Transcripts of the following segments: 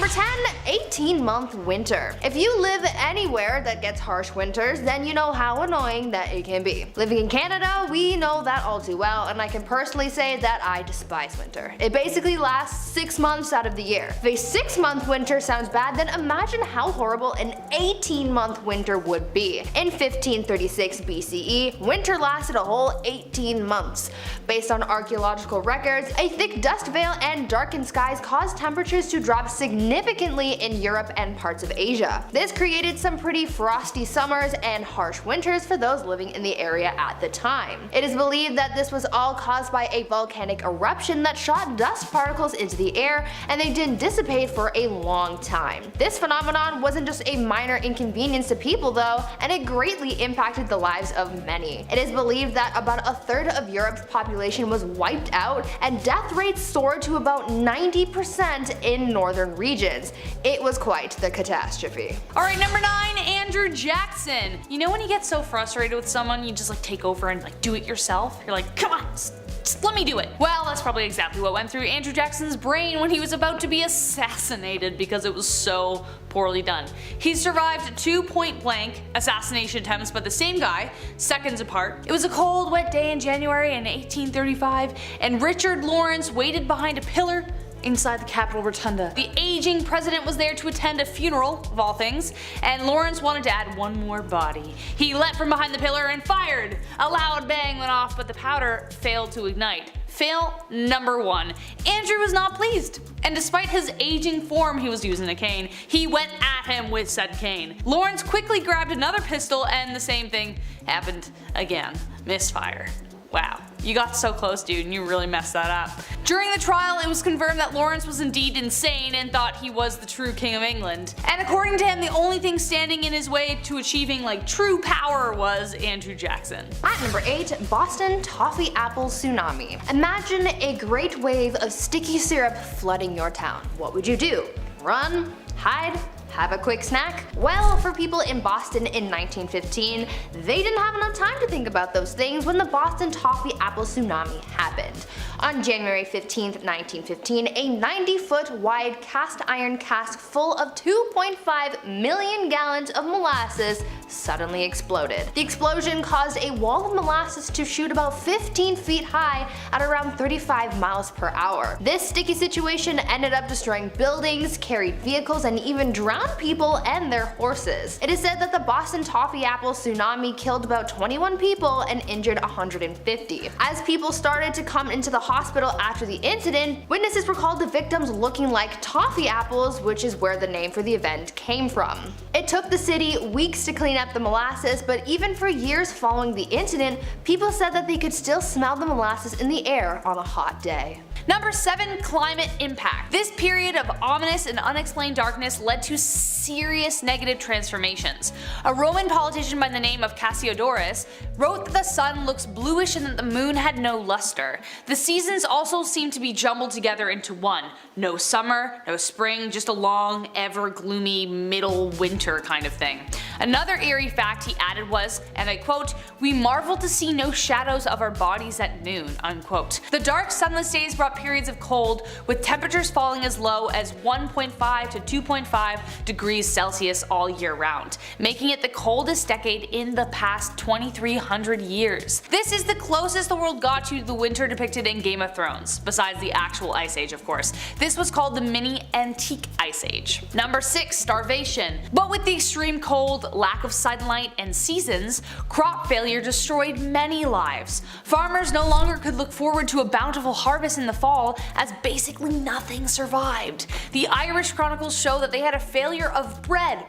number 10, 18-month winter. If you live anywhere that gets harsh winters, then you know how annoying that it can be. Living in Canada, we know that all too well, and I can personally say that I despise winter. It basically lasts 6 months out of the year. If a 6-month winter sounds bad, then imagine how horrible an 18-month winter would be. In 1536 BCE, winter lasted a whole 18 months. Based on archaeological records, a thick dust veil and darkened skies caused temperatures to drop significantly in Europe and parts of Asia. This created some pretty frosty summers and harsh winters for those living in the area at the time. It is believed that this was all caused by a volcanic eruption that shot dust particles into the air, and they didn't dissipate for a long time. This phenomenon wasn't just a minor inconvenience to people though, and it greatly impacted the lives of many. It is believed that about a third of Europe's population was wiped out, and death rates soared to about 90% in northern regions. It was quite the catastrophe. Alright, number 9, Andrew Jackson. You know when you get so frustrated with someone, you just like take over and like do it yourself? You're like, come on, just let me do it. Well, that's probably exactly what went through Andrew Jackson's brain when he was about to be assassinated because it was so poorly done. He survived 2 point-blank assassination attempts by the same guy, seconds apart. It was a cold, wet day in January in 1835, and Richard Lawrence waited behind a pillar inside the Capitol Rotunda. The aging president was there to attend a funeral, of all things, and Lawrence wanted to add one more body. He leapt from behind the pillar and fired. A loud bang went off, but the powder failed to ignite. Fail number 1. Andrew was not pleased, and despite his aging form, he was using a cane. He went at him with said cane. Lawrence quickly grabbed another pistol, and the same thing happened again. Misfire. Wow, you got so close, dude, and you really messed that up. During the trial, it was confirmed that Lawrence was indeed insane and thought he was the true King of England. And according to him, the only thing standing in his way to achieving like true power was Andrew Jackson. At number 8, Boston Toffee Apple tsunami. Imagine a great wave of sticky syrup flooding your town. What would you do? Run? Hide? Have a quick snack? Well, for people in Boston in 1915, they didn't have enough time to think about those things when the Boston Toffee Apple tsunami happened. On January 15, 1915, a 90-foot wide cast iron cask full of 2.5 million gallons of molasses suddenly exploded. The explosion caused a wall of molasses to shoot about 15 feet high at around 35 miles per hour. This sticky situation ended up destroying buildings, carried vehicles, and even drowned people and their horses. It is said that the Boston Toffee Apple tsunami killed about 21 people and injured 150. As people started to come into the hospital after the incident, witnesses recalled the victims looking like toffee apples, which is where the name for the event came from. It took the city weeks to clean up the molasses, but even for years following the incident, people said that they could still smell the molasses in the air on a hot day. Number 7, climate impact. This period of ominous and unexplained darkness led to serious negative transformations. A Roman politician by the name of Cassiodorus wrote that the sun looks bluish and that the moon had no luster. The seasons also seem to be jumbled together into one. No summer, no spring, just a long, ever gloomy middle winter kind of thing. Another eerie fact he added was, and I quote, "We marvel to see no shadows of our bodies at noon," unquote. The dark sunless days brought periods of cold, with temperatures falling as low as 1.5 to 2.5 degrees Celsius all year round, making it the coldest decade in the past 2300 years. This is the closest the world got to the winter depicted in Game of Thrones, besides the actual Ice Age of course. This was called the mini antique Ice Age. Number 6, starvation. But with the extreme cold, lack of sunlight, and seasons, crop failure destroyed many lives. Farmers no longer could look forward to a bountiful harvest in the fall, as basically nothing survived. The Irish chronicles show that they had a failure of bread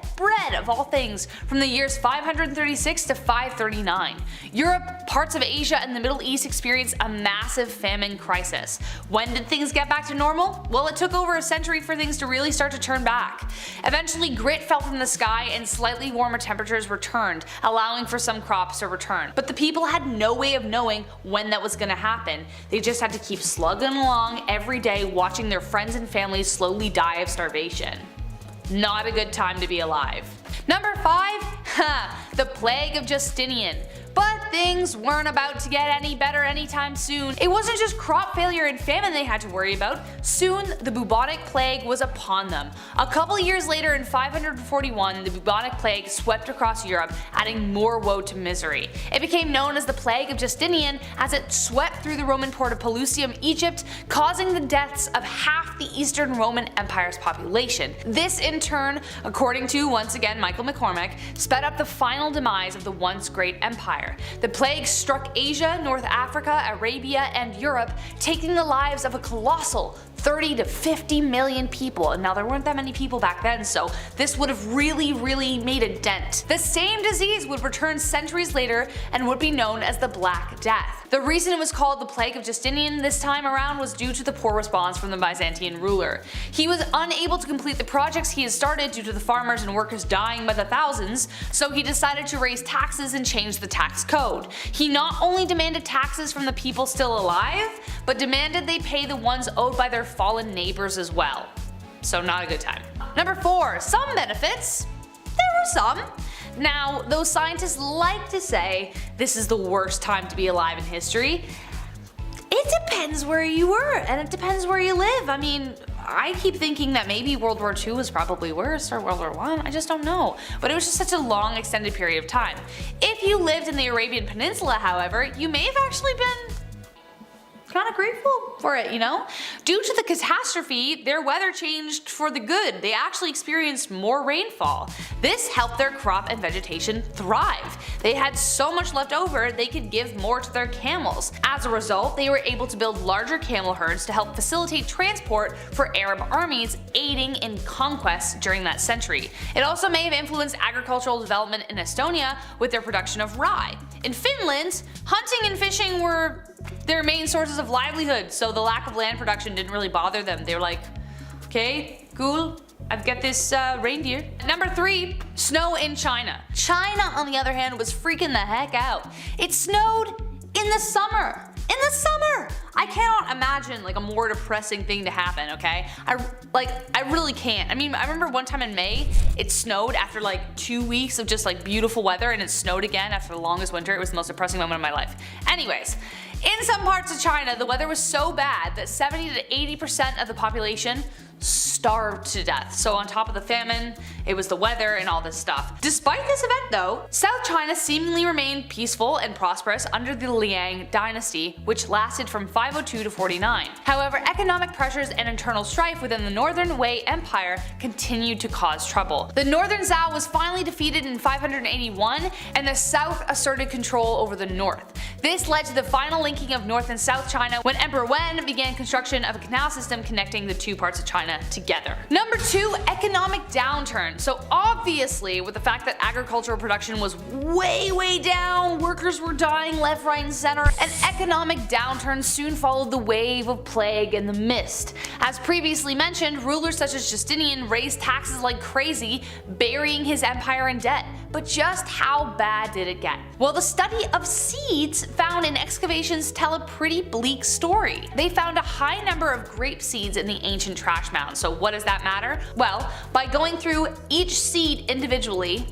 of all things, from the years 536 to 539. Europe, parts of Asia, and the Middle East experienced a massive famine crisis. When did things get back to normal? Well, it took over a century for things to really start to turn back. Eventually, grit fell from the sky and slightly warmer temperatures returned, allowing for some crops to return. But the people had no way of knowing when that was going to happen. They just had to keep slugging along every day, watching their friends and families slowly die of starvation. Not a good time to be alive. Number 5, the plague of Justinian. But things weren't about to get any better anytime soon. It wasn't just crop failure and famine they had to worry about. Soon, the bubonic plague was upon them. A couple years later in 541, the bubonic plague swept across Europe, adding more woe to misery. It became known as the Plague of Justinian as it swept through the Roman port of Pelusium, Egypt, causing the deaths of half the Eastern Roman Empire's population. This in turn, according to once again Michael McCormick, sped up the final demise of the once great empire. The plague struck Asia, North Africa, Arabia, and Europe, taking the lives of a colossal 30 to 50 million people. And now there weren't that many people back then, so this would have really made a dent. The same disease would return centuries later and would be known as the Black Death. The reason it was called the Plague of Justinian this time around was due to the poor response from the Byzantine ruler. He was unable to complete the projects he had started due to the farmers and workers dying by the thousands, so he decided to raise taxes and change the tax code. He not only demanded taxes from the people still alive, but demanded they pay the ones owed by their fallen neighbors as well. So not a good time. Number 4. Some benefits. There were some. Now, though scientists like to say this is the worst time to be alive in history, it depends where you were, and it depends where you live. I mean, I keep thinking that maybe World War II was probably worse, or World War I just don't know. But it was just such a long extended period of time. If you lived in the Arabian Peninsula, however, you may have actually been kind of grateful for it, you know? Due to the catastrophe, their weather changed for the good. They actually experienced more rainfall. This helped their crop and vegetation thrive. They had so much left over they could give more to their camels. As a result, they were able to build larger camel herds to help facilitate transport for Arab armies aiding in conquests during that century. It also may have influenced agricultural development in Estonia with their production of rye. In Finland, hunting and fishing were their main sources of livelihood, so the lack of land production didn't really bother them. They were like, okay, cool, I've got this reindeer. Number 3, snow in China. China, on the other hand, was freaking the heck out. It snowed in the summer. In the summer! I cannot imagine like a more depressing thing to happen, okay? I really can't. I mean, I remember one time in May, it snowed after like 2 weeks of just like beautiful weather, and it snowed again after the longest winter. It was the most depressing moment of my life. Anyways, in some parts of China, the weather was so bad that 70 to 80% of the population starved to death. So on top of the famine, it was the weather and all this stuff. Despite this event though, South China seemingly remained peaceful and prosperous under the Liang dynasty, which lasted from 502 to 49. However, economic pressures and internal strife within the Northern Wei Empire continued to cause trouble. The Northern Zhao was finally defeated in 581, and the South asserted control over the North. This led to the final linking of North and South China when Emperor Wen began construction of a canal system connecting the two parts of China together. Number 2, economic downturn. So obviously, with the fact that agricultural production was way down, workers were dying left, right, and center, an economic downturn soon followed the wave of plague and the mist. As previously mentioned, rulers such as Justinian raised taxes like crazy, burying his empire in debt. But just how bad did it get? Well, the study of seeds found in excavations tell a pretty bleak story. They found a high number of grape seeds in the ancient trash mounds. So what does that matter? Well, by going through each seed individually,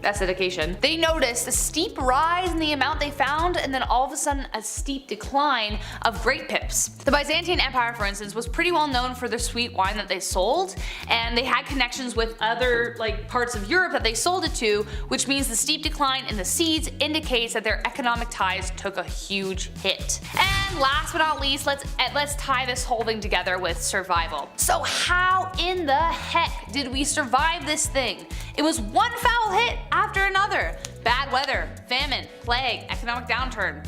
acidification, they noticed a steep rise in the amount they found, and then all of a sudden a steep decline of grape pips. The Byzantine Empire, for instance, was pretty well known for their sweet wine that they sold, and they had connections with other parts of Europe that they sold it to, which means the steep decline in the seeds indicates that their economic ties took a huge hit. And last but not least, let's tie this whole thing together with survival. So how in the heck did we survive this thing? It was one foul hit after another. Bad weather, famine, plague, economic downturn,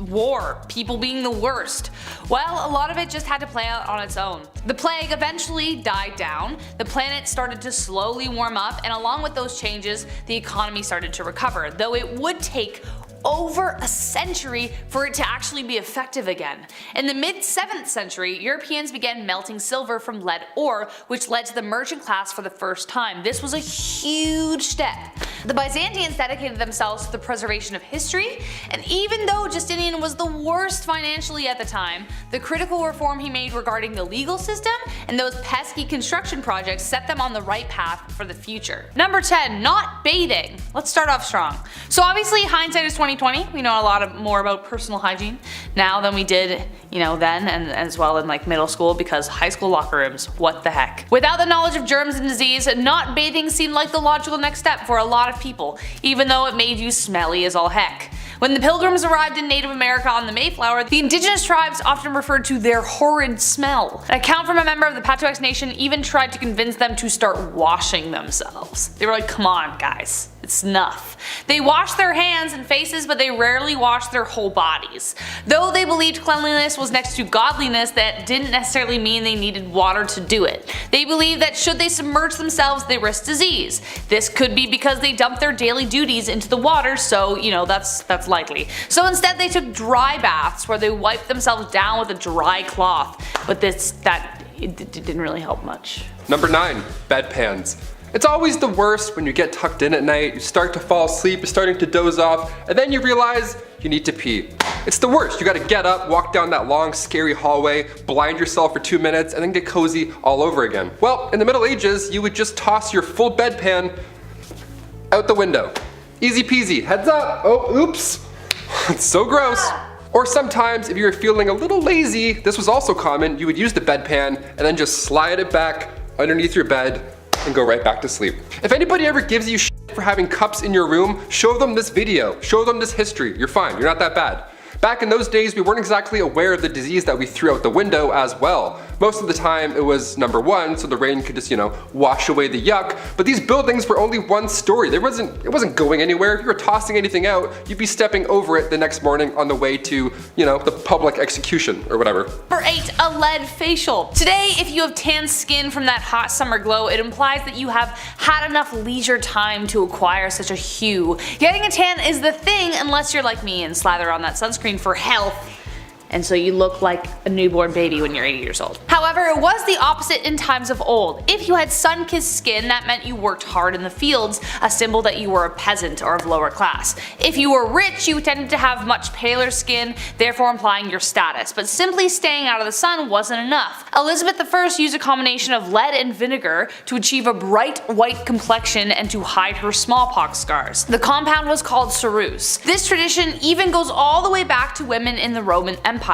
war, people being the worst. Well, a lot of it just had to play out on its own. The plague eventually died down, the planet started to slowly warm up, and along with those changes, the economy started to recover, though it would take over a century for it to actually be effective again. In the mid 7th century, Europeans began melting silver from lead ore, which led to the merchant class for the first time. This was a huge step. The Byzantines dedicated themselves to the preservation of history, and even though Justinian was the worst financially at the time, the critical reform he made regarding the legal system and those pesky construction projects set them on the right path for the future. Number 10. Not bathing. Let's start off strong. So obviously hindsight is 2020. We know a lot more about personal hygiene now than we did, then, and as well in like middle school, because high school locker rooms, what the heck. Without the knowledge of germs and disease, not bathing seemed like the logical next step for a lot of people, even though it made you smelly as all heck. When the Pilgrims arrived in Native America on the Mayflower, the indigenous tribes often referred to their horrid smell. An account from a member of the Patuxet Nation even tried to convince them to start washing themselves. They were like, come on guys, it's enough. They washed their hands and faces, but they rarely washed their whole bodies. Though they believed cleanliness was next to godliness, that didn't necessarily mean they needed water to do it. They believed that should they submerge themselves, they risk disease. This could be because they dumped their daily duties into the water, so that's likely. So instead they took dry baths where they wiped themselves down with a dry cloth, but it didn't really help much. Number 9. Bedpans. It's always the worst when you get tucked in at night, you start to fall asleep, you're starting to doze off, and then you realize you need to pee. It's the worst. You gotta get up, walk down that long, scary hallway, blind yourself for 2 minutes, and then get cozy all over again. Well, in the Middle Ages, you would just toss your full bedpan out the window. Easy peasy. Heads up. Oh, oops. It's so gross. Or sometimes, if you were feeling a little lazy, this was also common, you would use the bedpan and then just slide it back underneath your bed and go right back to sleep. If anybody ever gives you shit for having cups in your room, show them this video, show them this history. You're fine, you're not that bad. Back in those days, we weren't exactly aware of the disease that we threw out the window as well. Most of the time it was number 1, so the rain could just, wash away the yuck, but these buildings were only one story. It wasn't going anywhere. If you were tossing anything out, you'd be stepping over it the next morning on the way to, the public execution or whatever. Number 8. A lead facial. Today, if you have tan skin from that hot summer glow, it implies that you have had enough leisure time to acquire such a hue. Getting a tan is the thing unless you're like me and slather on that sunscreen for health, and so you look like a newborn baby when you're 80 years old. However, it was the opposite in times of old. If you had sun-kissed skin, that meant you worked hard in the fields, a symbol that you were a peasant or of lower class. If you were rich, you tended to have much paler skin, therefore implying your status, but simply staying out of the sun wasn't enough. Elizabeth I used a combination of lead and vinegar to achieve a bright white complexion and to hide her smallpox scars. The compound was called ceruse. This tradition even goes all the way back to women in the Roman Empire.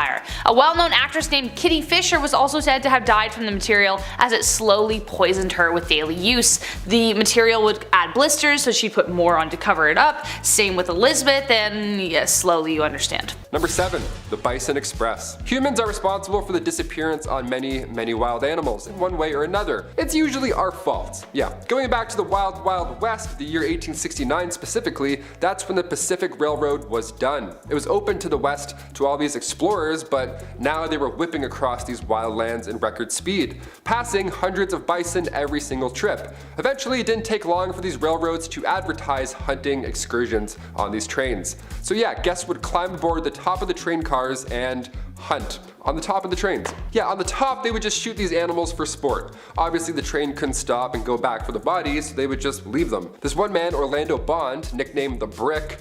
A well-known actress named Kitty Fisher was also said to have died from the material as it slowly poisoned her with daily use. The material would add blisters, so she'd put more on to cover it up. Same with Elizabeth, and yes, slowly you understand. Number 7. The Bison Express. Humans are responsible for the disappearance on many, many wild animals in one way or another. It's usually our fault. Yeah, going back to the Wild Wild West, the year 1869 specifically, that's when the Pacific Railroad was done. It was open to the West to all these explorers, but now they were whipping across these wild lands in record speed, passing hundreds of bison every single trip. Eventually, it didn't take long for these railroads to advertise hunting excursions on these trains. So yeah, guests would climb aboard the top of the train cars and hunt on the top of the trains. Yeah, on the top they would just shoot these animals for sport. Obviously the train couldn't stop and go back for the bodies, so they would just leave them. This one man, Orlando Bond, nicknamed the Brick,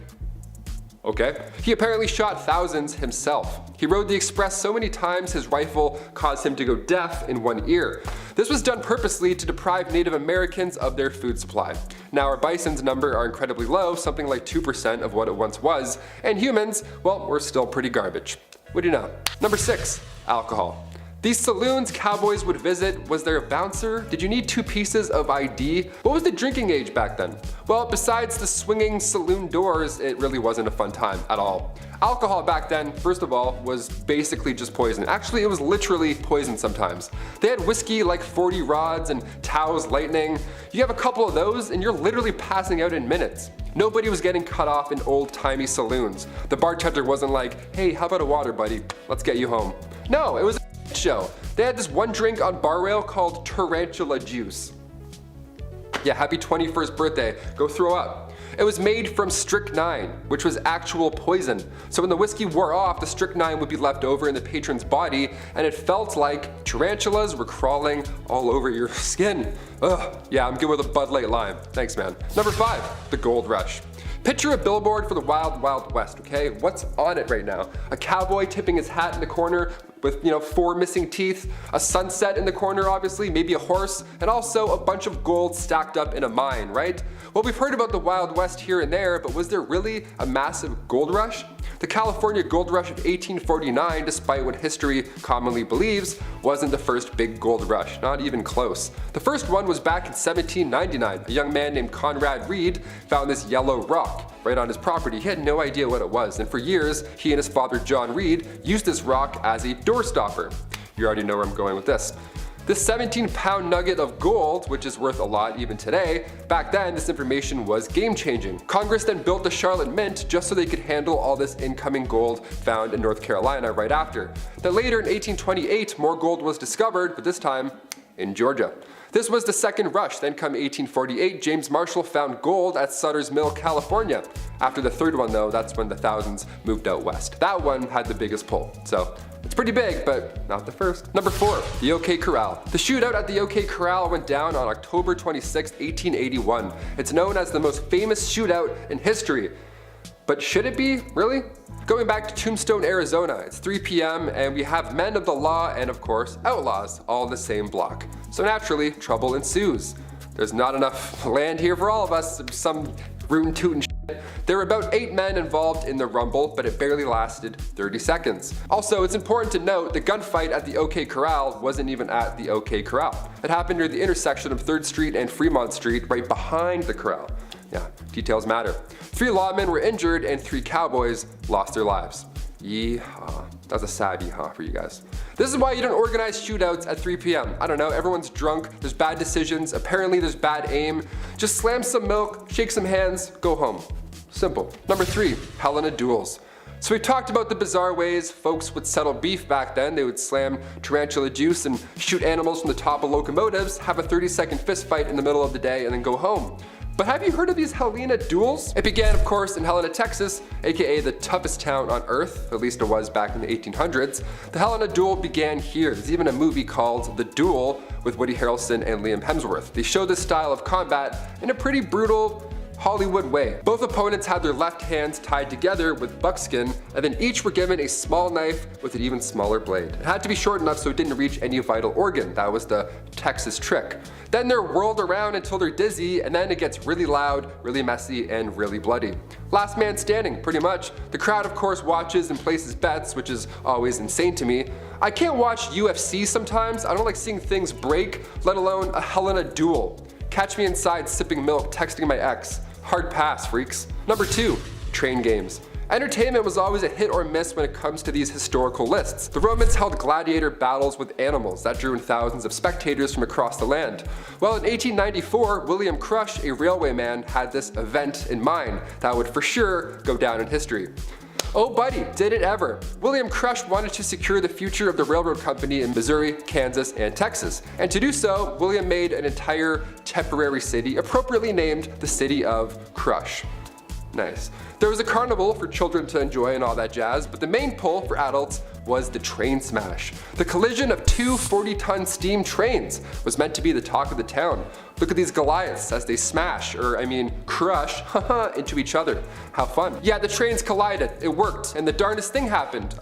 he apparently shot thousands himself. He rode the express so many times his rifle caused him to go deaf in one ear. This was done purposely to deprive Native Americans of their food supply. Now our bison's number are incredibly low, something like 2% of what it once was, and humans, well, we're still pretty garbage. What do you know? Number 6. Alcohol. These saloons Cowboys would visit, was there a bouncer? Did you need 2 pieces of ID? What was the drinking age back then? Well, besides the swinging saloon doors, it really wasn't a fun time at all. Alcohol back then, first of all, was basically just poison. Actually, it was literally poison sometimes. They had whiskey like 40 rods and Tao's Lightning. You have a couple of those and you're literally passing out in minutes. Nobody was getting cut off in old-timey saloons. The bartender wasn't like, hey, how about a water, buddy? Let's get you home. No, it was a show. They had this one drink on bar rail called tarantula juice. Yeah, happy 21st birthday. Go throw up. It was made from strychnine, which was actual poison. So when the whiskey wore off, the strychnine would be left over in the patron's body, and it felt like tarantulas were crawling all over your skin. Ugh, yeah, I'm good with a Bud Light Lime. Thanks, man. Number 5, the Gold Rush. Picture a billboard for the Wild Wild West, okay? What's on it right now? A cowboy tipping his hat in the corner with, 4 missing teeth, a sunset in the corner obviously, maybe a horse, and also a bunch of gold stacked up in a mine, right? Well, we've heard about the Wild West here and there, but was there really a massive gold rush? The California Gold Rush of 1849, despite what history commonly believes, wasn't the first big gold rush, not even close. The first one was back in 1799. A young man named Conrad Reed found this yellow rock right on his property. He had no idea what it was, and for years, he and his father John Reed used this rock as a doorstopper. You already know where I'm going with this. This 17-pound nugget of gold, which is worth a lot even today, back then this information was game-changing. Congress then built the Charlotte Mint just so they could handle all this incoming gold found in North Carolina right after. Then later in 1828, more gold was discovered, but this time in Georgia. This was the second rush. Then come 1848, James Marshall found gold at Sutter's Mill, California. After the third one though, that's when the thousands moved out west. That one had the biggest pull, so it's pretty big, but not the first. Number 4, the OK Corral. The shootout at the OK Corral went down on October 26, 1881. It's known as the most famous shootout in history. But should it be? Really? Going back to Tombstone, Arizona, it's 3 p.m. and we have men of the law and of course outlaws all in the same block. So naturally, trouble ensues. There's not enough land here for all of us, some rootin' tootin' shit. There were about 8 men involved in the rumble, but it barely lasted 30 seconds. Also, it's important to note the gunfight at the OK Corral wasn't even at the OK Corral. It happened near the intersection of 3rd Street and Fremont Street, right behind the corral. Yeah, details matter. 3 lawmen were injured and 3 cowboys lost their lives. Yeehaw. That was a sad yeehaw for you guys. This is why you don't organize shootouts at 3 p.m. I don't know, everyone's drunk, there's bad decisions, apparently there's bad aim. Just slam some milk, shake some hands, go home. Simple. Number 3, Helena Duels. So we talked about the bizarre ways folks would settle beef back then. They would slam tarantula juice and shoot animals from the top of locomotives, have a 30-second fist fight in the middle of the day, and then go home. But have you heard of these Helena Duels? It began, of course, in Helena, Texas, aka the toughest town on earth, at least it was back in the 1800s. The Helena Duel began here. There's even a movie called The Duel with Woody Harrelson and Liam Hemsworth. They show this style of combat in a pretty brutal, Hollywood way. Both opponents had their left hands tied together with buckskin, and then each were given a small knife with an even smaller blade. It had to be short enough so it didn't reach any vital organ. That was the Texas trick. Then they're whirled around until they're dizzy, and then it gets really loud, really messy, and really bloody. Last man standing, pretty much. The crowd, of course, watches and places bets, which is always insane to me. I can't watch UFC sometimes. I don't like seeing things break, let alone a Helena Duel. Catch me inside sipping milk, texting my ex. Hard pass, freaks. Number 2, train games. Entertainment was always a hit or miss when it comes to these historical lists. The Romans held gladiator battles with animals that drew in thousands of spectators from across the land. Well, in 1894, William Crush, a railwayman, had this event in mind that would for sure go down in history. Oh buddy, did it ever. William Crush wanted to secure the future of the railroad company in Missouri, Kansas, and Texas. And to do so, William made an entire temporary city appropriately named the City of Crush. Nice. There was a carnival for children to enjoy and all that jazz, but the main pull for adults was the train smash. The collision of 2 40-ton steam trains was meant to be the talk of the town. Look at these Goliaths as they smash, crush, into each other. How fun. Yeah, the trains collided, it worked, and the darndest thing happened.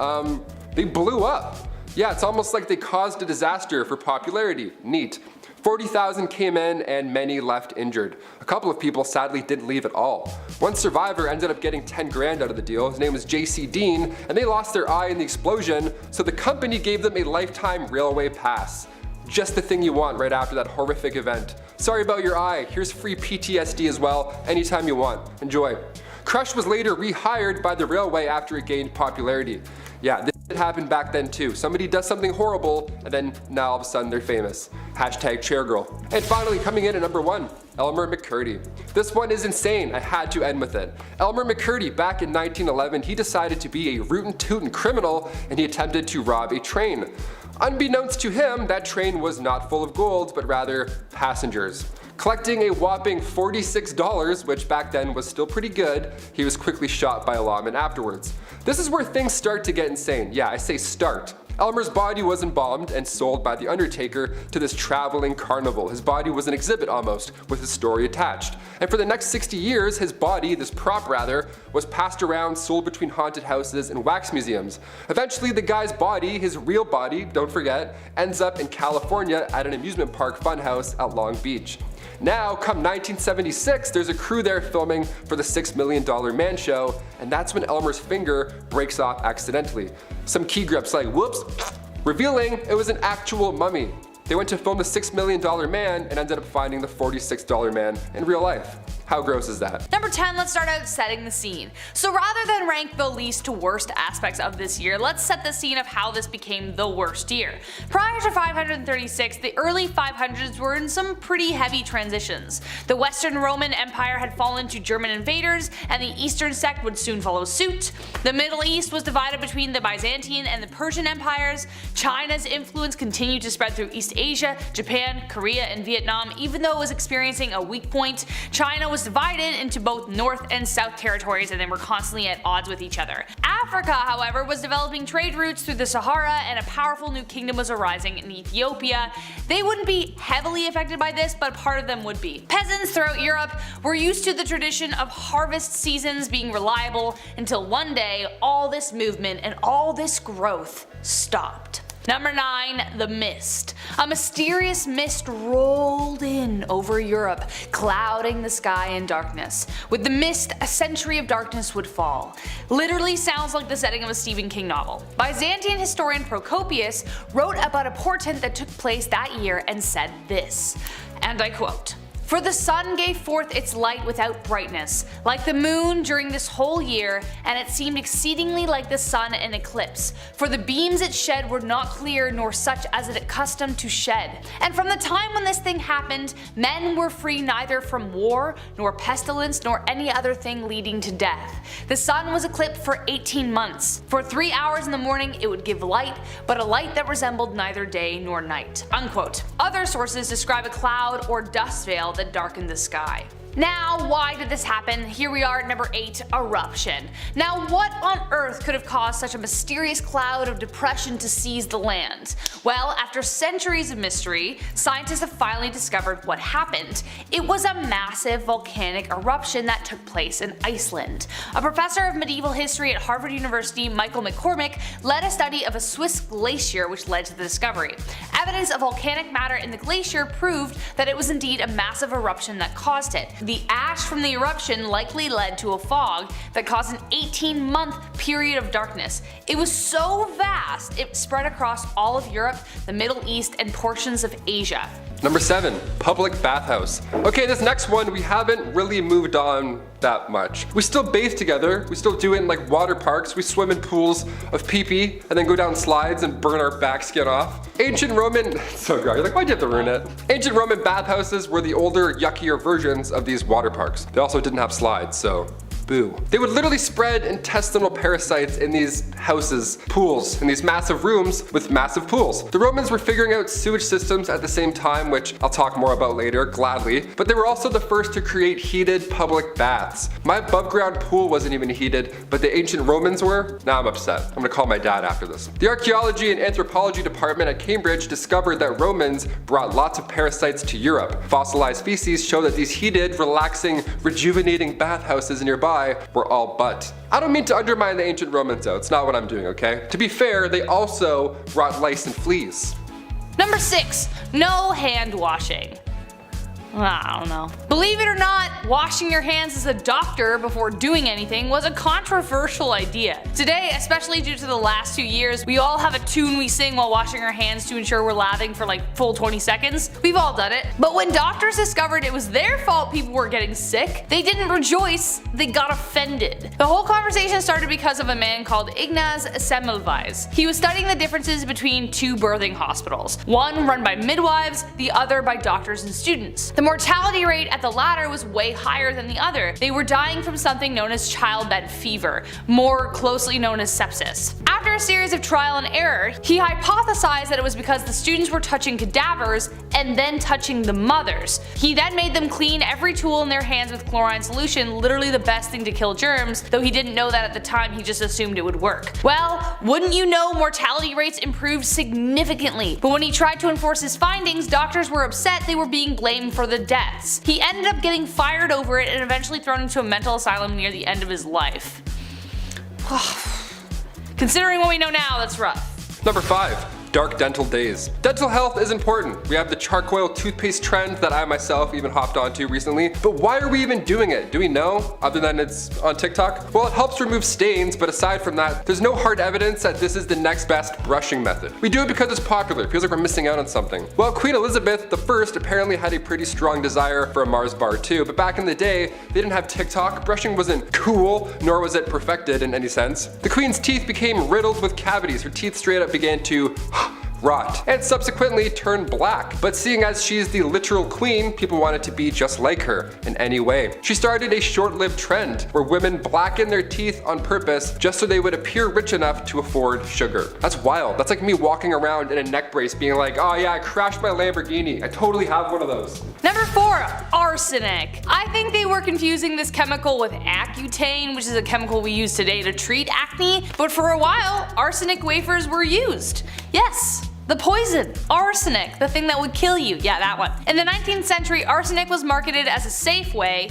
They blew up. Yeah, it's almost like they caused a disaster for popularity. Neat. 40,000 came in and many left injured. A couple of people sadly didn't leave at all. One survivor ended up getting 10 grand out of the deal. His name was J.C. Dean, and they lost their eye in the explosion, so the company gave them a lifetime railway pass. Just the thing you want right after that horrific event. Sorry about your eye, here's free PTSD as well, anytime you want. Enjoy. Crush was later rehired by the railway after it gained popularity. Yeah, this happened back then too. Somebody does something horrible, and then now all of a sudden they're famous. Hashtag chairgirl. And finally, coming in at number 1, Elmer McCurrie. This one is insane, I had to end with it. Elmer McCurrie, back in 1911, he decided to be a rootin' tootin' criminal, and he attempted to rob a train. Unbeknownst to him, that train was not full of gold, but rather passengers. Collecting a whopping $46, which back then was still pretty good, he was quickly shot by a lawman afterwards. This is where things start to get insane. Yeah, I say start. Elmer's body was embalmed and sold by the Undertaker to this traveling carnival. His body was an exhibit almost, with his story attached. And for the next 60 years, his body, this prop rather, was passed around, sold between haunted houses and wax museums. Eventually the guy's body, his real body, don't forget, ends up in California at an amusement park funhouse at Long Beach. Now, come 1976, there's a crew there filming for the $6 Million Man Show, and that's when Elmer's finger breaks off accidentally. Some key grips like whoops, revealing it was an actual mummy. They went to film the $6 Million Man and ended up finding the $46 man in real life. How gross is that? Number 10, let's start out setting the scene. So rather than rank the least to worst aspects of this year, let's set the scene of how this became the worst year. Prior to 536, the early 500s were in some pretty heavy transitions. The Western Roman Empire had fallen to German invaders, and the Eastern sect would soon follow suit. The Middle East was divided between the Byzantine and the Persian empires. China's influence continued to spread through East Asia, Japan, Korea, and Vietnam. Even though it was experiencing a weak point, China was divided into both North and South territories, and they were constantly at odds with each other. Africa, however, was developing trade routes through the Sahara, and a powerful new kingdom was arising in Ethiopia. They wouldn't be heavily affected by this, but part of them would be. Peasants throughout Europe were used to the tradition of harvest seasons being reliable until one day all this movement and all this growth stopped. Number 9, the mist. A mysterious mist rolled in over Europe, clouding the sky in darkness. With the mist, a century of darkness would fall. Literally sounds like the setting of a Stephen King novel. Byzantine historian Procopius wrote about a portent that took place that year and said this, and I quote, "For the sun gave forth its light without brightness, like the moon during this whole year, and it seemed exceedingly like the sun in eclipse. For the beams it shed were not clear, nor such as it accustomed to shed. And from the time when this thing happened, men were free neither from war, nor pestilence, nor any other thing leading to death. The sun was eclipsed for 18 months. For 3 hours in the morning it would give light, but a light that resembled neither day nor night." Unquote. Other sources describe a cloud or dust veil that darkened the sky. Now, why did this happen? Here we are at number 8, eruption. Now, what on earth could have caused such a mysterious cloud of depression to seize the land? Well, after centuries of mystery, scientists have finally discovered what happened. It was a massive volcanic eruption that took place in Iceland. A professor of medieval history at Harvard University, Michael McCormick, led a study of a Swiss glacier which led to the discovery. Evidence of volcanic matter in the glacier proved that it was indeed a massive eruption that caused it. The ash from the eruption likely led to a fog that caused an 18-month period of darkness. It was so vast it spread across all of Europe, the Middle East, and portions of Asia. Number 7, public bathhouse. Okay, this next one we haven't really moved on that much. We still bathe together, we still do it in like water parks, we swim in pools of pee-pee and then go down slides and burn our back skin off. Ancient Roman, so gross, you're like, why'd you have to ruin it? Ancient Roman bathhouses were the older, yuckier versions of these water parks. They also didn't have slides, so boo. They would literally spread intestinal parasites in these houses, pools, in these massive rooms with massive pools. The Romans were figuring out sewage systems at the same time, which I'll talk more about later, gladly, but they were also the first to create heated public baths. My above ground pool wasn't even heated, but the ancient Romans were? Now I'm upset. I'm gonna call my dad after this. The archaeology and anthropology department at Cambridge discovered that Romans brought lots of parasites to Europe. Fossilized species show that these heated, relaxing, rejuvenating bathhouses nearby were all but. I don't mean to undermine the ancient Romans though, it's not what I'm doing, okay? To be fair, they also brought lice and fleas. Number 6, no hand washing. I don't know. Believe it or not, washing your hands as a doctor before doing anything was a controversial idea. Today, especially due to the last 2 years, we all have a tune we sing while washing our hands to ensure we're lathering for like full 20 seconds. We've all done it. But when doctors discovered it was their fault people were getting sick, they didn't rejoice, they got offended. The whole conversation started because of a man called Ignaz Semmelweis. He was studying the differences between two birthing hospitals, one run by midwives, the other by doctors and students. The The mortality rate at the latter was way higher than the other. They were dying from something known as childbed fever, more closely known as sepsis. After a series of trial and error, he hypothesized that it was because the students were touching cadavers and then touching the mothers. He then made them clean every tool in their hands with chlorine solution, literally the best thing to kill germs, though he didn't know that at the time, he just assumed it would work. Well, wouldn't you know, mortality rates improved significantly, but when he tried to enforce his findings, doctors were upset they were being blamed for the deaths. He ended up getting fired over it and eventually thrown into a mental asylum near the end of his life. Considering what we know now, that's rough. Number 5. Dark dental days. Dental health is important. We have the charcoal toothpaste trend that I myself even hopped onto recently, but why are we even doing it? Do we know, other than it's on TikTok? Well, it helps remove stains, but aside from that, there's no hard evidence that this is the next best brushing method. We do it because it's popular. It feels like we're missing out on something. Well, Queen Elizabeth I apparently had a pretty strong desire for a Mars bar too, but back in the day, they didn't have TikTok. Brushing wasn't cool, nor was it perfected in any sense. The Queen's teeth became riddled with cavities. Her teeth straight up began to rot, and subsequently turned black. But seeing as she's the literal queen, people wanted to be just like her in any way. She started a short-lived trend where women blacken their teeth on purpose just so they would appear rich enough to afford sugar. That's wild. That's like me walking around in a neck brace being like, oh yeah, I crashed my Lamborghini. I totally have one of those. Number 4. Arsenic. I think they were confusing this chemical with Accutane, which is a chemical we use today to treat acne, but for a while, arsenic wafers were used. Yes. The poison, arsenic, the thing that would kill you, yeah, that one. In the 19th century, arsenic was marketed as a safe way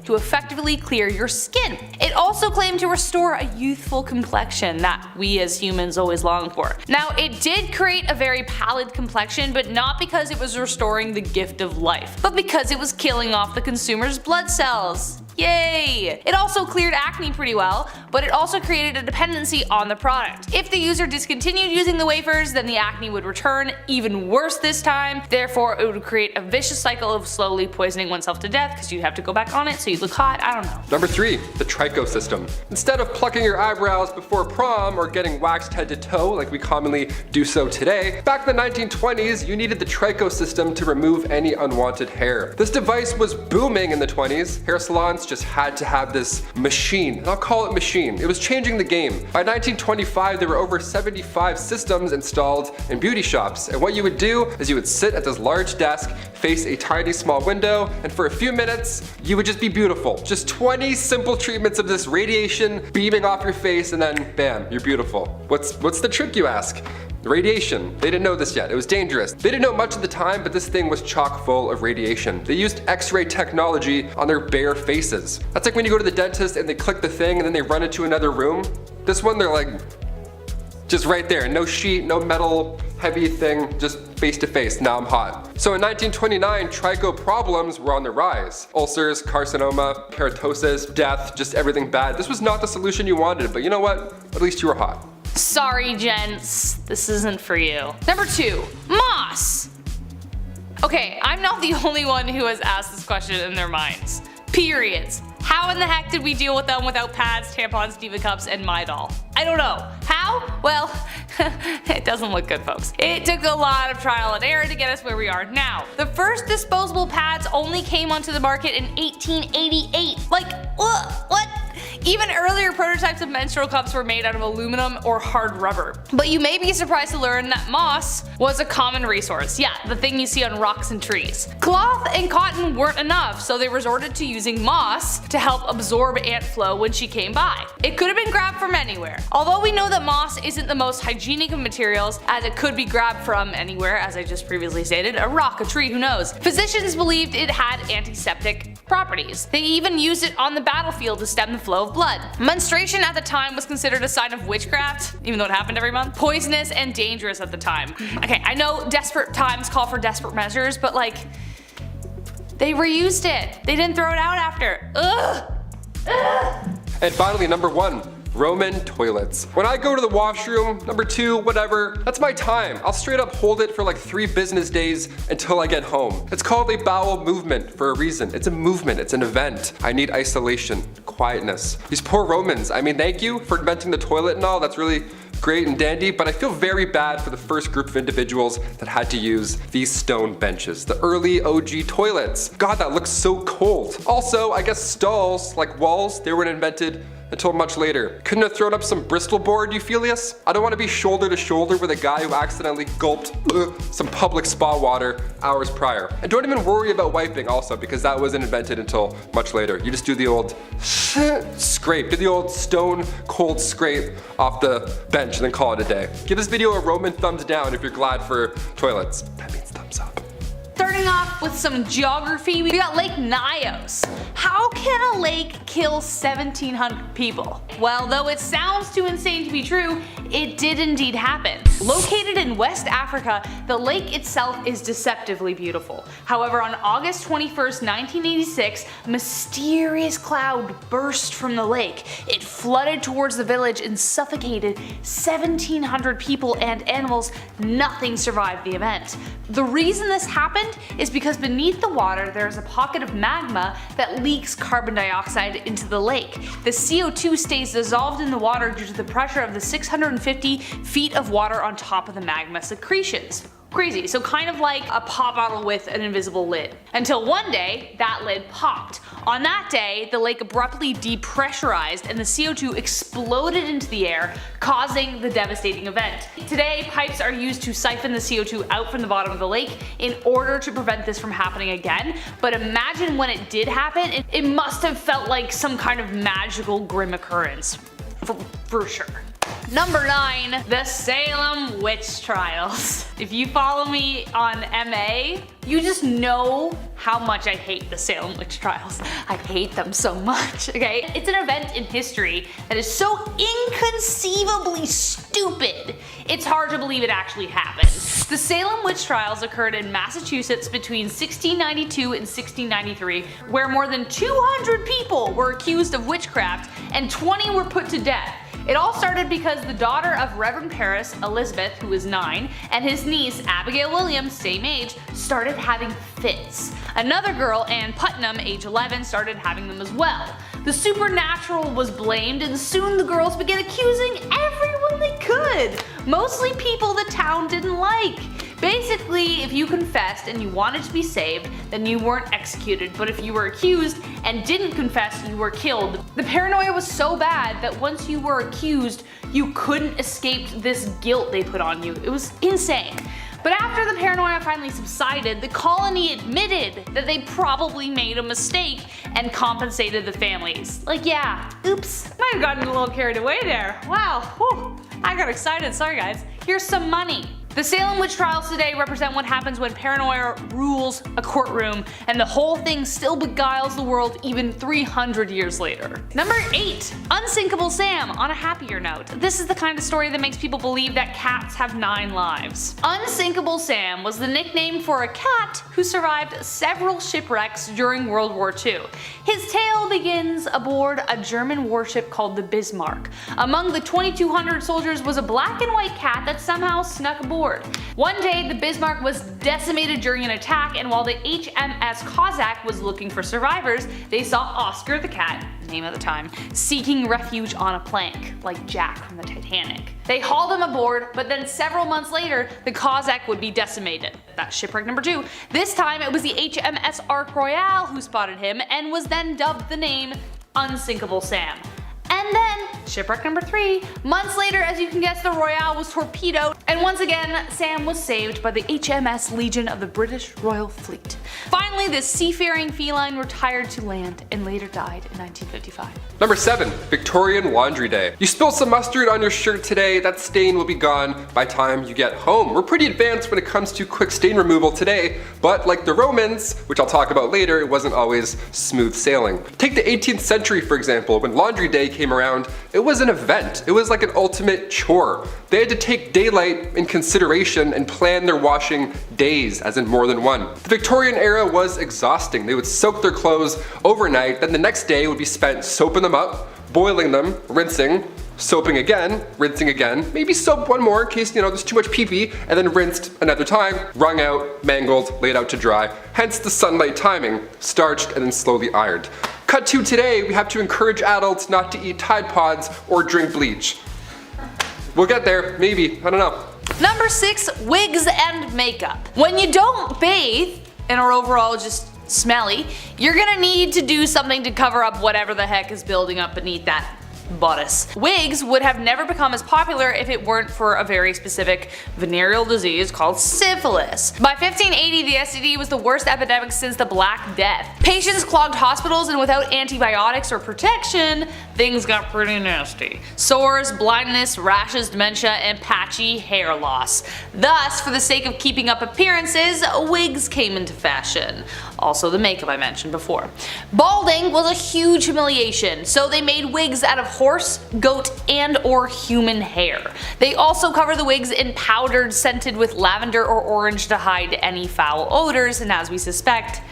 to effectively clear your skin. It also claimed to restore a youthful complexion that we as humans always long for. Now, it did create a very pallid complexion, but not because it was restoring the gift of life, but because it was killing off the consumer's blood cells. Yay! It also cleared acne pretty well, but it also created a dependency on the product. If the user discontinued using the wafers, then the acne would return, even worse this time. Therefore, it would create a vicious cycle of slowly poisoning oneself to death because you'd have to go back on it so you'd look hot, I don't know. Number 3. The Trico system. Instead of plucking your eyebrows before prom or getting waxed head to toe like we commonly do so today, back in the 1920s, you needed the Trico system to remove any unwanted hair. This device was booming in the 20s. Hair salons just had to have this machine, and I'll call it machine. It was changing the game. By 1925, there were over 75 systems installed in beauty shops, and what you would do is you would sit at this large desk, face a tiny small window, and for a few minutes, you would just be beautiful. Just 20 simple treatments of this radiation beaming off your face, and then bam, you're beautiful. What's the trick, you ask? Radiation. They didn't know this yet. It was dangerous. They didn't know much at the time, but this thing was chock full of radiation. They used X-ray technology on their bare faces. That's like when you go to the dentist and they click the thing and then they run into another room. This one, they're like, just right there. No sheet, no metal, heavy thing, just face to face. Now I'm hot. So in 1929, tricho problems were on the rise. Ulcers, carcinoma, keratosis, death, just everything bad. This was not the solution you wanted, but you know what? At least you were hot. Sorry, gents, this isn't for you. Number 2. Moss. Okay, I'm not the only one who has asked this question in their minds. Periods. How in the heck did we deal with them without pads, tampons, Diva cups, and Midol? I don't know. How? Well, it doesn't look good, folks. It took a lot of trial and error to get us where we are now. The first disposable pads only came onto the market in 1888. Like, what? Even earlier prototypes of menstrual cups were made out of aluminum or hard rubber. But you may be surprised to learn that moss was a common resource. Yeah, the thing you see on rocks and trees. Cloth and cotton weren't enough, so they resorted to using moss to help absorb ant flow when she came by. It could have been grabbed from anywhere. Although we know that moss isn't the most hygienic of materials, as it could be grabbed from anywhere, as I just previously stated, a rock, a tree, who knows. Physicians believed it had antiseptic properties. They even used it on the battlefield to stem the flow of blood. Menstruation at the time was considered a sign of witchcraft, even though it happened every month. Poisonous and dangerous at the time. Okay, I know desperate times call for desperate measures, but like, they reused it. They didn't throw it out after. Ugh. And finally, number 1. Roman toilets. When I go to the washroom, number 2, whatever, that's my time. I'll straight up hold it for like 3 business days until I get home. It's called a bowel movement for a reason. It's a movement, it's an event. I need isolation, quietness. These poor Romans, I mean, thank you for inventing the toilet and all, that's really great and dandy, but I feel very bad for the first group of individuals that had to use these stone benches, the early OG toilets. God, that looks so cold. Also, I guess stalls, like walls, they weren't invented until much later. Couldn't have thrown up some Bristol board, Euphelius? I don't want to be shoulder to shoulder with a guy who accidentally gulped some public spa water hours prior. And don't even worry about wiping also, because that wasn't invented until much later. You just do the old scrape, do the old stone cold scrape off the bench and then call it a day. Give this video a Roman thumbs down if you're glad for toilets. That means thumbs up. Starting off with some geography, we got Lake Nyos. How can a lake kill 1,700 people? Well, though it sounds too insane to be true, it did indeed happen. Located in West Africa, the lake itself is deceptively beautiful. However, on August 21st, 1986, a mysterious cloud burst from the lake. It flooded towards the village and suffocated 1,700 people and animals. Nothing survived the event. The reason this happened is because beneath the water there is a pocket of magma that leaks carbon dioxide into the lake. The CO2 stays dissolved in the water due to the pressure of the 650 feet of water on top of the magma secretions. Crazy, so kind of like a pop bottle with an invisible lid. Until one day, that lid popped. On that day, the lake abruptly depressurized and the CO2 exploded into the air, causing the devastating event. Today, pipes are used to siphon the CO2 out from the bottom of the lake in order to prevent this from happening again, but imagine when it did happen, it must have felt like some kind of magical grim occurrence. For sure. Number 9, the Salem witch trials. If you follow me on MA, you just know how much I hate the Salem witch trials. I hate them so much, okay? It's an event in history that is so inconceivably stupid, it's hard to believe it actually happened. The Salem witch trials occurred in Massachusetts between 1692 and 1693, where more than 200 people were accused of witchcraft and 20 were put to death. It all started because the daughter of Reverend Paris, Elizabeth, who was 9, and his niece, Abigail Williams, same age, started having fits. Another girl, Ann Putnam, age 11, started having them as well. The supernatural was blamed and soon the girls began accusing everyone they could, mostly people the town didn't like. Basically, if you confessed and you wanted to be saved, then you weren't executed, but if you were accused and didn't confess, you were killed. The paranoia was so bad that once you were accused, you couldn't escape this guilt they put on you. It was insane. But after the paranoia finally subsided, the colony admitted that they probably made a mistake and compensated the families. Like, yeah, oops, might have gotten a little carried away there. Wow, whew, I got excited, sorry guys. Here's some money. The Salem witch trials today represent what happens when paranoia rules a courtroom and the whole thing still beguiles the world even 300 years later. Number 8. Unsinkable Sam. On a happier note, this is the kind of story that makes people believe that cats have 9 lives. Unsinkable Sam was the nickname for a cat who survived several shipwrecks during World War II. His tale begins aboard a German warship called the Bismarck. Among the 2,200 soldiers was a black and white cat that somehow snuck aboard. One day, the Bismarck was decimated during an attack, and while the HMS Cossack was looking for survivors, they saw Oscar the cat, name of the time, seeking refuge on a plank, like Jack from the Titanic. They hauled him aboard, but then several months later, the Cossack would be decimated. That's shipwreck number 2. This time, it was the HMS Ark Royale who spotted him and was then dubbed the name Unsinkable Sam. And then, shipwreck number 3. Months later, as you can guess, the Royale was torpedoed, and once again, Sam was saved by the HMS Legion of the British Royal Fleet. Finally, this seafaring feline retired to land and later died in 1955. Number 7. Victorian Laundry Day. You spilled some mustard on your shirt today, that stain will be gone by time you get home. We're pretty advanced when it comes to quick stain removal today, but like the Romans, which I'll talk about later, it wasn't always smooth sailing. Take the 18th century for example, when Laundry Day came around, it was an event. It was like an ultimate chore. They had to take daylight in consideration and plan their washing days, as in more than one. The Victorian era was exhausting. They would soak their clothes overnight, then the next day would be spent soaping them up, boiling them, rinsing, soaping again, rinsing again, maybe soap one more in case, there's too much pee-pee, and then rinsed another time, wrung out, mangled, laid out to dry. Hence the sunlight timing, starched and then slowly ironed. Cut to today, we have to encourage adults not to eat Tide Pods or drink bleach. We'll get there, maybe, I don't know. Number 6, wigs and makeup. When you don't bathe and are overall just smelly, you're gonna need to do something to cover up whatever the heck is building up beneath that bodice. Wigs would have never become as popular if it weren't for a very specific venereal disease called syphilis. By 1580, the STD was the worst epidemic since the Black Death. Patients clogged hospitals, and without antibiotics or protection, things got pretty nasty. Sores, blindness, rashes, dementia, and patchy hair loss. Thus, for the sake of keeping up appearances, wigs came into fashion. Also the makeup I mentioned before. Balding was a huge humiliation, so they made wigs out of horse, goat, and or human hair. They also cover the wigs in powdered, scented with lavender or orange to hide any foul odors, and as we suspect,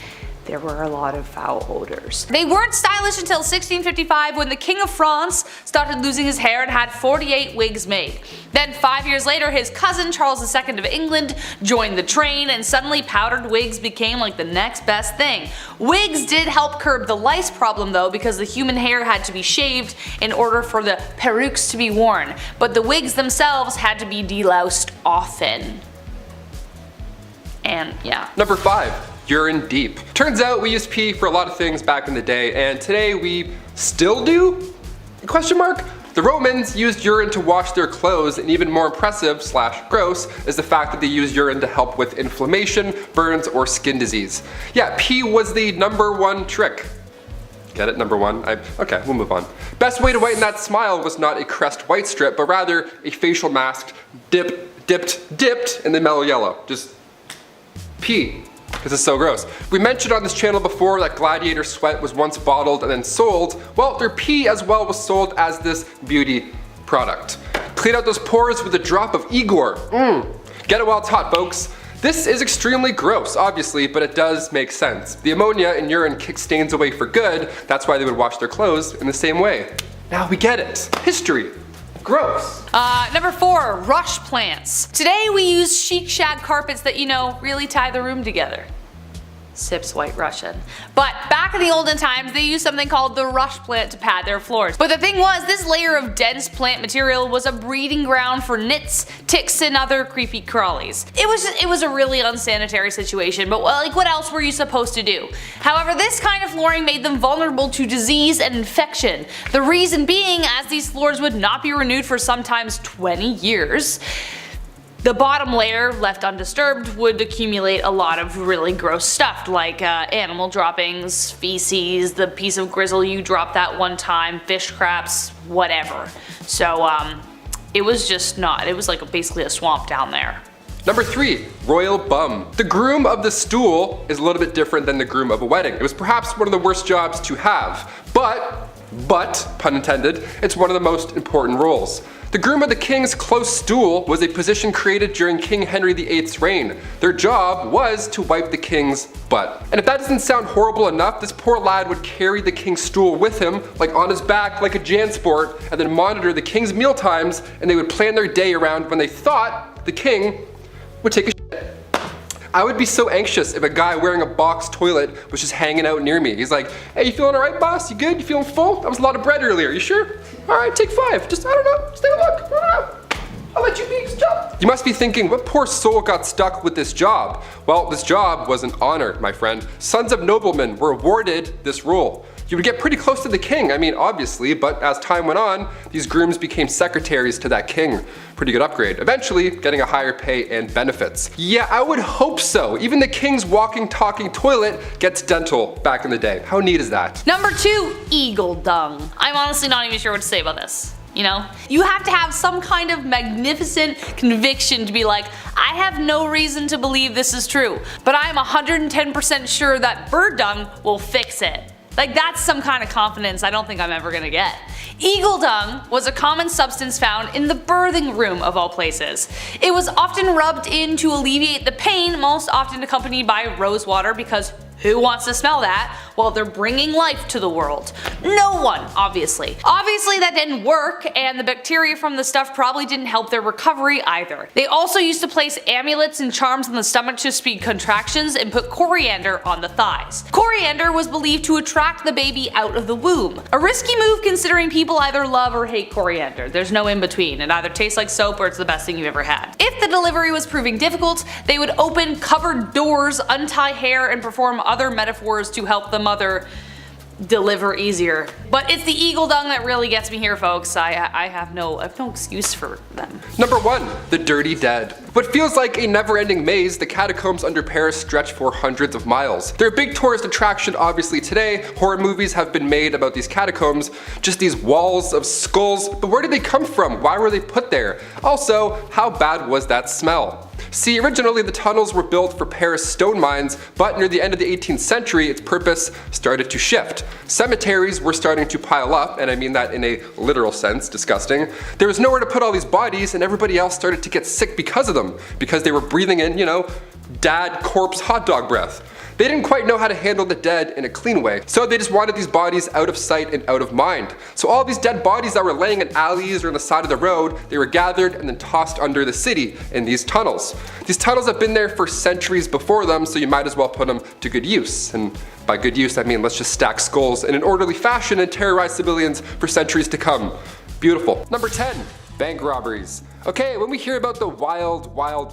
there were a lot of foul odors. They weren't stylish until 1655 when the King of France started losing his hair and had 48 wigs made. Then 5 years later, his cousin Charles II of England joined the train, and suddenly powdered wigs became like the next best thing. Wigs did help curb the lice problem though, because the human hair had to be shaved in order for the perukes to be worn, but the wigs themselves had to be deloused often. And yeah. Number 5. Urine Deep. Turns out we used pee for a lot of things back in the day, and today we still do? Question mark? The Romans used urine to wash their clothes, and even more impressive / gross is the fact that they used urine to help with inflammation, burns, or skin disease. Yeah, pee was the #1 trick. Get it? Number 1? Okay, we'll move on. Best way to whiten that smile was not a Crest white strip, but rather a facial mask dipped in the mellow yellow. Just pee. Because it's so gross. We mentioned on this channel before that Gladiator sweat was once bottled and then sold. Well, their pee as well was sold as this beauty product. Clean out those pores with a drop of Igor. Get it while it's hot, folks. This is extremely gross, obviously, but it does make sense. The ammonia in urine kicks stains away for good. That's why they would wash their clothes in the same way. Now we get it. History. Gross. Number 4, rush plants. Today we use chic shag carpets that, you know, really tie the room together. Sips White Russian. But back in the olden times, they used something called the rush plant to pad their floors. But the thing was, this layer of dense plant material was a breeding ground for nits, ticks, and other creepy crawlies. It was a really unsanitary situation, but like, what else were you supposed to do? However, this kind of flooring made them vulnerable to disease and infection. The reason being, as these floors would not be renewed for sometimes 20 years, the bottom layer, left undisturbed, would accumulate a lot of really gross stuff like animal droppings, feces, the piece of grizzle you dropped that one time, fish scraps, whatever. So it was just not, it was like basically a swamp down there. Number 3, royal bum. The groom of the stool is a little bit different than the groom of a wedding. It was perhaps one of the worst jobs to have, but, pun intended, it's one of the most important roles. The groom of the king's close stool was a position created during King Henry VIII's reign. Their job was to wipe the king's butt. And if that doesn't sound horrible enough, this poor lad would carry the king's stool with him, like on his back like a JanSport, and then monitor the king's meal times, and they would plan their day around when they thought the king would take a shit. I would be so anxious if a guy wearing a box toilet was just hanging out near me. He's like, hey, you feeling alright, boss? You good? You feeling full? That was a lot of bread earlier. You sure? Alright, take 5. Just, I don't know. Just take a look. I don't know. I'll let you be. Just jump. You must be thinking, what poor soul got stuck with this job? Well, this job was an honor, my friend. Sons of noblemen were awarded this role. You would get pretty close to the king, I mean, obviously, but as time went on, these grooms became secretaries to that king. Pretty good upgrade. Eventually, getting a higher pay and benefits. Yeah, I would hope so. Even the king's walking, talking toilet gets dental back in the day. How neat is that? Number 2, eagle dung. I'm honestly not even sure what to say about this. You know? You have to have some kind of magnificent conviction to be like, I have no reason to believe this is true, but I'm 110% sure that bird dung will fix it. Like, that's some kind of confidence I don't think I'm ever gonna get. Eagle dung was a common substance found in the birthing room of all places. It was often rubbed in to alleviate the pain, most often accompanied by rose water, because Who wants to smell that? Well, they're bringing life to the world. No one, obviously. Obviously that didn't work, and the bacteria from the stuff probably didn't help their recovery either. They also used to place amulets and charms on the stomach to speed contractions and put coriander on the thighs. Coriander was believed to attract the baby out of the womb. A risky move considering people either love or hate coriander. There's no in between. It either tastes like soap or it's the best thing you've ever had. If the delivery was proving difficult, they would open cupboard doors, untie hair, and perform other metaphors to help the mother deliver easier. But it's the eagle dung that really gets me here, folks. I have no excuse for them. Number 1. The Dirty Dead. What feels like a never-ending maze, the catacombs under Paris stretch for hundreds of miles. They're a big tourist attraction obviously today. Horror movies have been made about these catacombs, just these walls of skulls, but where did they come from? Why were they put there? Also, how bad was that smell? See, originally the tunnels were built for Paris stone mines, but near the end of the 18th century its purpose started to shift. Cemeteries were starting to pile up, and I mean that in a literal sense, disgusting. There was nowhere to put all these bodies, and everybody else started to get sick because of them, because they were breathing in, dad corpse hot dog breath. They didn't quite know how to handle the dead in a clean way, so they just wanted these bodies out of sight and out of mind. So all these dead bodies that were laying in alleys or on the side of the road, they were gathered and then tossed under the city in these tunnels. These tunnels have been there for centuries before them, so you might as well put them to good use. And by good use, I mean let's just stack skulls in an orderly fashion and terrorize civilians for centuries to come. Beautiful. Number 10. Bank robberies. Okay, when we hear about the wild,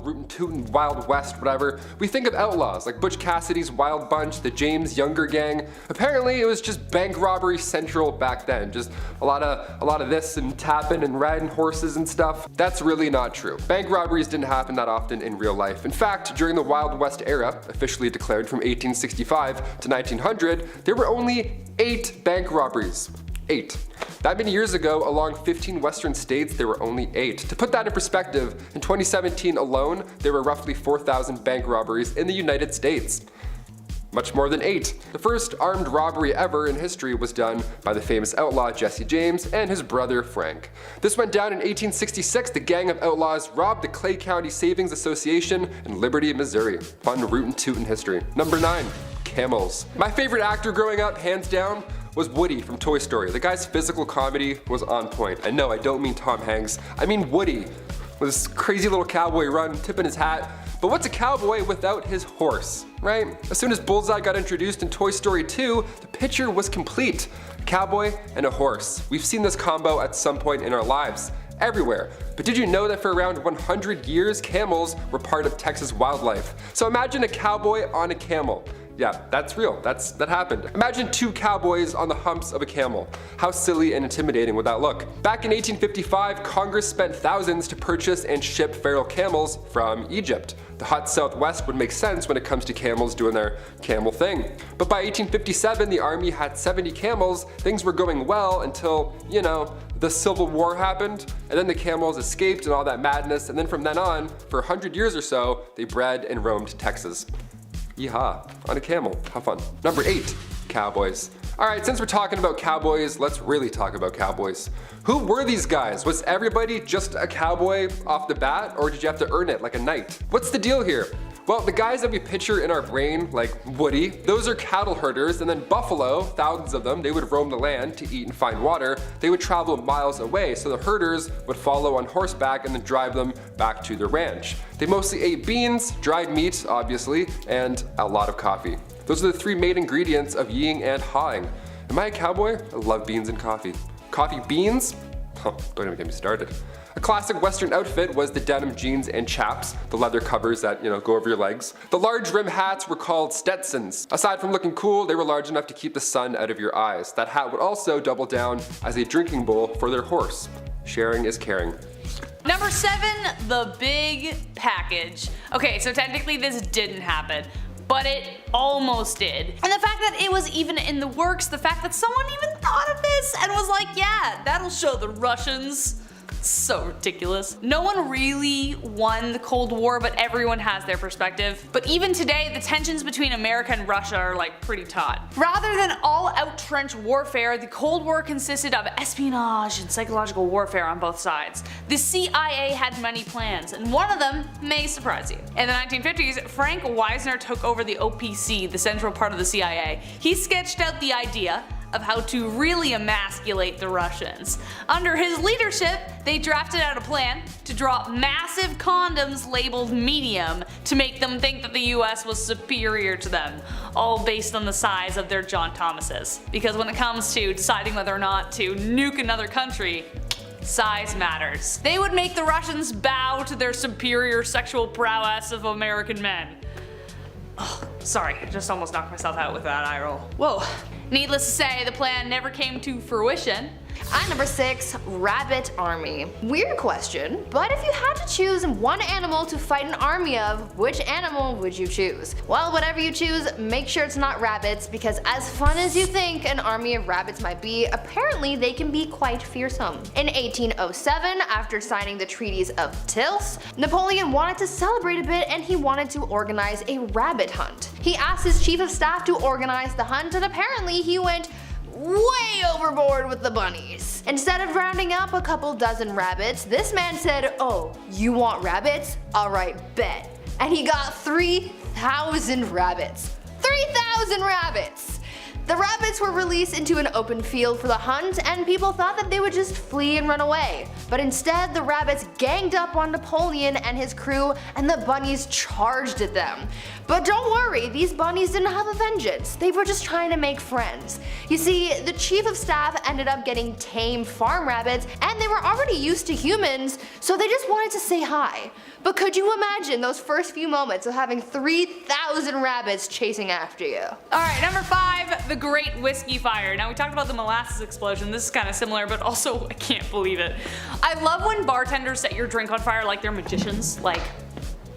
rootin' tootin' Wild West, whatever, we think of outlaws like Butch Cassidy's Wild Bunch, the James Younger Gang. Apparently it was just bank robbery central back then, just a lot of this and tapping and riding horses and stuff. That's really not true. Bank robberies didn't happen that often in real life. In fact, during the Wild West era, officially declared from 1865 to 1900, there were only 8 bank robberies. 8. That many years ago, along 15 western states, there were only 8. To put that in perspective, in 2017 alone, there were roughly 4,000 bank robberies in the United States. Much more than 8. The first armed robbery ever in history was done by the famous outlaw Jesse James and his brother Frank. This went down in 1866. The gang of outlaws robbed the Clay County Savings Association in Liberty, Missouri. Fun rootin' tootin' history. Number 9. Camels. My favorite actor growing up, hands down, was Woody from Toy Story. The guy's physical comedy was on point. And no, I don't mean Tom Hanks. I mean Woody. With this crazy little cowboy run, tipping his hat. But what's a cowboy without his horse, right? As soon as Bullseye got introduced in Toy Story 2, the picture was complete. A cowboy and a horse. We've seen this combo at some point in our lives. Everywhere. But did you know that for around 100 years, camels were part of Texas wildlife? So imagine a cowboy on a camel. Yeah, that's real. That happened. Imagine 2 cowboys on the humps of a camel. How silly and intimidating would that look? Back in 1855, Congress spent thousands to purchase and ship feral camels from Egypt. The hot southwest would make sense when it comes to camels doing their camel thing. But by 1857, the army had 70 camels. Things were going well until, the Civil War happened, and then the camels escaped and all that madness, and then from then on, for 100 years or so, they bred and roamed Texas. Yeehaw, on a camel, have fun. Number 8, cowboys. Alright, since we're talking about cowboys, let's really talk about cowboys. Who were these guys? Was everybody just a cowboy off the bat, or did you have to earn it like a knight? What's the deal here? Well, the guys that we picture in our brain, like Woody, those are cattle herders, and then buffalo, thousands of them, they would roam the land to eat and find water. They would travel miles away, so the herders would follow on horseback and then drive them back to their ranch. They mostly ate beans, dried meat, obviously, and a lot of coffee. Those are the 3 main ingredients of yeeing and hawing. Am I a cowboy? I love beans and coffee. Coffee beans? Oh, don't even get me started. A classic Western outfit was the denim jeans and chaps, the leather covers that, go over your legs. The large rim hats were called Stetsons. Aside from looking cool, they were large enough to keep the sun out of your eyes. That hat would also double down as a drinking bowl for their horse. Sharing is caring. Number 7, the big package. Okay, so technically this didn't happen, but it almost did. And the fact that it was even in the works, the fact that someone even thought of this and was like, yeah, that'll show the Russians So ridiculous. No one really won the Cold War, but everyone has their perspective. But even today, the tensions between America and Russia are like pretty taut. Rather than all-out trench warfare, the Cold War consisted of espionage and psychological warfare on both sides. The CIA had many plans, and one of them may surprise you. In the 1950s, Frank Wisner took over the OPC, the central part of the CIA. He sketched out the idea of how to really emasculate the Russians. Under his leadership, they drafted out a plan to drop massive condoms labeled medium to make them think that the US was superior to them, all based on the size of their John Thomases. Because when it comes to deciding whether or not to nuke another country, size matters. They would make the Russians bow to their superior sexual prowess of American men. Oh, sorry, I just almost knocked myself out with that eye roll. Whoa. Needless to say, the plan never came to fruition. At number 6, Rabbit Army. Weird question, but if you had to choose one animal to fight an army of, which animal would you choose? Well, whatever you choose, make sure it's not rabbits, because as fun as you think an army of rabbits might be, apparently they can be quite fearsome. In 1807, after signing the treaties of Tilsit, Napoleon wanted to celebrate a bit and he wanted to organize a rabbit hunt. He asked his chief of staff to organize the hunt, and apparently he went way overboard with the bunnies. Instead of rounding up a couple dozen rabbits, this man said, "Oh, you want rabbits? Alright, bet." And he got 3,000 rabbits. 3,000 rabbits! The rabbits were released into an open field for the hunt, and people thought that they would just flee and run away. But instead, the rabbits ganged up on Napoleon and his crew, and the bunnies charged at them. But don't worry, these bunnies didn't have a vengeance. They were just trying to make friends. You see, the chief of staff ended up getting tame farm rabbits, and they were already used to humans, so they just wanted to say hi. But could you imagine those first few moments of having 3,000 rabbits chasing after you? Alright, number 5, the Great Whiskey Fire. Now we talked about the molasses explosion, this is kind of similar, but also I can't believe it. I love when bartenders set your drink on fire like they're magicians,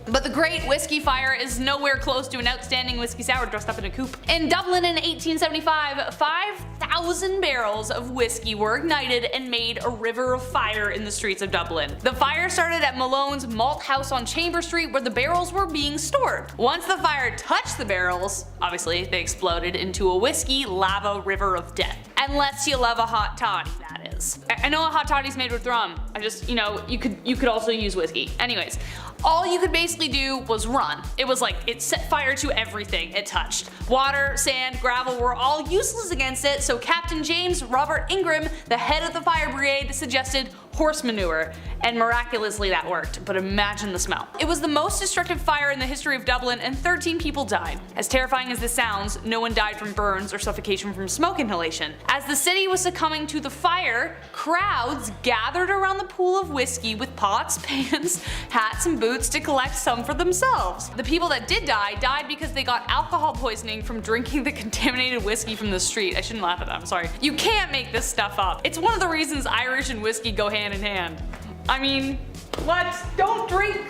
but the Great Whiskey Fire is nowhere close to an outstanding whiskey sour dressed up in a coupe. In Dublin in 1875, 5,000 barrels of whiskey were ignited and made a river of fire in the streets of Dublin. The fire started at Malone's Malt House on Chamber Street, where the barrels were being stored. Once the fire touched the barrels, obviously they exploded into a whiskey lava river of death. Unless you love a hot toddy, that is. I know a hot toddy's made with rum. I just, you could also use whiskey. Anyways, all you could basically do was run. It was like, it set fire to everything it touched. Water, sand, gravel were all useless against it, so Captain James Robert Ingram, the head of the fire brigade, suggested horse manure, and miraculously that worked, but imagine the smell. It was the most destructive fire in the history of Dublin, and 13 people died. As terrifying as this sounds, no one died from burns or suffocation from smoke inhalation. As the city was succumbing to the fire, crowds gathered around the pool of whiskey with pots, pans, hats, and boots to collect some for themselves. The people that did die died because they got alcohol poisoning from drinking the contaminated whiskey from the street. I shouldn't laugh at that, I'm sorry. You can't make this stuff up. It's one of the reasons Irish and whiskey go hand in hand. I mean, what? Don't drink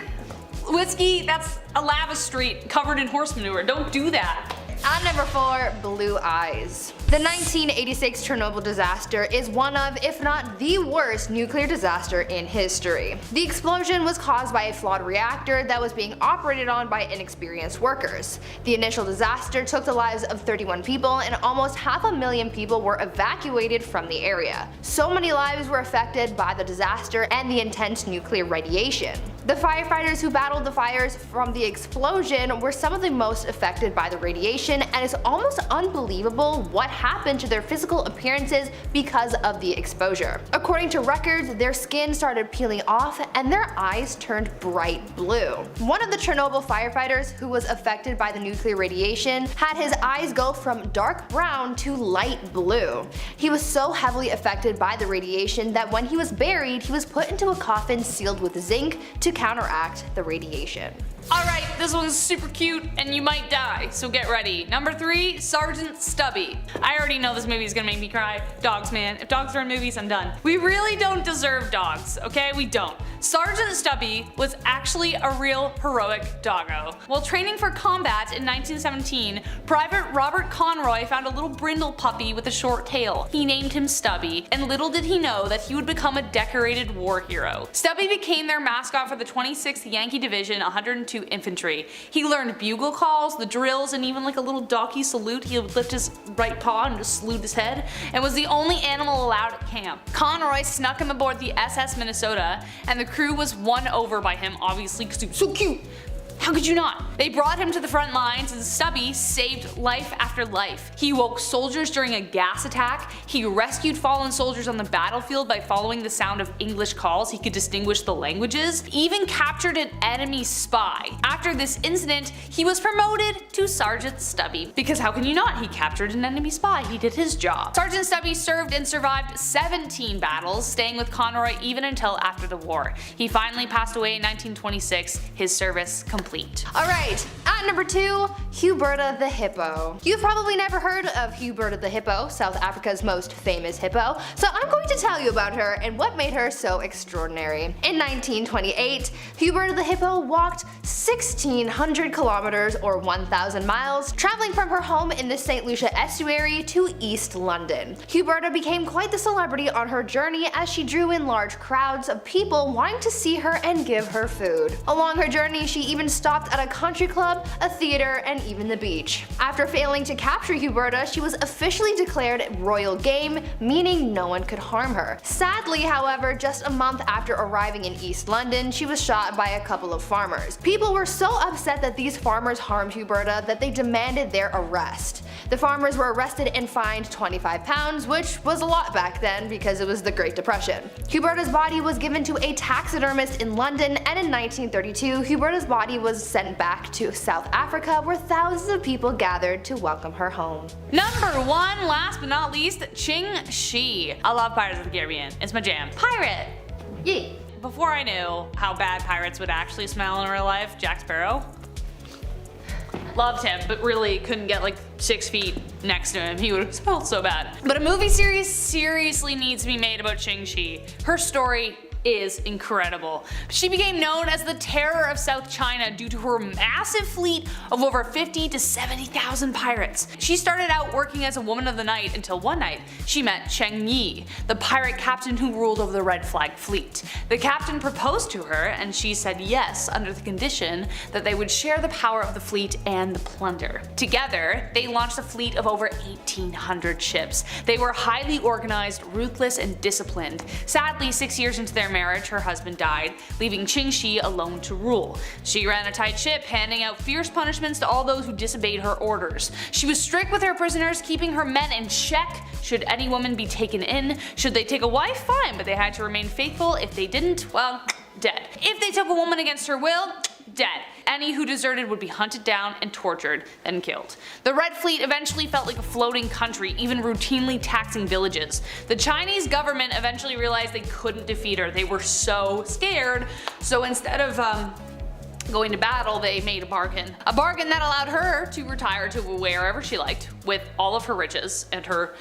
whiskey that's a lava street covered in horse manure. Don't do that. At number 4, Blue Eyes. The 1986 Chernobyl disaster is one of, if not the worst, nuclear disaster in history. The explosion was caused by a flawed reactor that was being operated on by inexperienced workers. The initial disaster took the lives of 31 people, and almost 500,000 people were evacuated from the area. So many lives were affected by the disaster and the intense nuclear radiation. The firefighters who battled the fires from the explosion were some of the most affected by the radiation, and it's almost unbelievable what happened to their physical appearances because of the exposure. According to records, their skin started peeling off and their eyes turned bright blue. One of the Chernobyl firefighters who was affected by the nuclear radiation had his eyes go from dark brown to light blue. He was so heavily affected by the radiation that when he was buried, he was put into a coffin sealed with zinc to counteract the radiation. Alright, this one's super cute and you might die, so get ready. Number 3, Sergeant Stubby. I already know this movie is gonna make me cry. Dogs, man. If dogs are in movies, I'm done. We really don't deserve dogs, okay? We don't. Sergeant Stubby was actually a real heroic doggo. While training for combat in 1917, Private Robert Conroy found a little brindle puppy with a short tail. He named him Stubby, and little did he know that he would become a decorated war hero. Stubby became their mascot for the 26th Yankee Division 102 Infantry. He learned bugle calls, the drills, and even like a little doggy salute. He would lift his right paw and just salute his head, and was the only animal allowed at camp. Conroy snuck him aboard the SS Minnesota, and the crew was won over by him, obviously because he was so cute. How could you not? They brought him to the front lines and Stubby saved life after life. He woke soldiers during a gas attack, he rescued fallen soldiers on the battlefield by following the sound of English calls he could distinguish the languages, even captured an enemy spy. After this incident, he was promoted to Sergeant Stubby. Because how can you not? He captured an enemy spy, he did his job. Sergeant Stubby served and survived 17 battles, staying with Conroy even until after the war. He finally passed away in 1926, his service complete. Alright, at number 2, Hubert the Hippo. You've probably never heard of Hubert the Hippo, South Africa's most famous hippo, so I'm going to tell you about her and what made her so extraordinary. In 1928, Hubert the Hippo walked 1,600 kilometers or 1,000 miles, traveling from her home in the St. Lucia estuary to East London. Huberta became quite the celebrity on her journey as she drew in large crowds of people wanting to see her and give her food. Along her journey, she even stopped at a country club, a theater, and even the beach. After failing to capture Huberta, she was officially declared royal game, meaning no one could harm her. Sadly, however, just a month after arriving in East London, she was shot by a couple of farmers. People were so upset that these farmers harmed Huberta that they demanded their arrest. The farmers were arrested and fined £25, which was a lot back then because it was the Great Depression. Huberta's body was given to a taxidermist in London, and in 1932, Huberta's body was sent back to South Africa, where thousands of people gathered to welcome her home. Number 1, last but not least, Ching XI. I love Pirates of the Caribbean. It's my jam. Pirate! Yee! Before I knew how bad pirates would actually smell in real life, Jack Sparrow. Loved him, but really couldn't get like 6 feet next to him. He would have smelled so bad. But a movie series seriously needs to be made about Ching XI. Her story is incredible. She became known as the terror of South China due to her massive fleet of over 50 to 70,000 pirates. She started out working as a woman of the night until one night she met Ching XI, the pirate captain who ruled over the Red Flag Fleet. The captain proposed to her and she said yes under the condition that they would share the power of the fleet and the plunder. Together, they launched a fleet of over 1,800 ships. They were highly organized, ruthless, and disciplined. Sadly, 6 years into their marriage, her husband died, leaving Ching XI alone to rule. She ran a tight ship, handing out fierce punishments to all those who disobeyed her orders. She was strict with her prisoners, keeping her men in check. Should any woman be taken in, should they take a wife, fine, but they had to remain faithful. If they didn't, well, dead. If they took a woman against her will, dead. Any who deserted would be hunted down and tortured, then killed. The Red Fleet eventually felt like a floating country, even routinely taxing villages. The Chinese government eventually realized they couldn't defeat her. They were so scared, so instead of going to battle, they made a bargain. A bargain that allowed her to retire to wherever she liked with all of her riches and her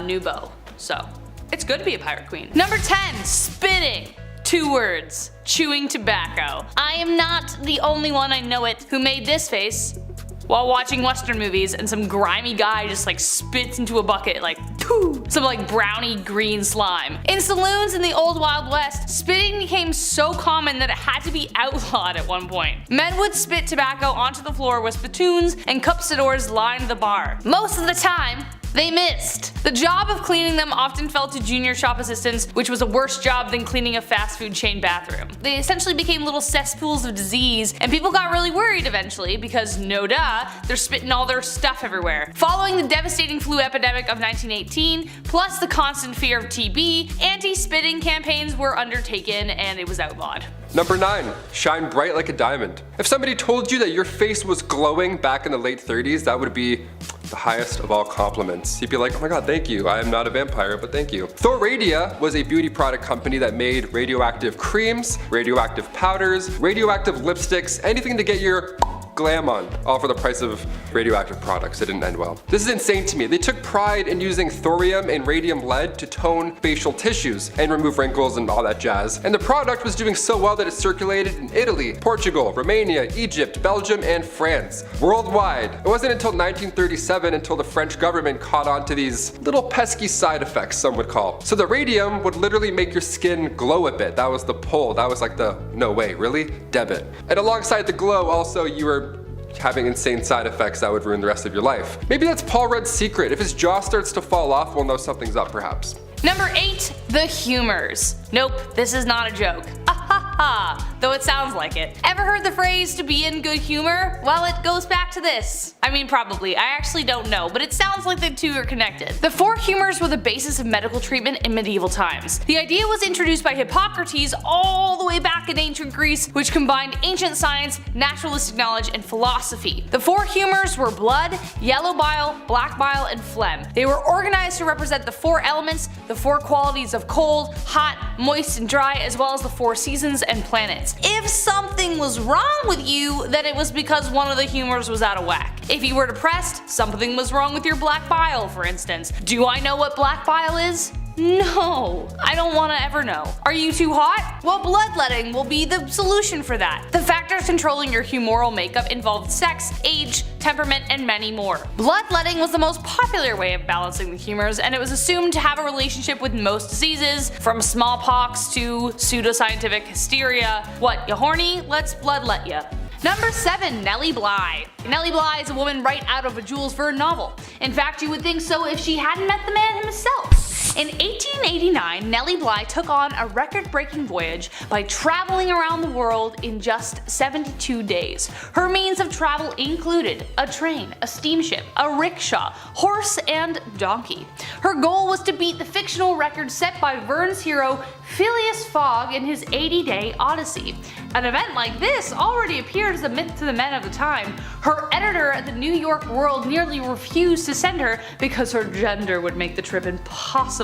new bow. So, it's good to be a pirate queen. Number 10, spitting. 2 words, chewing tobacco. I am not the only one, I know it, who made this face while watching Western movies and some grimy guy just like spits into a bucket like pooh, some like brownie green slime. In saloons in the old Wild West, spitting became so common that it had to be outlawed at one point. Men would spit tobacco onto the floor with spittoons and cup-sidors lined the bar. Most of the time, they missed. The job of cleaning them often fell to junior shop assistants, which was a worse job than cleaning a fast food chain bathroom. They essentially became little cesspools of disease, and people got really worried eventually because, no duh, they're spitting all their stuff everywhere. Following the devastating flu epidemic of 1918, plus the constant fear of TB, anti-spitting campaigns were undertaken and it was outlawed. Number 9, shine bright like a diamond. If somebody told you that your face was glowing back in the late 30s, that would be the highest of all compliments. He'd be like, oh my god, thank you. I am not a vampire, but thank you. Thoradia was a beauty product company that made radioactive creams, radioactive powders, radioactive lipsticks, anything to get your glam on, all for the price of radioactive products. It didn't end well. This is insane to me. They took pride in using thorium and radium lead to tone facial tissues and remove wrinkles and all that jazz. And the product was doing so well that it circulated in Italy, Portugal, Romania, Egypt, Belgium, and France. Worldwide. It wasn't until 1937 until the French government caught on to these little pesky side effects, some would call. So the radium would literally make your skin glow a bit. That was the pull. That was like the, no way, really? Debit. And alongside the glow, also you were having insane side effects that would ruin the rest of your life. Maybe that's Paul Rudd's secret. If his jaw starts to fall off, we'll know something's up perhaps. Number 8, the humors. Nope, this is not a joke. Though it sounds like it. Ever heard the phrase to be in good humor? Well, it goes back to this. I mean, probably. I actually don't know, but it sounds like the two are connected. The 4 humors were the basis of medical treatment in medieval times. The idea was introduced by Hippocrates all the way back in ancient Greece, which combined ancient science, naturalistic knowledge, and philosophy. The 4 humors were blood, yellow bile, black bile, and phlegm. They were organized to represent the 4 elements, the 4 qualities of cold, hot, moist, and dry, as well as the 4 seasons and planets. If something was wrong with you, then it was because one of the humors was out of whack. If you were depressed, something was wrong with your black bile, for instance. Do I know what black bile is? No, I don't want to ever know. Are you too hot? Well, bloodletting will be the solution for that. The factors controlling your humoral makeup involved sex, age, temperament, and many more. Bloodletting was the most popular way of balancing the humors, and it was assumed to have a relationship with most diseases, from smallpox to pseudoscientific hysteria. What, you horny? Let's bloodlet ya. Number 7, Nelly BL. Nelly BL is a woman right out of a Jules Verne novel. In fact, you would think so if she hadn't met the man himself. In 1889, Nelly BL took on a record-breaking voyage by traveling around the world in just 72 days. Her means of travel included a train, a steamship, a rickshaw, horse, and donkey. Her goal was to beat the fictional record set by Verne's hero Phileas Fogg in his 80-day Odyssey. An event like this already appeared as a myth to the men of the time. Her editor at the New York World nearly refused to send her because her gender would make the trip impossible.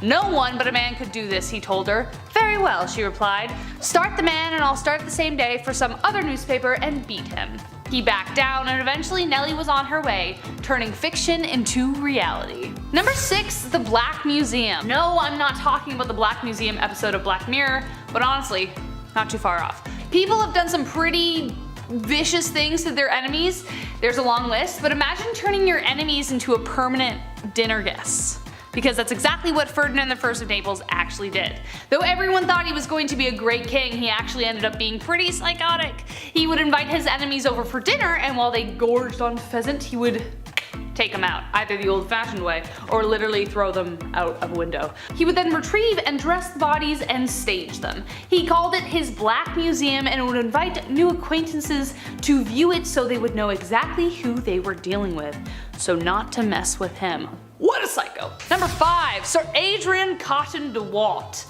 No one but a man could do this, he told her. Very well, she replied. Start the man and I'll start the same day for some other newspaper and beat him. He backed down, and eventually Nelly was on her way, turning fiction into reality. Number 6, the Black Museum. No, I'm not talking about the Black Museum episode of Black Mirror, but honestly, not too far off. People have done some pretty vicious things to their enemies. There's a long list, but imagine turning your enemies into a permanent dinner guest. Because that's exactly what Ferdinand I of Naples actually did. Though everyone thought he was going to be a great king, he actually ended up being pretty psychotic. He would invite his enemies over for dinner, and while they gorged on pheasant, he would take them out, either the old-fashioned way, or literally throw them out of a window. He would then retrieve and dress the bodies and stage them. He called it his Black Museum and would invite new acquaintances to view it so they would know exactly who they were dealing with, so not to mess with him. What a psycho! Number 5, Sir Adrian Cotton DeWalt.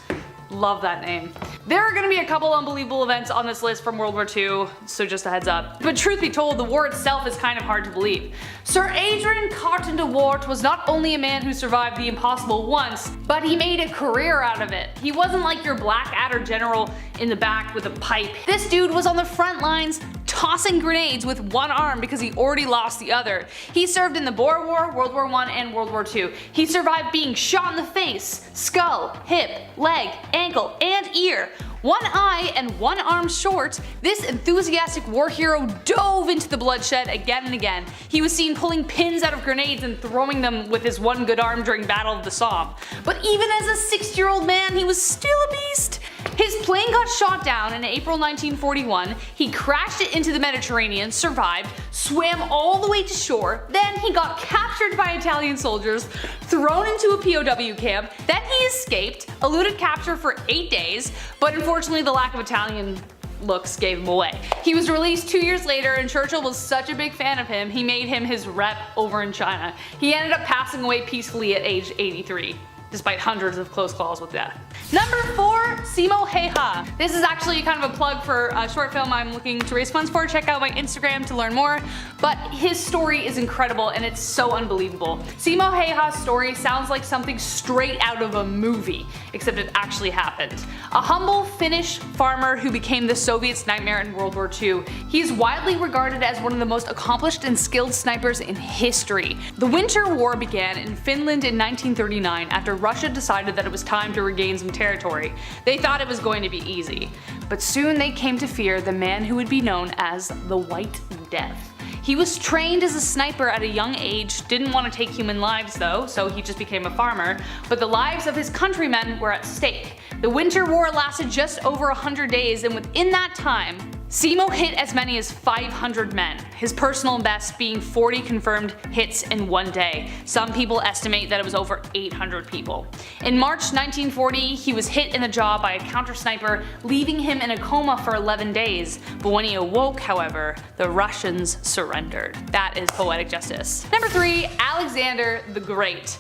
Love that name. There are gonna be a couple unbelievable events on this list from World War II, so just a heads up. But truth be told, the war itself is kind of hard to believe. Sir Adrian Cotton DeWalt was not only a man who survived the impossible once, but he made a career out of it. He wasn't like your Blackadder general in the back with a pipe. This dude was on the front lines tossing grenades with one arm because he already lost the other. He served in the Boer War, World War I, and World War II. He survived being shot in the face, skull, hip, leg, ankle, and ear. One eye and one arm short, this enthusiastic war hero dove into the bloodshed again and again. He was seen pulling pins out of grenades and throwing them with his one good arm during Battle of the Somme. But even as a 60-year-old man, he was still a beast. His plane got shot down in April 1941, he crashed it into the Mediterranean, survived, swam all the way to shore, then he got captured by Italian soldiers, thrown into a POW camp, then he escaped, eluded capture for 8 days, but unfortunately the lack of Italian looks gave him away. He was released 2 years later, and Churchill was such a big fan of him, he made him his rep over in China. He ended up passing away peacefully at age 83. despite hundreds of close calls with death. Number 4, Simo Hea. This is actually kind of a plug for a short film I'm looking to raise funds for. Check out my Instagram to learn more. But his story is incredible and it's so unbelievable. Simo Hea's story sounds like something straight out of a movie, except it actually happened. A humble Finnish farmer who became the Soviets' nightmare in World War II. He is widely regarded as one of the most accomplished and skilled snipers in history. The Winter War began in Finland in 1939 after Russia decided that it was time to regain some territory. They thought it was going to be easy. But soon they came to fear the man who would be known as the White Death. He was trained as a sniper at a young age, didn't want to take human lives though, so he just became a farmer, but the lives of his countrymen were at stake. The Winter War lasted just over 100 days, and within that time, Simo hit as many as 500 men, his personal best being 40 confirmed hits in one day. Some people estimate that it was over 800 people. In March 1940, he was hit in the jaw by a counter sniper, leaving him in a coma for 11 days. But when he awoke, however, the Russians surrendered. That is poetic justice. Number 3, Alexander the Great.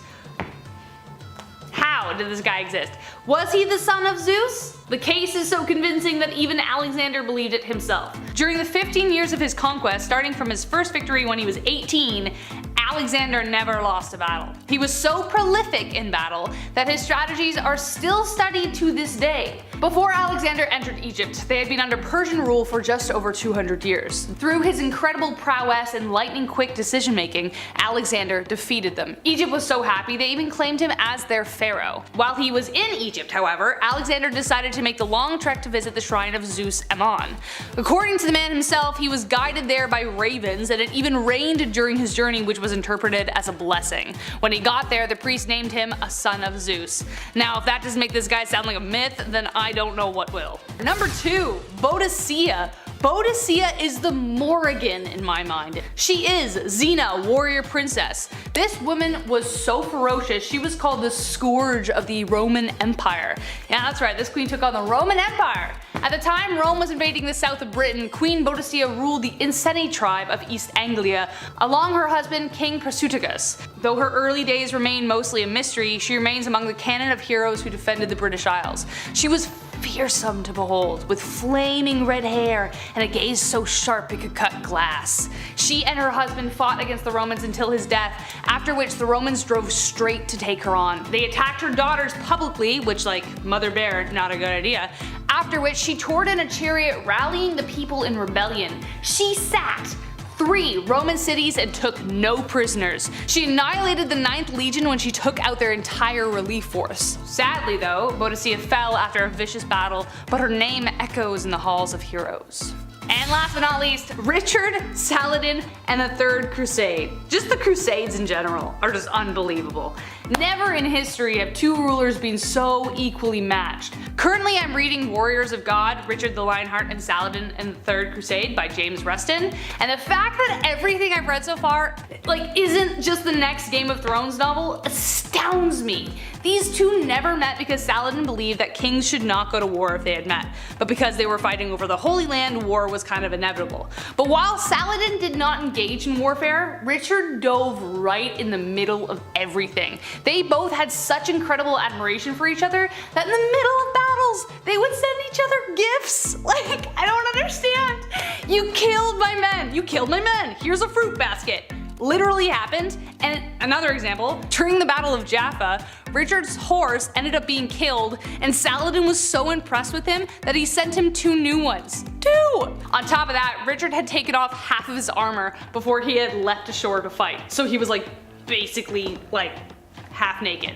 How did this guy exist? Was he the son of Zeus? The case is so convincing that even Alexander believed it himself. During the 15 years of his conquest, starting from his first victory when he was 18, Alexander never lost a battle. He was so prolific in battle that his strategies are still studied to this day. Before Alexander entered Egypt, they had been under Persian rule for just over 200 years. Through his incredible prowess and lightning-quick decision-making, Alexander defeated them. Egypt was so happy they even claimed him as their pharaoh. While he was in Egypt, however, Alexander decided to make the long trek to visit the shrine of Zeus Ammon. According to the man himself, he was guided there by ravens, and it even rained during his journey, which was interpreted as a blessing. When he got there, the priest named him a son of Zeus. Now, if that doesn't make this guy sound like a myth, then I don't know what will. Number 2, Boadicea. Boadicea is the Morrigan in my mind. She is Xena, warrior princess. This woman was so ferocious, she was called the scourge of the Roman Empire. Yeah, that's right, this queen took on the Roman Empire. At the time Rome was invading the south of Britain, Queen Boadicea ruled the Iceni tribe of East Anglia, along her husband King Prasutagus. Though her early days remain mostly a mystery, she remains among the canon of heroes who defended the British Isles. She was fearsome to behold, with flaming red hair and a gaze so sharp it could cut glass. She and her husband fought against the Romans until his death, after which the Romans drove straight to take her on. They attacked her daughters publicly, which, like, Mother Bear, not a good idea, after which she toured in a chariot rallying the people in rebellion. She sacked 3 Roman cities and took no prisoners. She annihilated the 9th Legion when she took out their entire relief force. Sadly though, Boadicea fell after a vicious battle, but her name echoes in the halls of heroes. And last but not least, Richard, Saladin, and the Third Crusade. Just the Crusades in general are just unbelievable. Never in history have 2 rulers been so equally matched. Currently I'm reading Warriors of God, Richard the Lionheart and Saladin and the Third Crusade by James Rustin, and the fact that everything I've read so far, like, isn't just the next Game of Thrones novel astounds me. These 2 never met because Saladin believed that kings should not go to war if they had met, but because they were fighting over the Holy Land, war was kind of inevitable. But while Saladin did not engage in warfare, Richard dove right in the middle of everything. They both had such incredible admiration for each other that in the middle of battles, they would send each other gifts. Like, I don't understand. You killed my men. You killed my men. Here's a fruit basket. Literally happened. And another example, during the Battle of Jaffa, Richard's horse ended up being killed, and Saladin was so impressed with him that he sent him 2 new ones. 2! On top of that, Richard had taken off half of his armor before he had left ashore to fight. So he was like basically like half naked.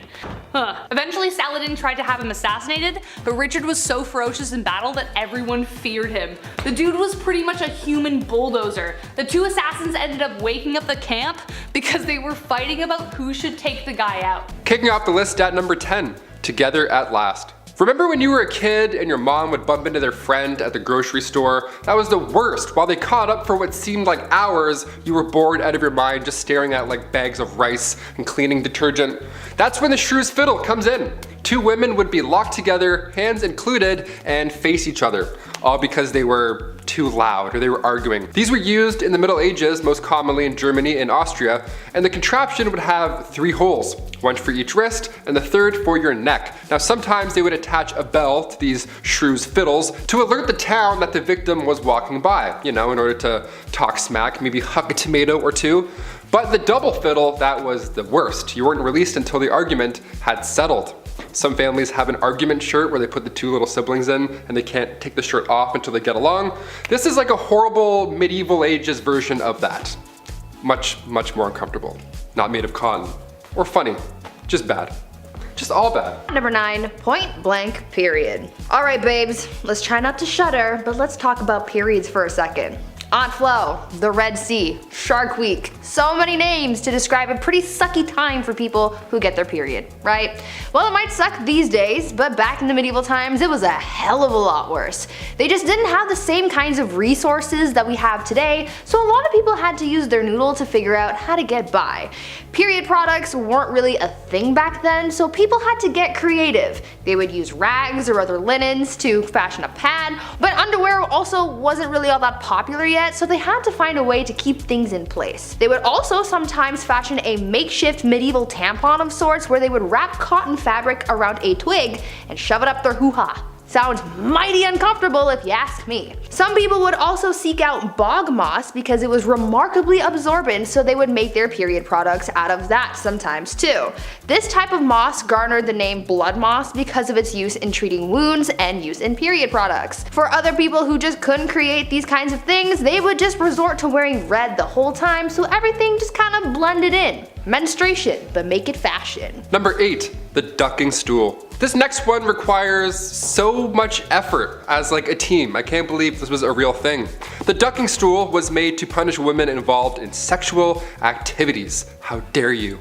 Eventually Saladin tried to have him assassinated, but Richard was so ferocious in battle that everyone feared him. The dude was pretty much a human bulldozer. The 2 assassins ended up waking up the camp because they were fighting about who should take the guy out. Kicking off the list at number 10, Together at Last. Remember when you were a kid and your mom would bump into their friend at the grocery store? That was the worst. While they caught up for what seemed like hours, you were bored out of your mind just staring at like bags of rice and cleaning detergent. That's when the Shrew's Fiddle comes in. 2 women would be locked together, hands included, and face each other. All because they were too loud, or they were arguing. These were used in the Middle Ages, most commonly in Germany and Austria, and the contraption would have 3 holes, one for each wrist and the third for your neck. Now sometimes they would attach a bell to these shrew's fiddles to alert the town that the victim was walking by, you know, in order to talk smack, maybe huck a tomato or two. But the double fiddle, that was the worst. You weren't released until the argument had settled. Some families have an argument shirt where they put the 2 little siblings in and they can't take the shirt off until they get along. This is like a horrible medieval ages version of that. Much, much more uncomfortable. Not made of cotton. Or funny. Just bad. Just all bad. Number 9, point blank period. Alright babes, let's try not to shudder, but let's talk about periods for a second. Aunt Flo, the Red Sea, Shark Week. So many names to describe a pretty sucky time for people who get their period, right? Well, it might suck these days, but back in the medieval times, it was a hell of a lot worse. They just didn't have the same kinds of resources that we have today, so a lot of people had to use their noodle to figure out how to get by. Period products weren't really a thing back then, so people had to get creative. They would use rags or other linens to fashion a pad, but underwear also wasn't really all that popular yet, so they had to find a way to keep things in place. They would also sometimes fashion a makeshift medieval tampon of sorts where they would wrap cotton fabric around a twig and shove it up their hoo-ha. Sounds mighty uncomfortable if you ask me. Some people would also seek out bog moss because it was remarkably absorbent, so they would make their period products out of that sometimes too. This type of moss garnered the name blood moss because of its use in treating wounds and use in period products. For other people who just couldn't create these kinds of things, they would just resort to wearing red the whole time, so everything just kind of blended in. Menstruation, but make it fashion. Number 8, the ducking stool. This next one requires so much effort as like a team. I can't believe this was a real thing. The ducking stool was made to punish women involved in sexual activities. How dare you?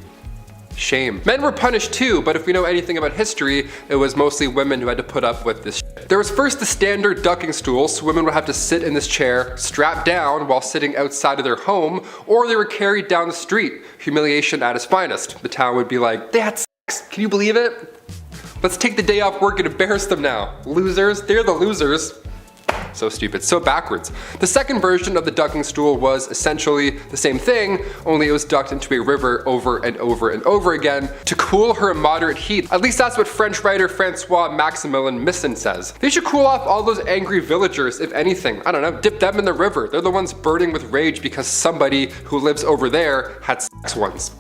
Shame. Men were punished too, but if we know anything about history, it was mostly women who had to put up with this shit. There was first the standard ducking stool, so women would have to sit in this chair, strapped down while sitting outside of their home, or they were carried down the street. Humiliation at its finest. The town would be like, they had sex, can you believe it? Let's take the day off work and embarrass them now. Losers, they're the losers. So stupid, so backwards. The second version of the ducking stool was essentially the same thing, only it was ducked into a river over and over and over again to cool her moderate heat. At least that's what French writer Francois Maximilien Misson says. They should cool off all those angry villagers, if anything. I don't know, dip them in the river. They're the ones burning with rage because somebody who lives over there had sex once.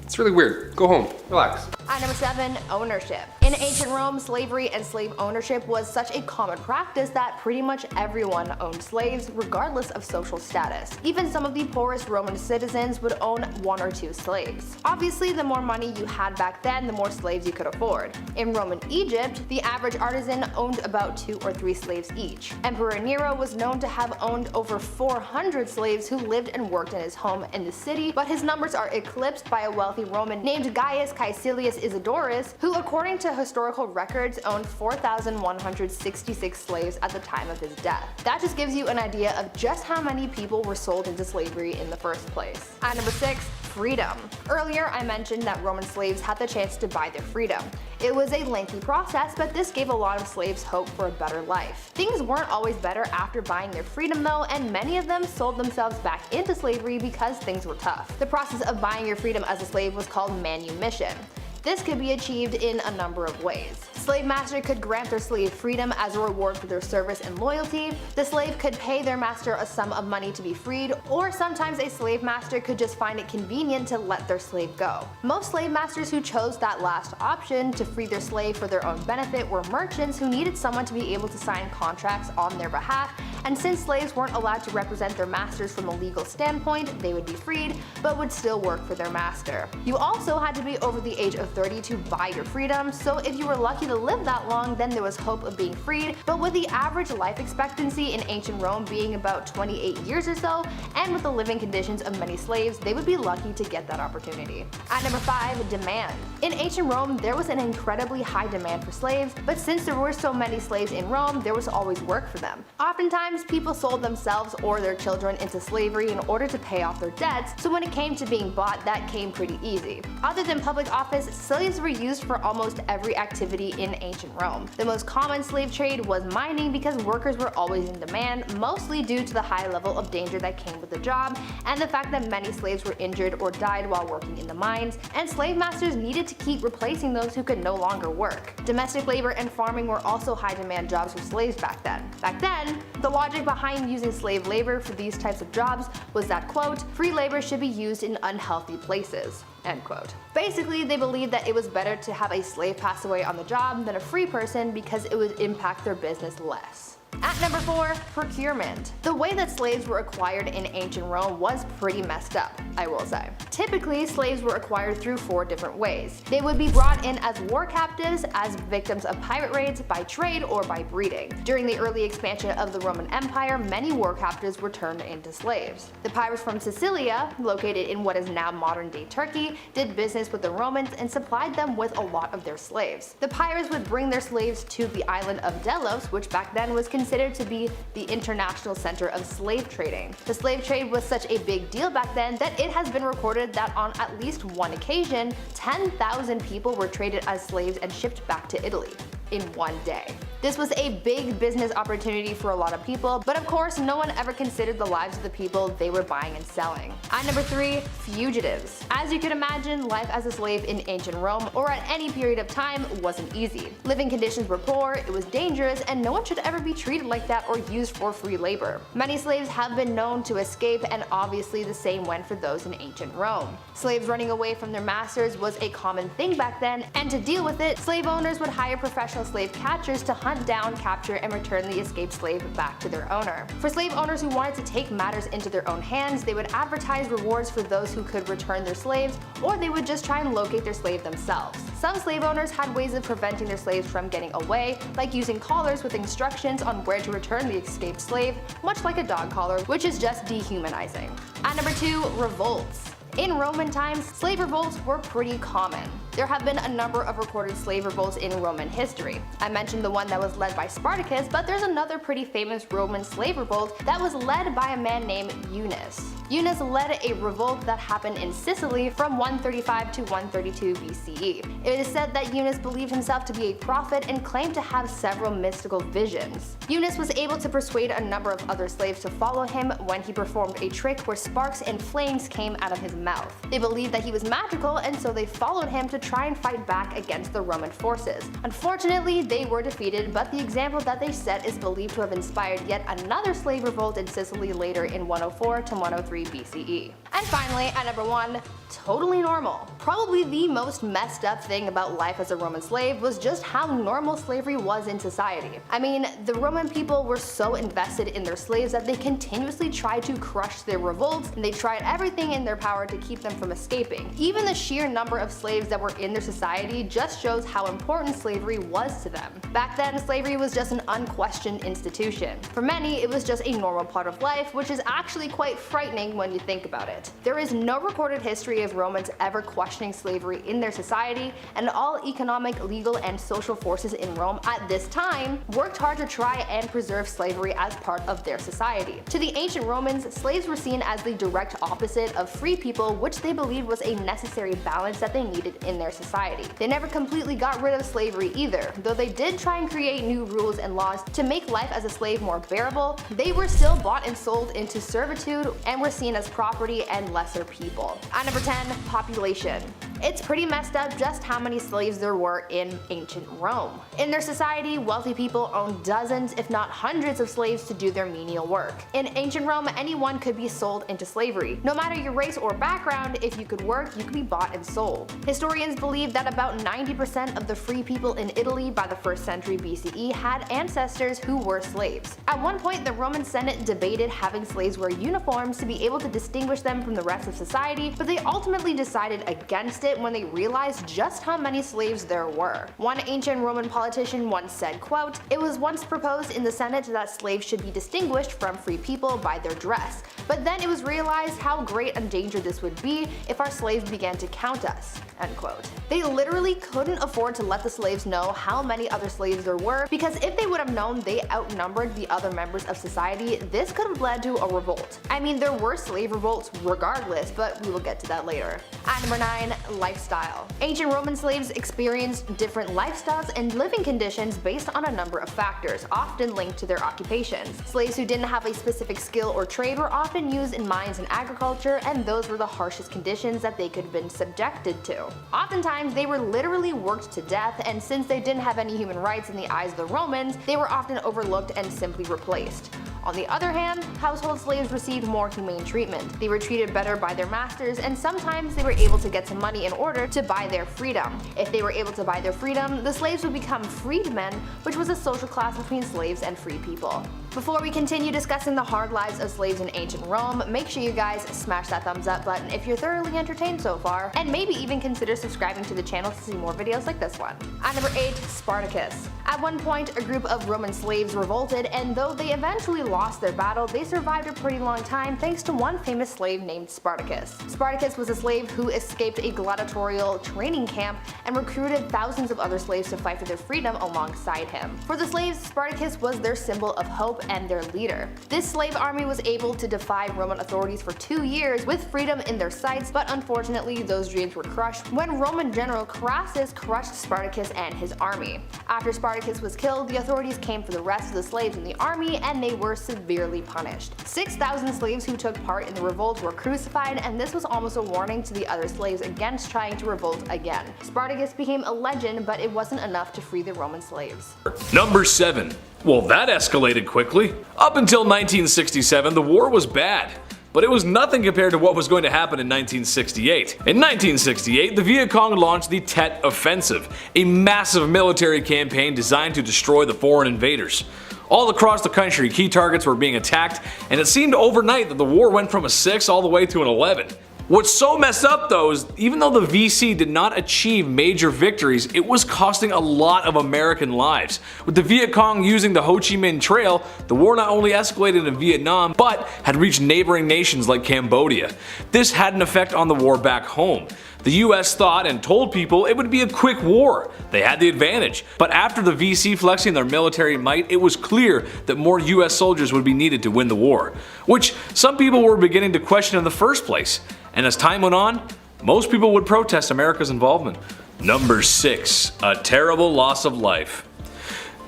It's really weird. Go home, relax. At number 7, ownership. In ancient Rome, slavery and slave ownership was such a common practice that pretty much everyone owned slaves regardless of social status. Even some of the poorest Roman citizens would own 1 or 2 slaves. Obviously, the more money you had back then, the more slaves you could afford. In Roman Egypt, the average artisan owned about 2 or 3 slaves each. Emperor Nero was known to have owned over 400 slaves who lived and worked in his home in the city, but his numbers are eclipsed by a wealthy Roman named Gaius Caecilius Isidorus, who according to historical records owned 4,166 slaves at the time of his death. That just gives you an idea of just how many people were sold into slavery in the first place. At number 6, freedom. Earlier I mentioned that Roman slaves had the chance to buy their freedom. It was a lengthy process, but this gave a lot of slaves hope for a better life. Things weren't always better after buying their freedom though, and many of them sold themselves back into slavery because things were tough. The process of buying your freedom as a slave was called manumission. This could be achieved in a number of ways. Slave master could grant their slave freedom as a reward for their service and loyalty. The slave could pay their master a sum of money to be freed, or sometimes a slave master could just find it convenient to let their slave go. Most slave masters who chose that last option to free their slave for their own benefit were merchants who needed someone to be able to sign contracts on their behalf, and since slaves weren't allowed to represent their masters from a legal standpoint, they would be freed, but would still work for their master. You also had to be over the age of 30 to buy your freedom, so if you were lucky to live that long, then there was hope of being freed, but with the average life expectancy in ancient Rome being about 28 years or so, and with the living conditions of many slaves, they would be lucky to get that opportunity. At number 5, demand. In ancient Rome, there was an incredibly high demand for slaves, but since there were so many slaves in Rome, there was always work for them. Oftentimes, times, people sold themselves or their children into slavery in order to pay off their debts, so when it came to being bought, that came pretty easy. Other than public office, slaves were used for almost every activity in ancient Rome. The most common slave trade was mining because workers were always in demand, mostly due to the high level of danger that came with the job and the fact that many slaves were injured or died while working in the mines, and slave masters needed to keep replacing those who could no longer work. Domestic labor and farming were also high demand jobs for slaves back then. Back then, the logic behind using slave labor for these types of jobs was that, quote, free labor should be used in unhealthy places, end quote. Basically, they believed that it was better to have a slave pass away on the job than a free person because it would impact their business less. At number 4, procurement. The way that slaves were acquired in ancient Rome was pretty messed up, I will say. Typically, slaves were acquired through 4 different ways. They would be brought in as war captives, as victims of pirate raids, by trade, or by breeding. During the early expansion of the Roman Empire, many war captives were turned into slaves. The pirates from Sicilia, located in what is now modern-day Turkey, did business with the Romans and supplied them with a lot of their slaves. The pirates would bring their slaves to the island of Delos, which back then was considered to be the international center of slave trading. The slave trade was such a big deal back then that it has been recorded that on at least one occasion, 10,000 people were traded as slaves and shipped back to Italy in one day. This was a big business opportunity for a lot of people, but of course no one ever considered the lives of the people they were buying and selling. At number 3, fugitives. As you can imagine, life as a slave in ancient Rome, or at any period of time, wasn't easy. Living conditions were poor, it was dangerous, and no one should ever be treated like that or used for free labor. Many slaves have been known to escape, and obviously the same went for those in ancient Rome. Slaves running away from their masters was a common thing back then, and to deal with it, slave owners would hire professional slave catchers to hunt down, capture, and return the escaped slave back to their owner. For slave owners who wanted to take matters into their own hands, they would advertise rewards for those who could return their slaves, or they would just try and locate their slave themselves. Some slave owners had ways of preventing their slaves from getting away, like using collars with instructions on where to return the escaped slave, much like a dog collar, which is just dehumanizing. At number 2, revolts. In Roman times, slave revolts were pretty common. There have been a number of recorded slave revolts in Roman history. I mentioned the one that was led by Spartacus, but there's another pretty famous Roman slave revolt that was led by a man named Eunice. Eunice led a revolt that happened in Sicily from 135 to 132 BCE. It is said that Eunice believed himself to be a prophet and claimed to have several mystical visions. Eunice was able to persuade a number of other slaves to follow him when he performed a trick where sparks and flames came out of his mouth. They believed that he was magical, and so they followed him to try and fight back against the Roman forces. Unfortunately, they were defeated, but the example that they set is believed to have inspired yet another slave revolt in Sicily later in 104 to 103 BCE. And finally, at number 1, totally normal. Probably the most messed up thing about life as a Roman slave was just how normal slavery was in society. I mean, the Roman people were so invested in their slaves that they continuously tried to crush their revolts, and they tried everything in their power to keep them from escaping. Even the sheer number of slaves that were in their society just shows how important slavery was to them. Back then, slavery was just an unquestioned institution. For many, it was just a normal part of life, which is actually quite frightening when you think about it. There is no recorded history of Romans ever questioning slavery in their society, and all economic, legal, and social forces in Rome at this time worked hard to try and preserve slavery as part of their society. To the ancient Romans, slaves were seen as the direct opposite of free people, which they believed was a necessary balance that they needed in their society. They never completely got rid of slavery either. Though they did try and create new rules and laws to make life as a slave more bearable, they were still bought and sold into servitude and were seen as property and lesser people. At number 10, population. It's pretty messed up just how many slaves there were in ancient Rome. In their society, wealthy people owned dozens, if not hundreds, of slaves to do their menial work. In ancient Rome, anyone could be sold into slavery. No matter your race or background, if you could work, you could be bought and sold. Historians believe that about 90% of the free people in Italy by the 1st century BCE had ancestors who were slaves. At one point, the Roman Senate debated having slaves wear uniforms to be able to distinguish them from the rest of society, but they ultimately decided against it split when they realized just how many slaves there were. One ancient Roman politician once said, quote, "It was once proposed in the Senate that slaves should be distinguished from free people by their dress, but then it was realized how great a danger this would be if our slaves began to count us." End quote. They literally couldn't afford to let the slaves know how many other slaves there were, because if they would have known they outnumbered the other members of society, this could have led to a revolt. I mean, there were slave revolts regardless, but we will get to that later. At number 9, lifestyle. Ancient Roman slaves experienced different lifestyles and living conditions based on a number of factors, often linked to their occupations. Slaves who didn't have a specific skill or trade were often used in mines and agriculture, and those were the harshest conditions that they could have been subjected to. Oftentimes, they were literally worked to death, and since they didn't have any human rights in the eyes of the Romans, they were often overlooked and simply replaced. On the other hand, household slaves received more humane treatment. They were treated better by their masters, and sometimes they were able to get some money in order to buy their freedom. If they were able to buy their freedom, the slaves would become freedmen, which was a social class between slaves and free people. Before we continue discussing the hard lives of slaves in ancient Rome, make sure you guys smash that thumbs up button if you're thoroughly entertained so far, and maybe even consider subscribing to the channel to see more videos like this one. At number 8, Spartacus. At one point, a group of Roman slaves revolted, and though they eventually lost their battle, they survived a pretty long time thanks to one famous slave named Spartacus. Spartacus was a slave who escaped a gladiatorial training camp and recruited thousands of other slaves to fight for their freedom alongside him. For the slaves, Spartacus was their symbol of hope and their leader. This slave army was able to defy Roman authorities for 2 years with freedom in their sights, but unfortunately those dreams were crushed when Roman general Crassus crushed Spartacus and his army. After Spartacus was killed, the authorities came for the rest of the slaves in the army, and they were severely punished. 6,000 slaves who took part in the revolt were crucified, and this was almost a warning to the other slaves against trying to revolt again. Spartacus became a legend, but it wasn't enough to free the Roman slaves. Number 7. Well, that escalated quickly. Up until 1967, the war was bad, but it was nothing compared to what was going to happen in 1968. In 1968, the Viet Cong launched the Tet Offensive, a massive military campaign designed to destroy the foreign invaders. All across the country, key targets were being attacked, and it seemed overnight that the war went from a 6 all the way to an 11. What's so messed up though is even though the VC did not achieve major victories, it was costing a lot of American lives. With the Viet Cong using the Ho Chi Minh Trail, the war not only escalated in Vietnam, but had reached neighboring nations like Cambodia. This had an effect on the war back home. The US thought and told people it would be a quick war. They had the advantage. But after the VC flexing their military might, it was clear that more US soldiers would be needed to win the war, which some people were beginning to question in the first place. And as time went on, most people would protest America's involvement. Number 6. A terrible loss of life.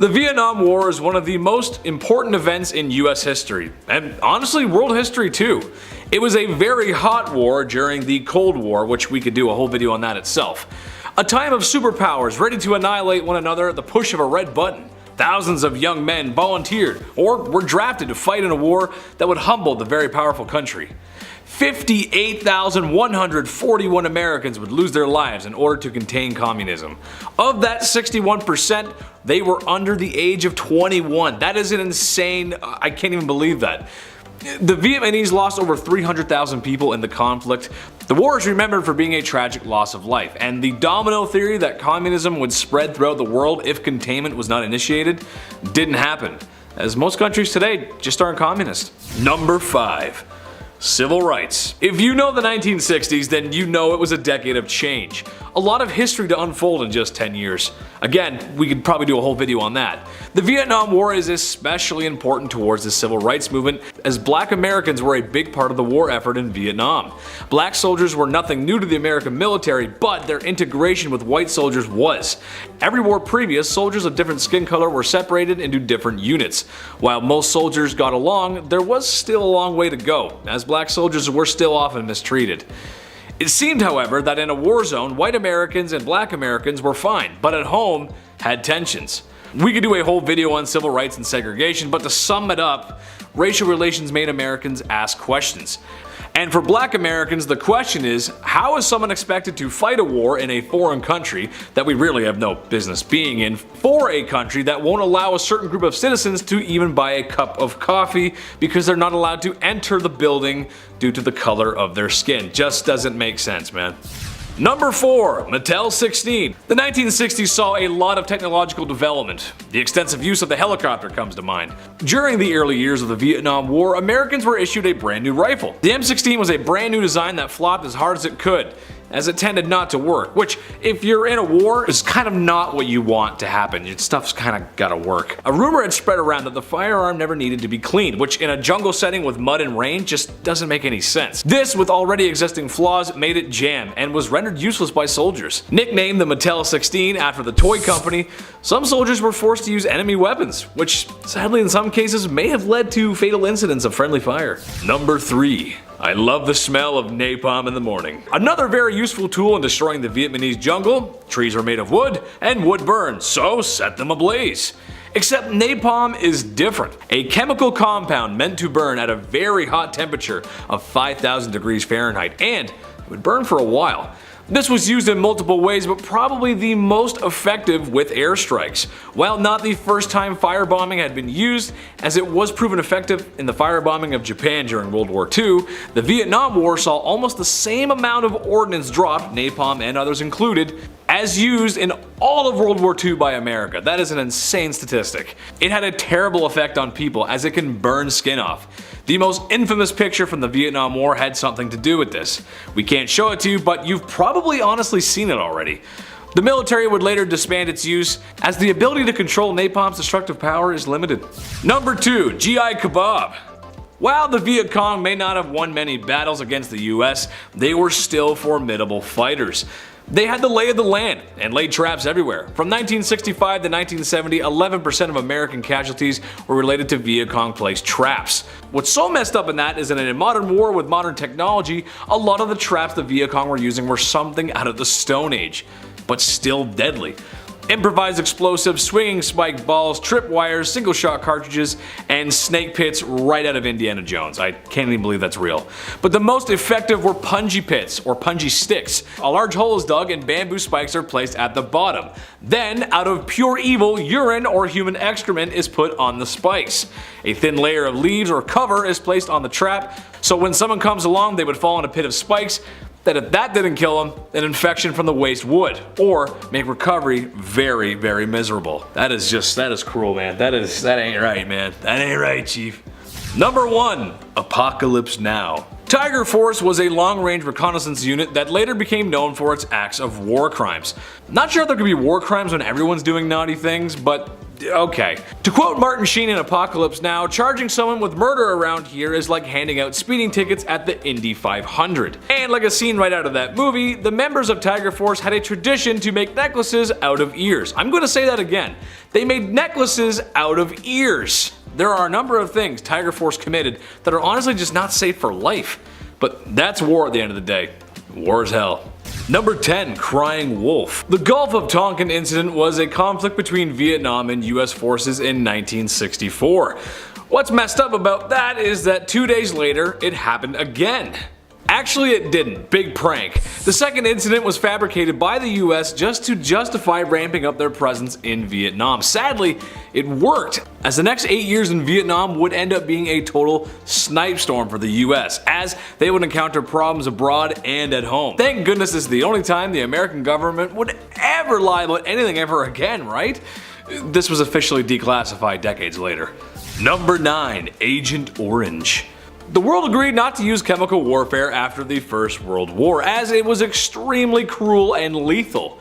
The Vietnam War is one of the most important events in US history, and honestly world history too. It was a very hot war during the Cold War, which we could do a whole video on that itself. A time of superpowers ready to annihilate one another at the push of a red button. Thousands of young men volunteered or were drafted to fight in a war that would humble the very powerful country. 58,141 Americans would lose their lives in order to contain communism. Of that 61%, they were under the age of 21. That is an insane, I can't even believe that. The Vietnamese lost over 300,000 people in the conflict. The war is remembered for being a tragic loss of life, and the domino theory that communism would spread throughout the world if containment was not initiated didn't happen, as most countries today just aren't communist. Number 5. Civil rights. If you know the 1960s, then you know it was a decade of change. A lot of history to unfold in just 10 years. Again, we could probably do a whole video on that. The Vietnam War is especially important towards the civil rights movement, as black Americans were a big part of the war effort in Vietnam. Black soldiers were nothing new to the American military, but their integration with white soldiers was. Every war previous, soldiers of different skin color were separated into different units. While most soldiers got along, there was still a long way to go, as black soldiers were still often mistreated. It seemed, however, that in a war zone, white Americans and black Americans were fine, but at home had tensions. We could do a whole video on civil rights and segregation, but to sum it up, racial relations made Americans ask questions. And for black Americans, the question is, how is someone expected to fight a war in a foreign country that we really have no business being in, for a country that won't allow a certain group of citizens to even buy a cup of coffee because they're not allowed to enter the building due to the color of their skin? Just doesn't make sense, man. Number 4. Mattel 16. The 1960s saw a lot of technological development. The extensive use of the helicopter comes to mind. During the early years of the Vietnam War, Americans were issued a brand new rifle. The M16 was a brand new design that flopped as hard as it could, as it tended not to work, which, if you're in a war, is kind of not what you want to happen. Your stuff's kind of gotta work. A rumor had spread around that the firearm never needed to be cleaned, which in a jungle setting with mud and rain just doesn't make any sense. This, with already existing flaws, made it jam and was rendered useless by soldiers. Nicknamed the Mattel 16 after the toy company, some soldiers were forced to use enemy weapons, which sadly in some cases may have led to fatal incidents of friendly fire. Number 3. I love the smell of napalm in the morning. Another very useful tool in destroying the Vietnamese jungle. Trees are made of wood, and wood burns, so set them ablaze. Except napalm is different. A chemical compound meant to burn at a very hot temperature of 5,000 degrees Fahrenheit, and it would burn for a while. This was used in multiple ways, but probably the most effective with airstrikes. While not the first time firebombing had been used, as it was proven effective in the firebombing of Japan during World War II, the Vietnam War saw almost the same amount of ordnance dropped, napalm and others included, as used in all of World War II by America. That is an insane statistic. It had a terrible effect on people, as it can burn skin off. The most infamous picture from the Vietnam War had something to do with this. We can't show it to you, but you've probably honestly seen it already. The military would later disband its use, as the ability to control napalm's destructive power is limited. Number 2. GI Kebab. While the Viet Cong may not have won many battles against the US, they were still formidable fighters. They had the lay of the land and laid traps everywhere. From 1965 to 1970, 11% of American casualties were related to Viet Cong placed traps. What's so messed up in that is that in a modern war with modern technology, a lot of the traps the Viet Cong were using were something out of the Stone Age, but still deadly. Improvised explosives, swinging spiked balls, tripwires, single shot cartridges, and snake pits right out of Indiana Jones. I can't even believe that's real. But the most effective were punji pits, or punji sticks. A large hole is dug and bamboo spikes are placed at the bottom. Then, out of pure evil, urine or human excrement is put on the spikes. A thin layer of leaves or cover is placed on the trap, so when someone comes along they would fall in a pit of spikes, that if that didn't kill them, an infection from the waste would, or make recovery very, very miserable. That is cruel, man. That ain't right, man. That ain't right, Chief. Number 1. Apocalypse Now. Tiger Force was a long-range reconnaissance unit that later became known for its acts of war crimes. Not sure if there could be war crimes when everyone's doing naughty things, but okay. To quote Martin Sheen in Apocalypse Now, charging someone with murder around here is like handing out speeding tickets at the Indy 500. And like a scene right out of that movie, the members of Tiger Force had a tradition to make necklaces out of ears. I'm going to say that again. They made necklaces out of ears. There are a number of things Tiger Force committed that are honestly just not safe for life. But that's war at the end of the day. War is hell. Number 10. Crying Wolf. The Gulf of Tonkin incident was a conflict between Vietnam and US forces in 1964. What's messed up about that is that 2 days later, it happened again. Actually, it didn't. Big prank. The second incident was fabricated by the US just to justify ramping up their presence in Vietnam. Sadly, it worked, as the next 8 years in Vietnam would end up being a total snipe storm for the US, as they would encounter problems abroad and at home. Thank goodness this is the only time the American government would ever lie about anything ever again, right? This was officially declassified decades later. Number 9. Agent Orange. The world agreed not to use chemical warfare after the First World War, as it was extremely cruel and lethal.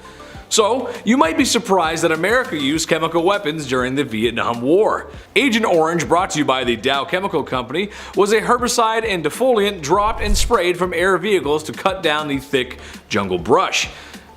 So, you might be surprised that America used chemical weapons during the Vietnam War. Agent Orange, brought to you by the Dow Chemical Company, was a herbicide and defoliant dropped and sprayed from air vehicles to cut down the thick jungle brush.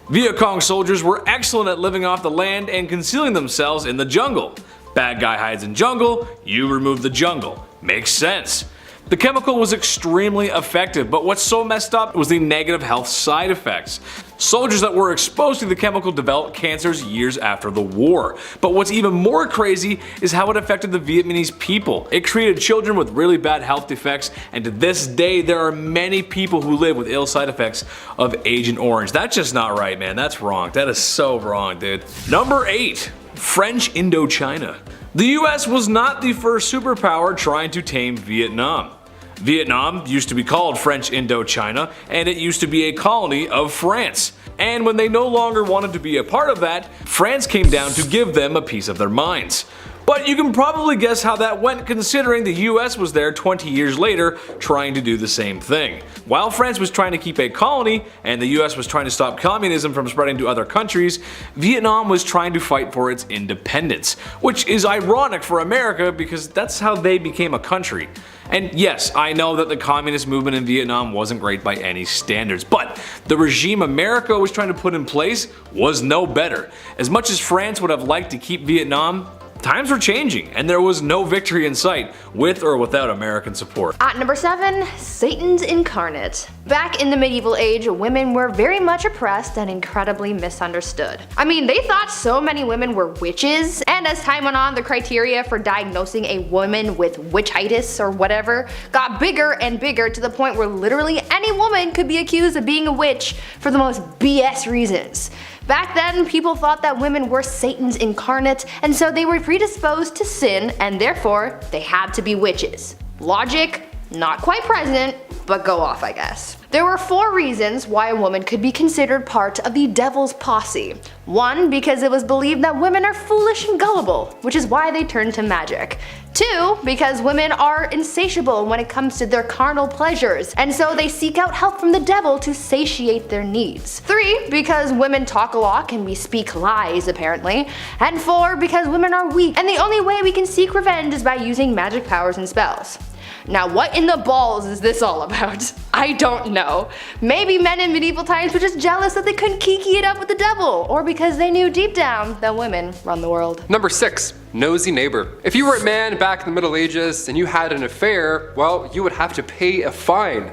Viet Cong soldiers were excellent at living off the land and concealing themselves in the jungle. Bad guy hides in jungle, you remove the jungle. Makes sense. The chemical was extremely effective, but what's so messed up was the negative health side effects. Soldiers that were exposed to the chemical developed cancers years after the war. But what's even more crazy is how it affected the Vietnamese people. It created children with really bad health defects, and to this day there are many people who live with ill side effects of Agent Orange. That's just not right, man. That's wrong. That is so wrong, dude. Number 8. French Indochina. The US was not the first superpower trying to tame Vietnam. Vietnam used to be called French Indochina, and it used to be a colony of France. And when they no longer wanted to be a part of that, France came down to give them a piece of their minds. But you can probably guess how that went, considering the US was there 20 years later trying to do the same thing. While France was trying to keep a colony and the US was trying to stop communism from spreading to other countries, Vietnam was trying to fight for its independence, which is ironic for America because that's how they became a country. And yes, I know that the communist movement in Vietnam wasn't great by any standards, but the regime America was trying to put in place was no better. As much as France would have liked to keep Vietnam, times were changing, and there was no victory in sight, with or without American support. At number 7, Satan's incarnate. Back in the medieval age, women were very much oppressed and incredibly misunderstood. I mean, they thought so many women were witches, and as time went on, the criteria for diagnosing a woman with witchitis or whatever got bigger and bigger to the point where literally any woman could be accused of being a witch for the most BS reasons. Back then, people thought that women were Satan's incarnate, and so they were predisposed to sin, and therefore, they had to be witches. Logic, not quite present, but go off, I guess. There were 4 reasons why a woman could be considered part of the devil's posse. 1, because it was believed that women are foolish and gullible, which is why they turned to magic. 2, because women are insatiable when it comes to their carnal pleasures, and so they seek out help from the devil to satiate their needs. 3, because women talk a lot and we speak lies apparently. And 4, because women are weak, and the only way we can seek revenge is by using magic powers and spells. Now what in the balls is this all about? I don't know. Maybe men in medieval times were just jealous that they couldn't kiki it up with the devil, or because they knew deep down that women run the world. Number 6. Nosy neighbor. If you were a man back in the Middle Ages and you had an affair, well, you would have to pay a fine.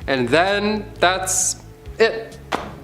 And then that's it.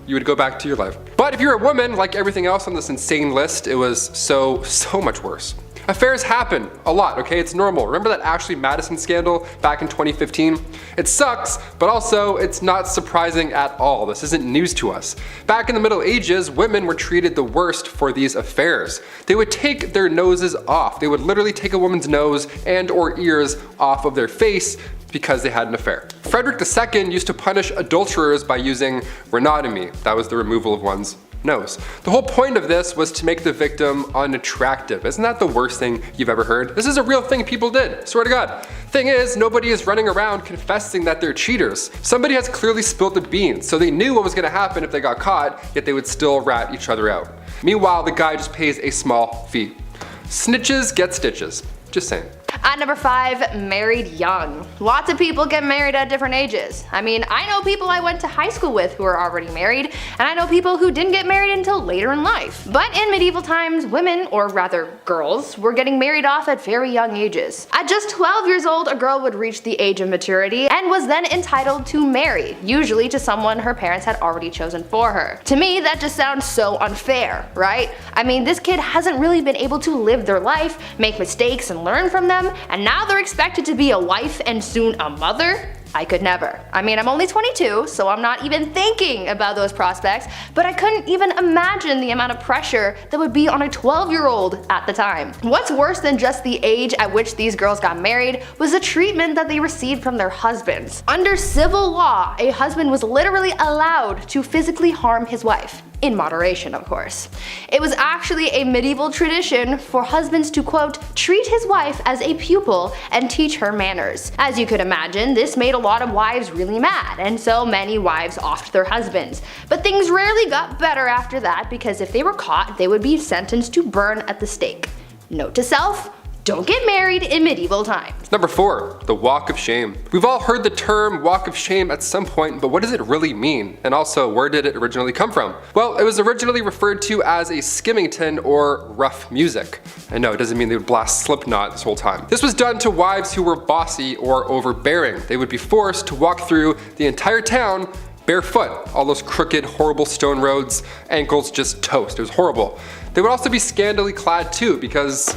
You would go back to your life. But if you're a woman, like everything else on this insane list, it was so much worse. Affairs happen a lot, okay? It's normal. Remember that Ashley Madison scandal back in 2015? It sucks, but also it's not surprising at all. This isn't news to us. Back in the Middle Ages, women were treated the worst for these affairs. They would take their noses off. They would literally take a woman's nose and or ears off of their face because they had an affair. Frederick II used to punish adulterers by using rhinotomy. That was the removal of one's nose. The whole point of this was to make the victim unattractive. Isn't that the worst thing you've ever heard? This is a real thing people did, swear to God. Thing is, nobody is running around confessing that they're cheaters. Somebody has clearly spilled the beans, so they knew what was gonna happen if they got caught, yet they would still rat each other out. Meanwhile, the guy just pays a small fee. Snitches get stitches. Just saying. At number 5, married young. Lots of people get married at different ages. I mean, I know people I went to high school with who are already married, and I know people who didn't get married until later in life. But in medieval times, women, or rather girls, were getting married off at very young ages. At just 12 years old, a girl would reach the age of maturity and was then entitled to marry, usually to someone her parents had already chosen for her. To me, that just sounds so unfair, right? I mean, this kid hasn't really been able to live their life, make mistakes and learn from them, and now they're expected to be a wife and soon a mother? I could never. I mean, I'm only 22, so I'm not even thinking about those prospects, but I couldn't even imagine the amount of pressure that would be on a 12-year-old at the time. What's worse than just the age at which these girls got married was the treatment that they received from their husbands. Under civil law, a husband was literally allowed to physically harm his wife. In moderation, of course. It was actually a medieval tradition for husbands to, quote, treat his wife as a pupil and teach her manners. As you could imagine, this made a lot of wives really mad, and so many wives offed their husbands. But things rarely got better after that, because if they were caught, they would be sentenced to burn at the stake. Note to self, don't get married in medieval times. Number 4, the walk of shame. We've all heard the term walk of shame at some point, but what does it really mean? And also, where did it originally come from? Well, it was originally referred to as a skimmington or rough music. And no, it doesn't mean they would blast Slipknot this whole time. This was done to wives who were bossy or overbearing. They would be forced to walk through the entire town barefoot. All those crooked, horrible stone roads, ankles just toast. It was horrible. They would also be scantily clad too, because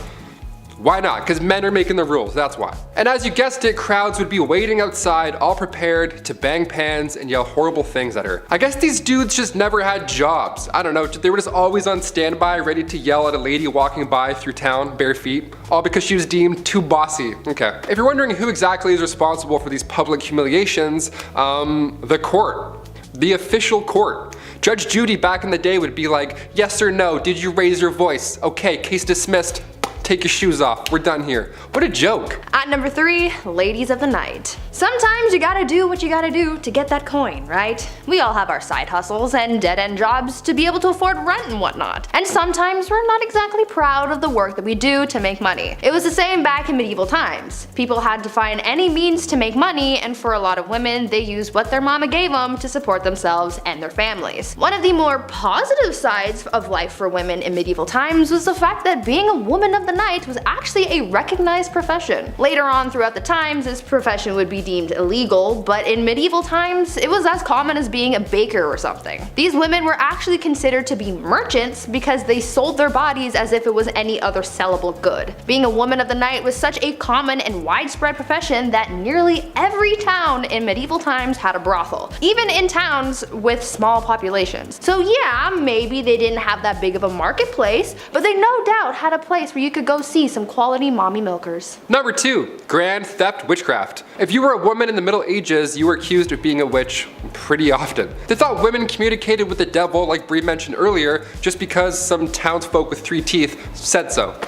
Why not? Because men are making the rules, that's why. And as you guessed it, crowds would be waiting outside, all prepared to bang pans and yell horrible things at her. I guess these dudes just never had jobs. I don't know, they were just always on standby, ready to yell at a lady walking by through town, bare feet, all because she was deemed too bossy. Okay. If you're wondering who exactly is responsible for these public humiliations, the court. The official court. Judge Judy back in the day would be like, yes or no, did you raise your voice? Okay, case dismissed. Take your shoes off, we're done here. What a joke. At number 3, ladies of the night. Sometimes you gotta do what you gotta do to get that coin, right? We all have our side hustles and dead-end jobs to be able to afford rent and whatnot. And sometimes we're not exactly proud of the work that we do to make money. It was the same back in medieval times. People had to find any means to make money, and for a lot of women, they used what their mama gave them to support themselves and their families. One of the more positive sides of life for women in medieval times was the fact that being a woman of the night was actually a recognized profession. Later on throughout the times, this profession would be deemed illegal, but in medieval times, it was as common as being a baker or something. These women were actually considered to be merchants because they sold their bodies as if it was any other sellable good. Being a woman of the night was such a common and widespread profession that nearly every town in medieval times had a brothel, even in towns with small populations. So yeah, maybe they didn't have that big of a marketplace, but they no doubt had a place where you could go see some quality mommy milkers. Number 2, grand theft witchcraft. If you were a woman in the Middle Ages, you were accused of being a witch pretty often. They thought women communicated with the devil, like Bree mentioned earlier, just because some townsfolk with 3 teeth said so.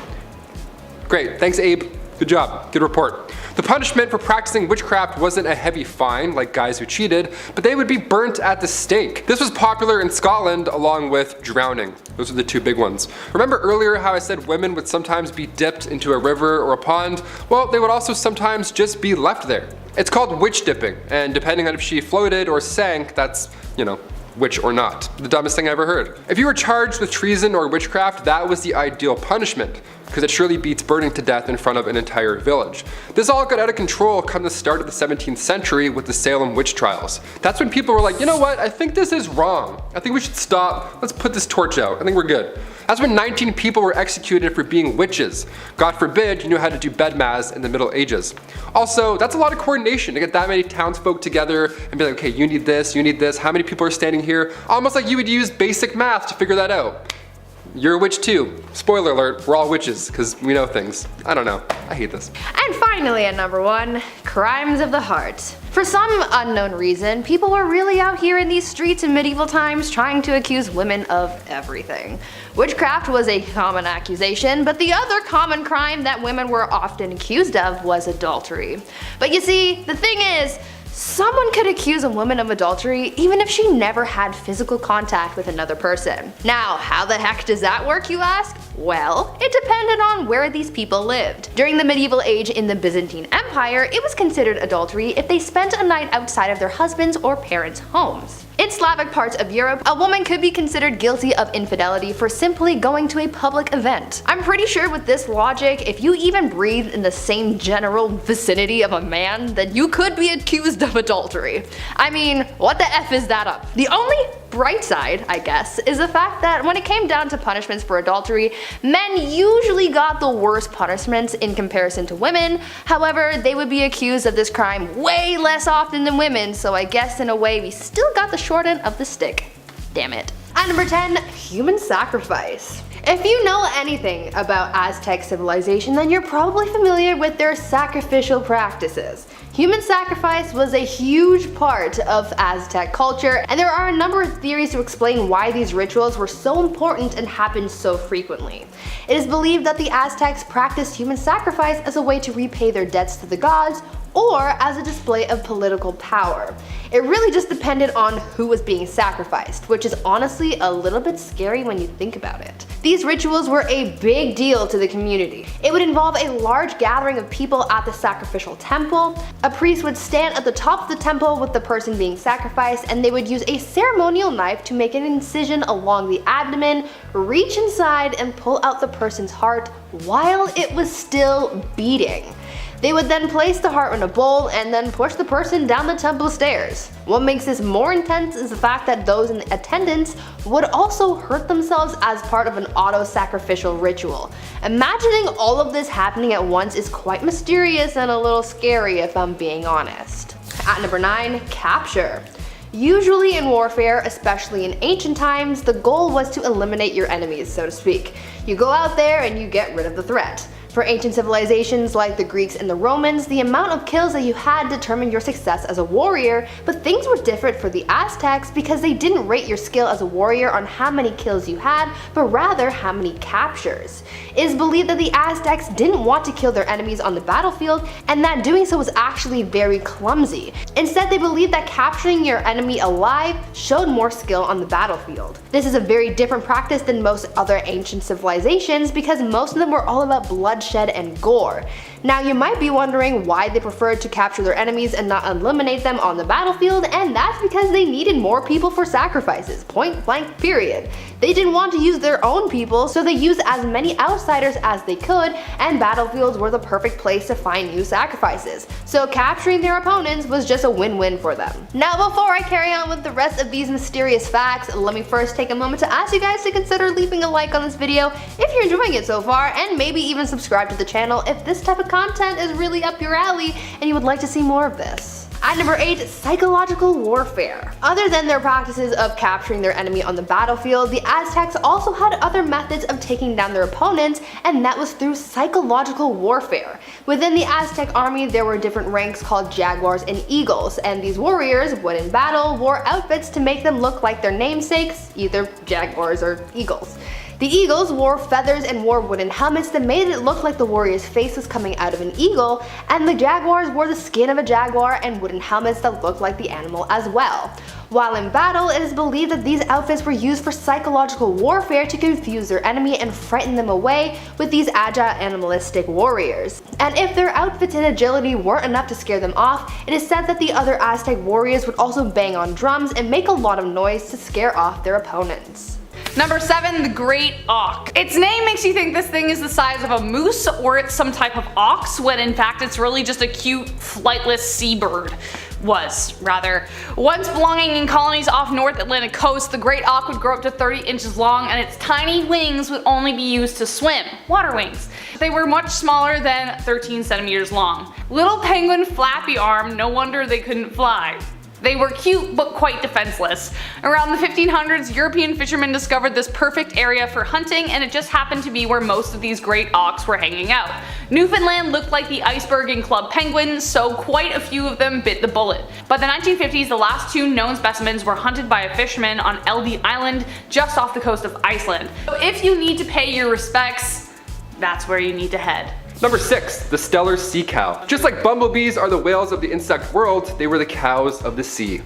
Great, thanks Abe. Good job, good report. The punishment for practicing witchcraft wasn't a heavy fine like guys who cheated, but they would be burnt at the stake. This was popular in Scotland along with drowning. Those are the 2 big ones. Remember earlier how I said women would sometimes be dipped into a river or a pond? Well, they would also sometimes just be left there. It's called witch dipping, and depending on if she floated or sank, that's, you know, witch or not. The dumbest thing I ever heard. If you were charged with treason or witchcraft, that was the ideal punishment, because it surely beats burning to death in front of an entire village. This all got out of control come the start of the 17th century with the Salem witch trials. That's when people were like, you know what, I think this is wrong. I think we should stop, let's put this torch out, I think we're good. That's when 19 people were executed for being witches. God forbid you knew how to do bedmas in the Middle Ages. Also, that's a lot of coordination to get that many townsfolk together and be like, okay, you need this, how many people are standing here? Almost like you would use basic math to figure that out. You're a witch too. Spoiler alert, we're all witches, because we know things. I don't know, I hate this. And finally at number 1, crimes of the heart. For some unknown reason, people were really out here in these streets in medieval times trying to accuse women of everything. Witchcraft was a common accusation, but the other common crime that women were often accused of was adultery. But you see, the thing is, someone could accuse a woman of adultery even if she never had physical contact with another person. Now, how the heck does that work, you ask? Well, it depended on where these people lived. During the medieval age in the Byzantine Empire, it was considered adultery if they spent a night outside of their husbands' or parents' homes. In Slavic parts of Europe, a woman could be considered guilty of infidelity for simply going to a public event. I'm pretty sure with this logic, if you even breathed in the same general vicinity of a man, then you could be accused of adultery. I mean, what the F is that up? The only bright side, I guess, is the fact that when it came down to punishments for adultery, men usually got the worst punishments in comparison to women. However, they would be accused of this crime way less often than women, so I guess in a way we still got the short end of the stick. Damn it. At number 10, human sacrifice. If you know anything about Aztec civilization, then you're probably familiar with their sacrificial practices. Human sacrifice was a huge part of Aztec culture, and there are a number of theories to explain why these rituals were so important and happened so frequently. It is believed that the Aztecs practiced human sacrifice as a way to repay their debts to the gods, or as a display of political power. It really just depended on who was being sacrificed, which is honestly a little bit scary when you think about it. These rituals were a big deal to the community. It would involve a large gathering of people at the sacrificial temple. A priest would stand at the top of the temple with the person being sacrificed, and they would use a ceremonial knife to make an incision along the abdomen, reach inside and pull out the person's heart while it was still beating. They would then place the heart in a bowl and then push the person down the temple stairs. What makes this more intense is the fact that those in attendance would also hurt themselves as part of an auto-sacrificial ritual. Imagining all of this happening at once is quite mysterious and a little scary if I'm being honest. At number 9, capture. Usually in warfare, especially in ancient times, the goal was to eliminate your enemies, so to speak. You go out there and you get rid of the threat. For ancient civilizations like the Greeks and the Romans, the amount of kills that you had determined your success as a warrior, but things were different for the Aztecs because they didn't rate your skill as a warrior on how many kills you had, but rather how many captures. It is believed that the Aztecs didn't want to kill their enemies on the battlefield, and that doing so was actually very clumsy. Instead, they believed that capturing your enemy alive showed more skill on the battlefield. This is a very different practice than most other ancient civilizations because most of them were all about bloodshed and gore. Now you might be wondering why they preferred to capture their enemies and not eliminate them on the battlefield, and that's because they needed more people for sacrifices, point blank period. They didn't want to use their own people, so they used as many outsiders as they could, and battlefields were the perfect place to find new sacrifices. So capturing their opponents was just a win-win for them. Now before I carry on with the rest of these mysterious facts, let me first take a moment to ask you guys to consider leaving a like on this video if you're enjoying it so far, and maybe even subscribe to the channel if this type of content is really up your alley and you would like to see more of this. At number 8, psychological warfare. Other than their practices of capturing their enemy on the battlefield, the Aztecs also had other methods of taking down their opponents, and that was through psychological warfare. Within the Aztec army, there were different ranks called jaguars and eagles, and these warriors, when in battle, wore outfits to make them look like their namesakes, either jaguars or eagles. The eagles wore feathers and wore wooden helmets that made it look like the warrior's face was coming out of an eagle, and the jaguars wore the skin of a jaguar and wooden helmets that looked like the animal as well. While in battle, it is believed that these outfits were used for psychological warfare to confuse their enemy and frighten them away with these agile animalistic warriors. And if their outfits and agility weren't enough to scare them off, it is said that the other Aztec warriors would also bang on drums and make a lot of noise to scare off their opponents. Number 7, the Great Auk. Its name makes you think this thing is the size of a moose or it's some type of ox, when in fact it's really just a cute, flightless seabird. Once belonging in colonies off North Atlantic coast, the Great Auk would grow up to 30 inches long, and its tiny wings would only be used to swim, water wings. They were much smaller than 13 centimeters long. Little penguin flappy arm, no wonder they couldn't fly. They were cute but quite defenseless. Around the 1500s, European fishermen discovered this perfect area for hunting, and it just happened to be where most of these great auks were hanging out. Newfoundland looked like the iceberg in Club Penguin, so quite a few of them bit the bullet. By the 1950s, the last 2 known specimens were hunted by a fisherman on Eldey Island, just off the coast of Iceland. So if you need to pay your respects, that's where you need to head. Number 6, the stellar sea cow. Just like bumblebees are the whales of the insect world, they were the cows of the sea.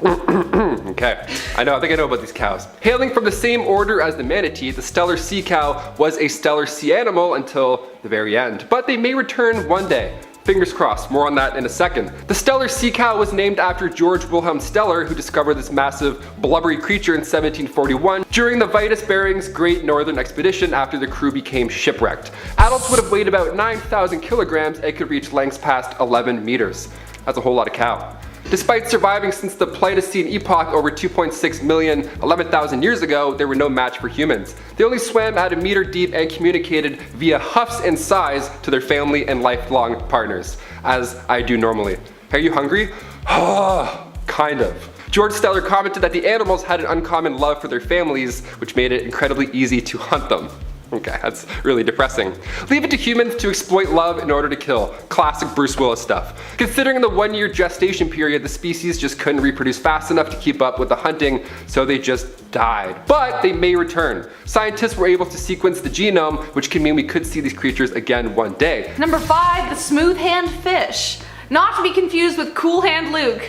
Okay, I think I know about these cows. Hailing from the same order as the manatee, the stellar sea cow was a stellar sea animal until the very end. But they may return one day. Fingers crossed, more on that in a second. The stellar sea cow was named after George Wilhelm Steller, who discovered this massive blubbery creature in 1741 during the Vitus Bering's Great Northern Expedition after the crew became shipwrecked. Adults would have weighed about 9,000 kilograms and could reach lengths past 11 meters. That's a whole lot of cow. Despite surviving since the Pleistocene epoch over 2.6 million, 11,000 years ago, they were no match for humans. They only swam at a meter deep and communicated via huffs and sighs to their family and lifelong partners, as I do normally. Are you hungry? Kind of. George Steller commented that the animals had an uncommon love for their families, which made it incredibly easy to hunt them. Okay, that's really depressing. Leave it to humans to exploit love in order to kill. Classic Bruce Willis stuff. Considering the 1-year gestation period, the species just couldn't reproduce fast enough to keep up with the hunting, so they just died. But they may return. Scientists were able to sequence the genome, which can mean we could see these creatures again one day. Number 5, the smooth-hand fish. Not to be confused with Cool Hand Luke.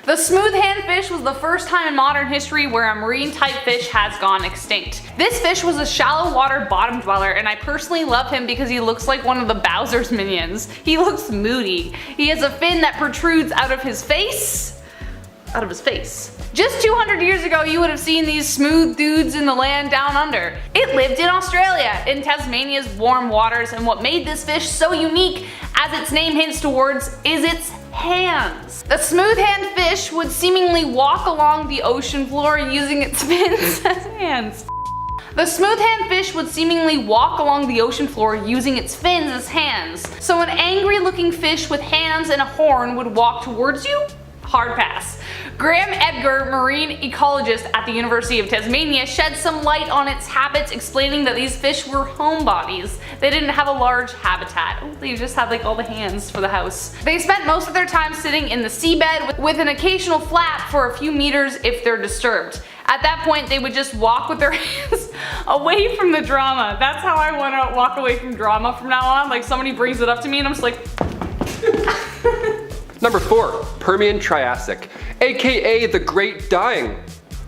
The smooth-hand fish was the first time in modern history where a marine-type fish has gone extinct. This fish was a shallow water bottom dweller, and I personally love him because he looks like one of the Bowser's minions. He looks moody. He has a fin that protrudes out of his face. Just 200 years ago you would have seen these smooth dudes in the land down under. It lived in Australia, in Tasmania's warm waters, and what made this fish so unique, as its name hints towards, is its hands. The smooth-hand fish would seemingly walk along the ocean floor using its fins as hands. The smooth-hand fish would seemingly walk along the ocean floor using its fins as hands. So an angry-looking fish with hands and a horn would walk towards you? Hard pass. Graham Edgar, marine ecologist at the University of Tasmania, shed some light on its habits, explaining that these fish were homebodies. They didn't have a large habitat. They just had like all the hands for the house. They spent most of their time sitting in the seabed with an occasional flap for a few meters if they're disturbed. At that point, they would just walk with their hands away from the drama. That's how I want to walk away from drama from now on. Like somebody brings it up to me and I'm just like... Number 4, Permian Triassic, aka the Great Dying.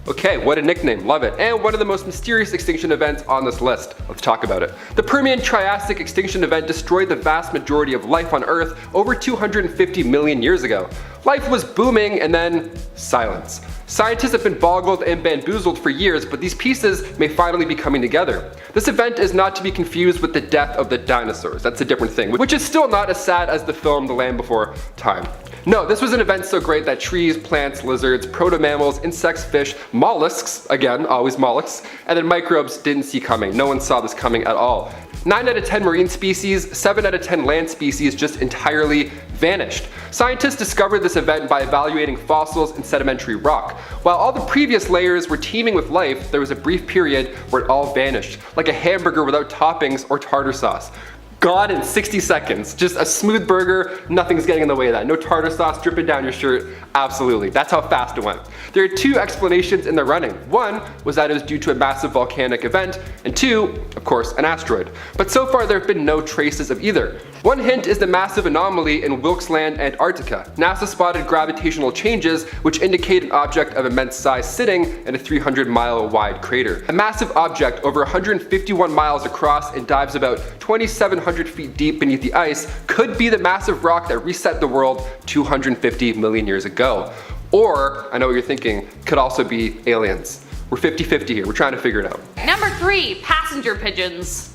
Okay, what a nickname, love it. And one of the most mysterious extinction events on this list. Let's talk about it. The Permian Triassic extinction event destroyed the vast majority of life on Earth over 250 million years ago. Life was booming and then silence. Scientists have been boggled and bamboozled for years, but these pieces may finally be coming together. This event is not to be confused with the death of the dinosaurs. That's a different thing, which is still not as sad as the film The Land Before Time. No, this was an event so great that trees, plants, lizards, proto-mammals, insects, fish, mollusks, again, always mollusks, and then microbes didn't see coming. No one saw this coming at all. 9 out of 10 marine species, 7 out of 10 land species just entirely vanished. Scientists discovered this event by evaluating fossils and sedimentary rock. While all the previous layers were teeming with life, there was a brief period where it all vanished, like a hamburger without toppings or tartar sauce. Gone in 60 seconds. Just a smooth burger, nothing's getting in the way of that. No tartar sauce dripping down your shirt. Absolutely. That's how fast it went. There are 2 explanations in the running. One was that it was due to a massive volcanic event, and 2, of course, an asteroid. But so far there have been no traces of either. One hint is the massive anomaly in Wilkes Land, Antarctica. NASA spotted gravitational changes which indicate an object of immense size sitting in a 300-mile wide crater. A massive object over 151 miles across and dives about 2,700 feet deep beneath the ice could be the massive rock that reset the world 250 million years ago. Or, I know what you're thinking, could also be aliens. We're 50-50 here, we're trying to figure it out. Number 3, passenger pigeons.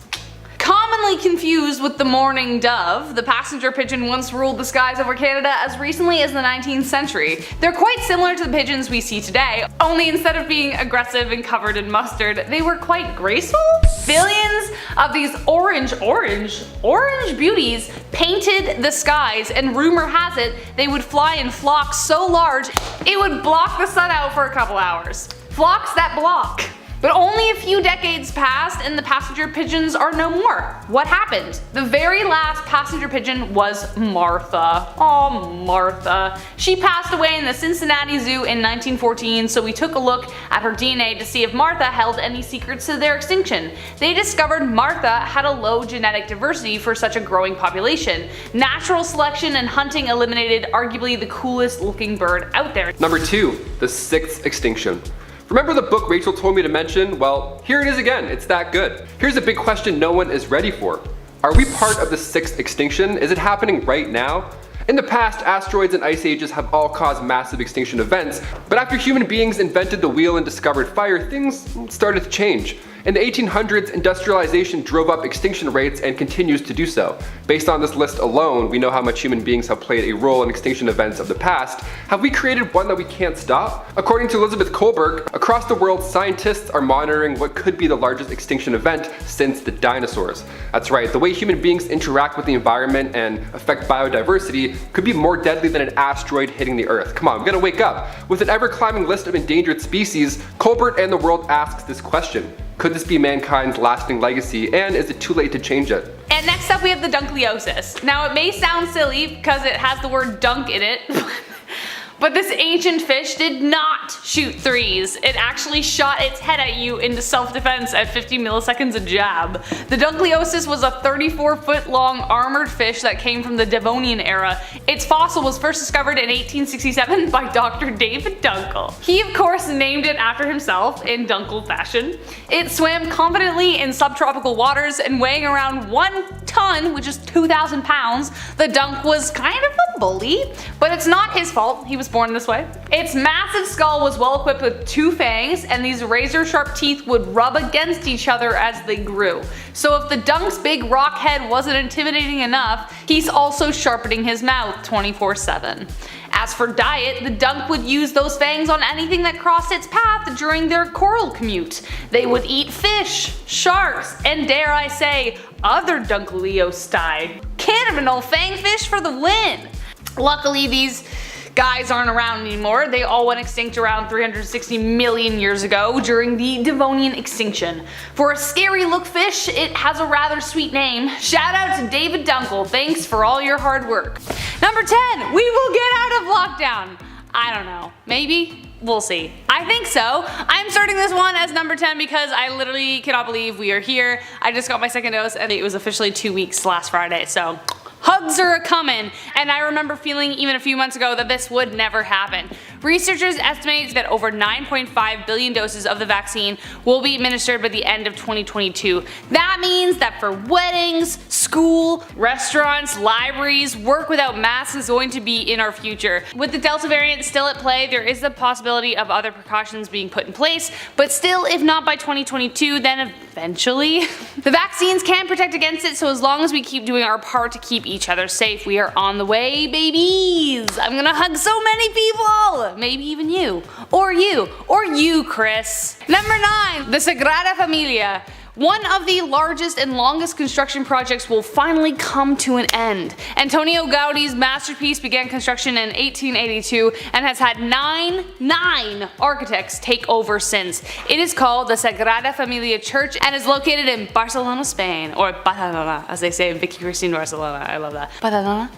Commonly confused with the mourning dove, the passenger pigeon once ruled the skies over Canada as recently as the 19th century. They're quite similar to the pigeons we see today, only instead of being aggressive and covered in mustard, they were quite graceful. Billions of these orange beauties painted the skies, and rumor has it they would fly in flocks so large it would block the sun out for a couple hours. Flocks that block. But only a few decades passed and the passenger pigeons are no more. What happened? The very last passenger pigeon was Martha. Oh, Martha. She passed away in the Cincinnati Zoo in 1914, so we took a look at her DNA to see if Martha held any secrets to their extinction. They discovered Martha had a low genetic diversity for such a growing population. Natural selection and hunting eliminated arguably the coolest looking bird out there. Number 2, the 6th extinction. Remember the book Rachel told me to mention? Well, here it is again, it's that good. Here's a big question no one is ready for. Are we part of the 6th extinction? Is it happening right now? In the past, asteroids and ice ages have all caused massive extinction events, but after human beings invented the wheel and discovered fire, things started to change. In the 1800s, industrialization drove up extinction rates and continues to do so. Based on this list alone, we know how much human beings have played a role in extinction events of the past. Have we created one that we can't stop? According to Elizabeth Kohlberg, across the world, scientists are monitoring what could be the largest extinction event since the dinosaurs. That's right, the way human beings interact with the environment and affect biodiversity could be more deadly than an asteroid hitting the Earth. Come on, we gotta wake up. With an ever-climbing list of endangered species, Kohlberg and the world asks this question. Could this be mankind's lasting legacy, and is it too late to change it? And next up we have the Dunkleosis. Now it may sound silly because it has the word dunk in it, but this ancient fish did not shoot threes. It actually shot its head at you into self-defense at 50 milliseconds a jab. The Dunkleosis was a 34-foot long armored fish that came from the Devonian era. Its fossil was first discovered in 1867 by Dr. David Dunkel. He of course named it after himself in Dunkel fashion. It swam confidently in subtropical waters and weighing around 1 ton, which is 2,000 pounds, the dunk was kind of a bully. But it's not his fault, he was born this way. Its massive skull was well equipped with 2 fangs, and these razor sharp teeth would rub against each other as they grew. So if the Dung's big rock head wasn't intimidating enough, he's also sharpening his mouth 24/7. As for diet, the Dunk would use those fangs on anything that crossed its path during their coral commute. They would eat fish, sharks, and dare I say, other Dunkleosteid. Cannibal fangfish for the win! Luckily, these guys aren't around anymore. They all went extinct around 360 million years ago during the Devonian extinction. For a scary look fish, it has a rather sweet name. Shout out to David Dunkel, thanks for all your hard work. Number 10, we will get out of lockdown. I don't know, maybe? We'll see. I think so. I'm starting this one as number 10 because I literally cannot believe we are here. I just got my second dose and it was officially 2 weeks last Friday, so hugs are a-coming, and I remember feeling even a few months ago that this would never happen. Researchers estimate that over 9.5 billion doses of the vaccine will be administered by the end of 2022. That means that for weddings, school, restaurants, libraries, work without masks is going to be in our future. With the Delta variant still at play, there is the possibility of other precautions being put in place, but still, if not by 2022, then eventually. The vaccines can protect against it, so as long as we keep doing our part to keep each other safe, we are on the way, babies! I'm gonna hug so many people! Maybe even you. Or you, Chris. Number 9, the Sagrada Familia. One of the largest and longest construction projects will finally come to an end. Antonio Gaudi's masterpiece began construction in 1882 and has had nine architects take over since. It is called the Sagrada Familia Church and is located in Barcelona, Spain, or Badalona, as they say in Vicky Cristina Barcelona. I love that. Badalona?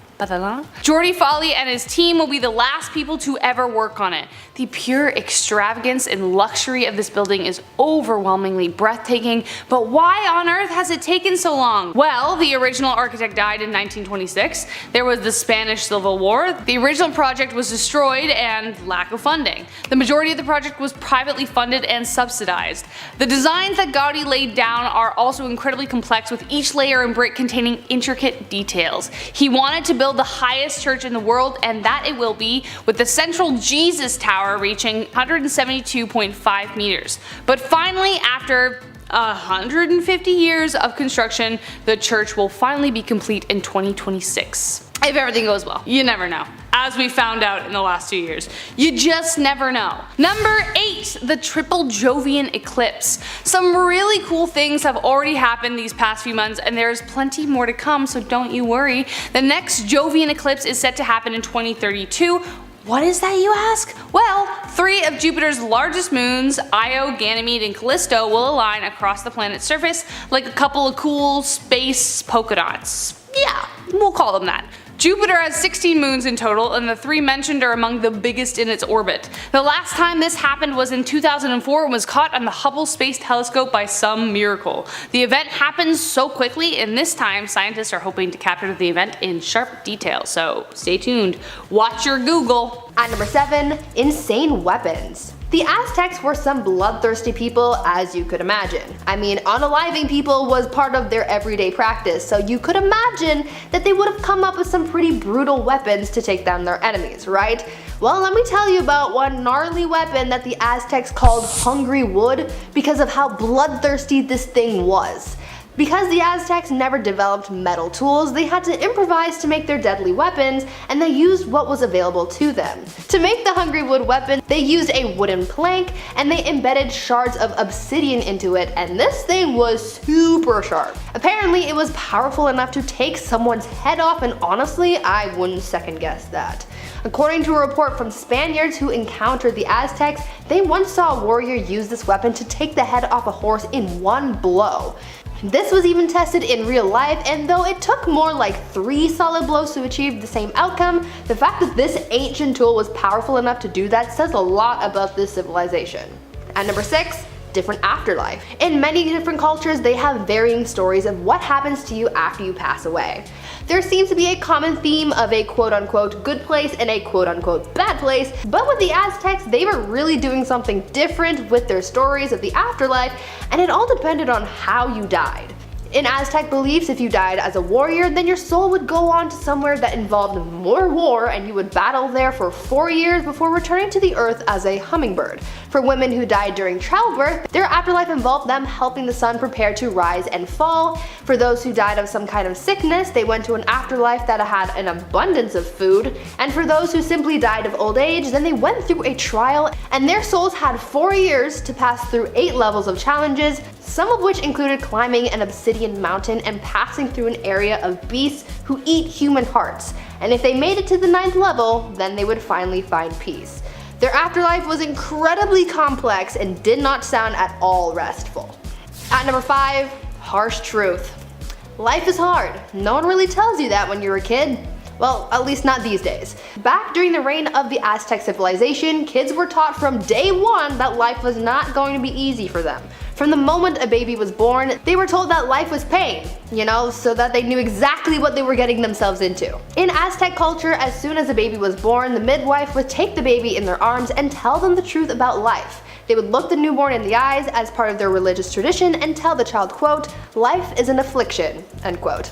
Jordi Folli and his team will be the last people to ever work on it. The pure extravagance and luxury of this building is overwhelmingly breathtaking, but why on earth has it taken so long? Well, the original architect died in 1926, there was the Spanish Civil War, the original project was destroyed, and lack of funding. The majority of the project was privately funded and subsidized. The designs that Gaudi laid down are also incredibly complex, with each layer and brick containing intricate details. He wanted to build the highest church in the world, and that it will be, with the central Jesus Tower reaching 172.5 meters. But finally, after 150 years of construction, the church will finally be complete in 2026. If everything goes well. You never know. As we found out in the last 2 years. You just never know. Number 8, the triple Jovian eclipse. Some really cool things have already happened these past few months, and there's plenty more to come, so don't you worry. The next Jovian eclipse is set to happen in 2032. What is that, you ask? Well, 3 of Jupiter's largest moons, Io, Ganymede, and Callisto, will align across the planet's surface like a couple of cool space polka dots. Yeah, we'll call them that. Jupiter has 16 moons in total, and the 3 mentioned are among the biggest in its orbit. The last time this happened was in 2004 and was caught on the Hubble Space Telescope by some miracle. The event happens so quickly, and this time scientists are hoping to capture the event in sharp detail, so stay tuned. Watch your Google. At number 7, insane weapons. The Aztecs were some bloodthirsty people, as you could imagine. I mean, unaliving people was part of their everyday practice, so you could imagine that they would have come up with some pretty brutal weapons to take down their enemies, right? Well, let me tell you about one gnarly weapon that the Aztecs called hungry wood because of how bloodthirsty this thing was. Because the Aztecs never developed metal tools, they had to improvise to make their deadly weapons, and they used what was available to them. To make the hungry wood weapon, they used a wooden plank, and they embedded shards of obsidian into it, and this thing was super sharp. Apparently, it was powerful enough to take someone's head off, and honestly, I wouldn't second guess that. According to a report from Spaniards who encountered the Aztecs, they once saw a warrior use this weapon to take the head off a horse in one blow. This was even tested in real life, and though it took more like 3 solid blows to achieve the same outcome, the fact that this ancient tool was powerful enough to do that says a lot about this civilization. At number 6, different afterlife. In many different cultures, they have varying stories of what happens to you after you pass away. There seems to be a common theme of a quote-unquote good place and a quote-unquote bad place, but with the Aztecs, they were really doing something different with their stories of the afterlife, and it all depended on how you died. In Aztec beliefs, if you died as a warrior, then your soul would go on to somewhere that involved more war and you would battle there for 4 years before returning to the earth as a hummingbird. For women who died during childbirth, their afterlife involved them helping the sun prepare to rise and fall. For those who died of some kind of sickness, they went to an afterlife that had an abundance of food. And for those who simply died of old age, then they went through a trial and their souls had 4 years to pass through 8 levels of challenges, some of which included climbing an obsidian mountain and passing through an area of beasts who eat human hearts. And if they made it to the 9th level, then they would finally find peace. Their afterlife was incredibly complex and did not sound at all restful. At number 5, harsh truth. Life is hard. No one really tells you that when you're a kid. Well, at least not these days. Back during the reign of the Aztec civilization, kids were taught from day one that life was not going to be easy for them. From the moment a baby was born, they were told that life was pain, so that they knew exactly what they were getting themselves into. In Aztec culture, as soon as a baby was born, the midwife would take the baby in their arms and tell them the truth about life. They would look the newborn in the eyes as part of their religious tradition and tell the child, quote, "Life is an affliction," end quote.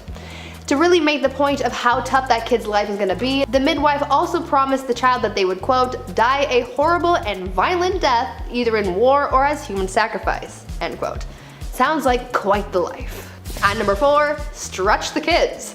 To really make the point of how tough that kid's life is going to be, the midwife also promised the child that they would, quote, "die a horrible and violent death either in war or as human sacrifice," end quote. Sounds like quite the life. At number 4, stretch the kids.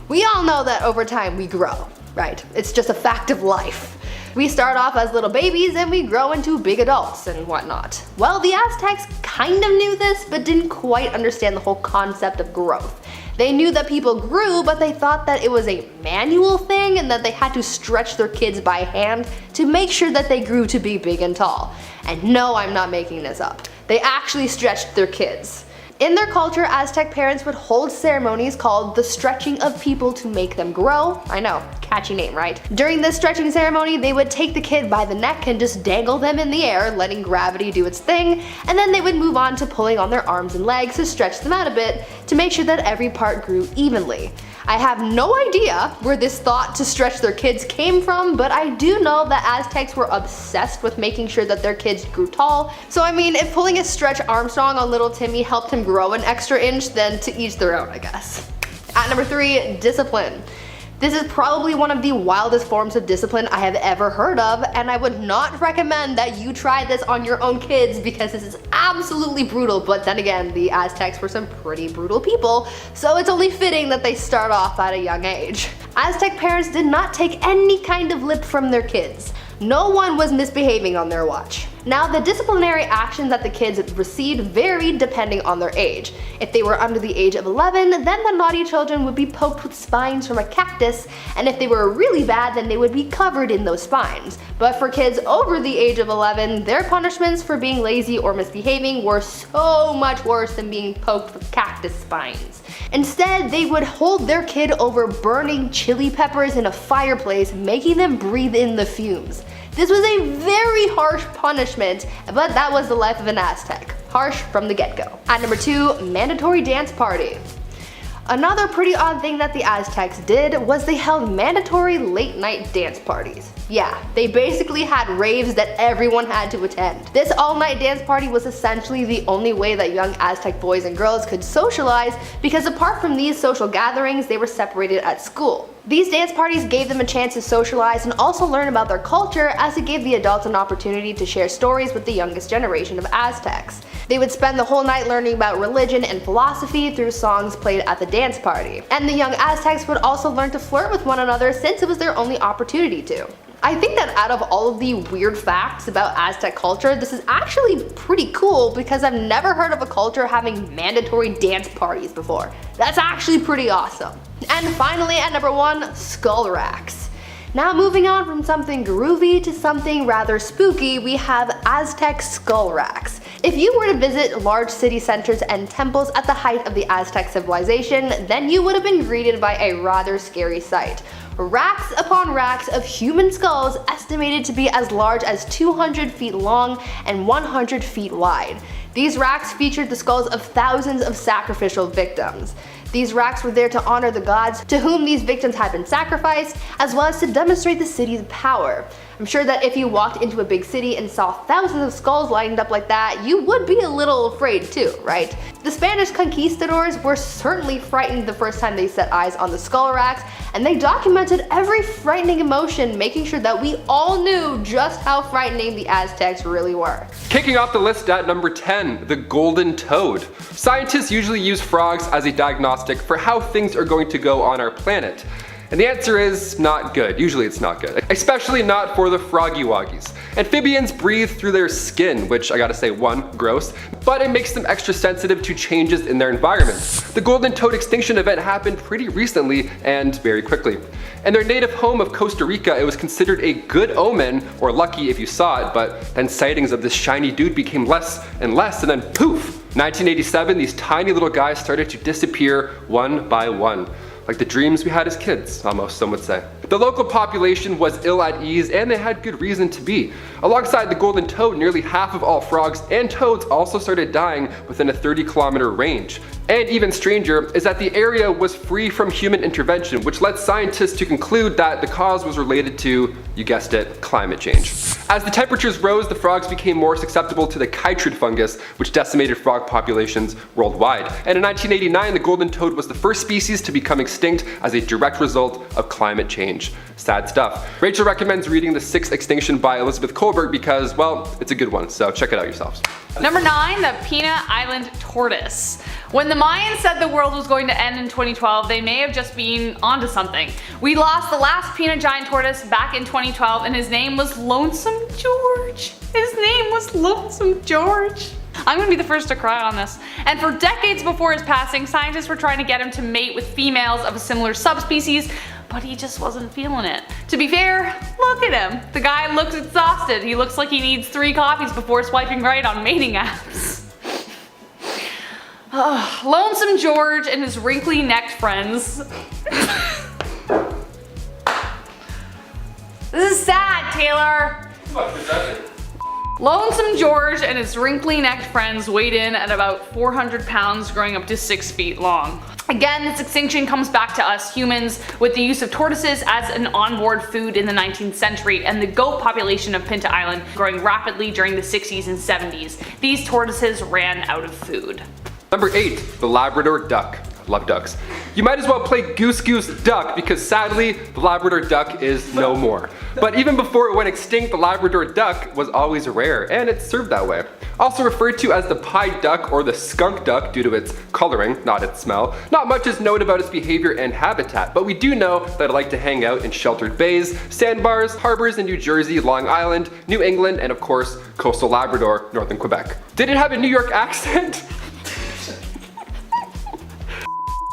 We all know that over time we grow, right? It's just a fact of life. We start off as little babies and we grow into big adults and whatnot. Well, the Aztecs kind of knew this, but didn't quite understand the whole concept of growth. They knew that people grew, but they thought that it was a manual thing and that they had to stretch their kids by hand to make sure that they grew to be big and tall. And no, I'm not making this up. They actually stretched their kids. In their culture, Aztec parents would hold ceremonies called the stretching of people to make them grow. I know, catchy name, right? During this stretching ceremony, they would take the kid by the neck and just dangle them in the air, letting gravity do its thing, and then they would move on to pulling on their arms and legs to stretch them out a bit to make sure that every part grew evenly. I have no idea where this thought to stretch their kids came from, but I do know that Aztecs were obsessed with making sure that their kids grew tall. So I mean, if pulling a Stretch Armstrong on little Timmy helped him grow an extra inch, then to each their own, I guess. At number 3, discipline. This is probably one of the wildest forms of discipline I have ever heard of, and I would not recommend that you try this on your own kids because this is absolutely brutal. But then again, the Aztecs were some pretty brutal people, so it's only fitting that they start off at a young age. Aztec parents did not take any kind of lip from their kids. No one was misbehaving on their watch. Now, the disciplinary actions that the kids received varied depending on their age. If they were under the age of 11, then the naughty children would be poked with spines from a cactus, and if they were really bad, then they would be covered in those spines. But for kids over the age of 11, their punishments for being lazy or misbehaving were so much worse than being poked with cactus spines. Instead, they would hold their kid over burning chili peppers in a fireplace, making them breathe in the fumes. This was a very harsh punishment, but that was the life of an Aztec. Harsh from the get-go. At number 2, mandatory dance party. Another pretty odd thing that the Aztecs did was they held mandatory late-night dance parties. Yeah, they basically had raves that everyone had to attend. This all-night dance party was essentially the only way that young Aztec boys and girls could socialize, because apart from these social gatherings, they were separated at school. These dance parties gave them a chance to socialize and also learn about their culture, as it gave the adults an opportunity to share stories with the youngest generation of Aztecs. They would spend the whole night learning about religion and philosophy through songs played at the dance party. And the young Aztecs would also learn to flirt with one another since it was their only opportunity to. I think that out of all of the weird facts about Aztec culture, this is actually pretty cool because I've never heard of a culture having mandatory dance parties before. That's actually pretty awesome. And finally, at number 1, skull racks. Now moving on from something groovy to something rather spooky, we have Aztec skull racks. If you were to visit large city centers and temples at the height of the Aztec civilization, then you would have been greeted by a rather scary sight. Racks upon racks of human skulls estimated to be as large as 200 feet long and 100 feet wide. These racks featured the skulls of thousands of sacrificial victims. These racks were there to honor the gods to whom these victims had been sacrificed, as well as to demonstrate the city's power. I'm sure that if you walked into a big city and saw thousands of skulls lined up like that, you would be a little afraid too, right? The Spanish conquistadors were certainly frightened the first time they set eyes on the skull racks, and they documented every frightening emotion, making sure that we all knew just how frightening the Aztecs really were. Kicking off the list at number 10, the golden toad. Scientists usually use frogs as a diagnostic for how things are going to go on our planet. And the answer is not good. Usually it's not good. Especially not for the froggy woggies. Amphibians breathe through their skin, which I gotta say, one, gross, but it makes them extra sensitive to changes in their environment. The golden toad extinction event happened pretty recently and very quickly. In their native home of Costa Rica, it was considered a good omen, or lucky if you saw it, but then sightings of this shiny dude became less, and then poof! 1987, these tiny little guys started to disappear one by one. Like the dreams we had as kids, almost, some would say. The local population was ill at ease, and they had good reason to be. Alongside the golden toad, nearly half of all frogs and toads also started dying within a 30-kilometer range. And even stranger is that the area was free from human intervention, which led scientists to conclude that the cause was related to, you guessed it, climate change. As the temperatures rose, the frogs became more susceptible to the chytrid fungus, which decimated frog populations worldwide. And in 1989, the golden toad was the first species to become extinct as a direct result of climate change. Sad stuff. Rachel recommends reading The Sixth Extinction by Elizabeth Kolberg because, well, it's a good one, so check it out yourselves. Number 9, the Peanut Island tortoise. When the Mayans said the world was going to end in 2012, they may have just been onto something. We lost the last peanut giant tortoise back in 2012, and his name was Lonesome George. His name was Lonesome George. I'm gonna be the first to cry on this. And for decades before his passing, scientists were trying to get him to mate with females of a similar subspecies, but he just wasn't feeling it. To be fair, look at him. The guy looks exhausted. He looks like he needs 3 coffees before swiping right on mating apps. Lonesome George and his wrinkly-necked friends. This is sad, Taylor. Lonesome George and his wrinkly-necked friends weighed in at about 400 pounds, growing up to 6 feet long. Again, this extinction comes back to us humans with the use of tortoises as an onboard food in the 19th century and the goat population of Pinta Island growing rapidly during the 60s and 70s. These tortoises ran out of food. Number 8, the Labrador duck. Love ducks. You might as well play Goose Goose Duck because sadly, the Labrador duck is no more. But even before it went extinct, the Labrador duck was always rare, and it's served that way. Also referred to as the pied duck or the skunk duck due to its coloring, not its smell. Not much is known about its behavior and habitat, but we do know that it liked to hang out in sheltered bays, sandbars, harbors in New Jersey, Long Island, New England, and of course, coastal Labrador, northern Quebec. Did it have a New York accent?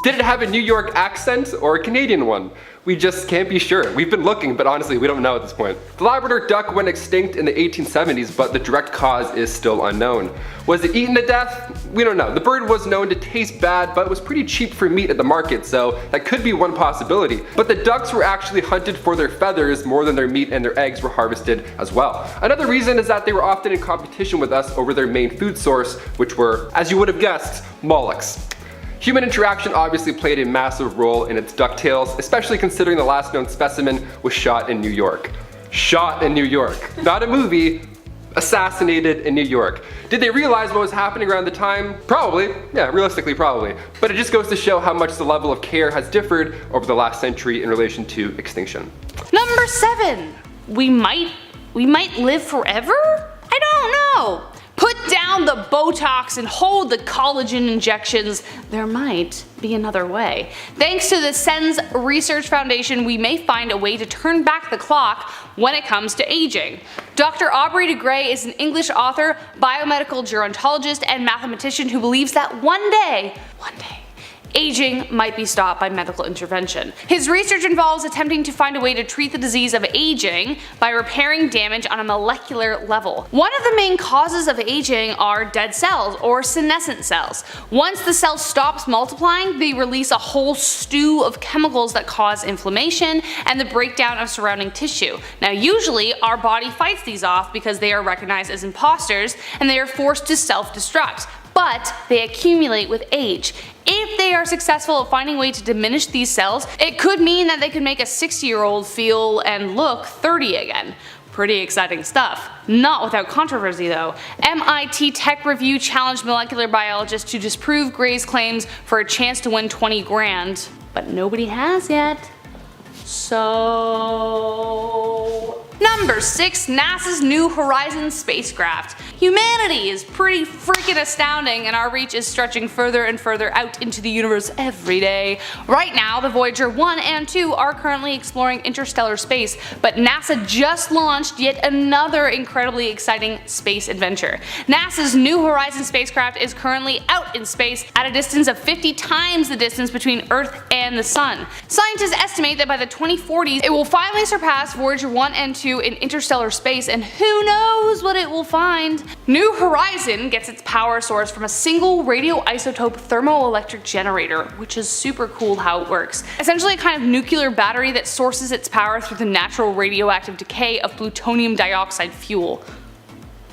Did it have a New York accent or a Canadian one? We just can't be sure. We've been looking, but honestly, we don't know at this point. The Labrador duck went extinct in the 1870s, but the direct cause is still unknown. Was it eaten to death? We don't know. The bird was known to taste bad, but it was pretty cheap for meat at the market, so that could be one possibility. But the ducks were actually hunted for their feathers more than their meat, and their eggs were harvested as well. Another reason is that they were often in competition with us over their main food source, which were, as you would have guessed, mollusks. Human interaction obviously played a massive role in its ducktails, especially considering the last known specimen was shot in New York. Shot in New York. Not a movie, assassinated in New York. Did they realize what was happening around the time? Probably. Yeah, realistically probably. But it just goes to show how much the level of care has differed over the last century in relation to extinction. Number 7. We might live forever? I don't know. Put down the Botox and hold the collagen injections. There might be another way. Thanks to the SENS Research Foundation, we may find a way to turn back the clock when it comes to aging. Dr. Aubrey de Grey is an English author, biomedical gerontologist, and mathematician who believes that one day, aging might be stopped by medical intervention. His research involves attempting to find a way to treat the disease of aging by repairing damage on a molecular level. One of the main causes of aging are dead cells or senescent cells. Once the cell stops multiplying, they release a whole stew of chemicals that cause inflammation and the breakdown of surrounding tissue. Now usually our body fights these off because they are recognized as imposters and they are forced to self-destruct. But they accumulate with age. If they are successful at finding a way to diminish these cells, it could mean that they could make a 60-year-old feel and look 30 again. Pretty exciting stuff. Not without controversy though. MIT Tech Review challenged molecular biologists to disprove Gray's claims for a chance to win 20 grand, but nobody has yet. So... Number 6. NASA's New Horizons spacecraft. Humanity is pretty freaking astounding, and our reach is stretching further and further out into the universe every day. Right now, the Voyager 1 and 2 are currently exploring interstellar space, but NASA just launched yet another incredibly exciting space adventure. NASA's New Horizons spacecraft is currently out in space at a distance of 50 times the distance between Earth and the Sun. Scientists estimate that by the 2040s, it will finally surpass Voyager 1 and 2 in interstellar space, and who knows what it will find. New Horizon gets its power source from a single radioisotope thermoelectric generator, which is super cool how it works. Essentially a kind of nuclear battery that sources its power through the natural radioactive decay of plutonium dioxide fuel.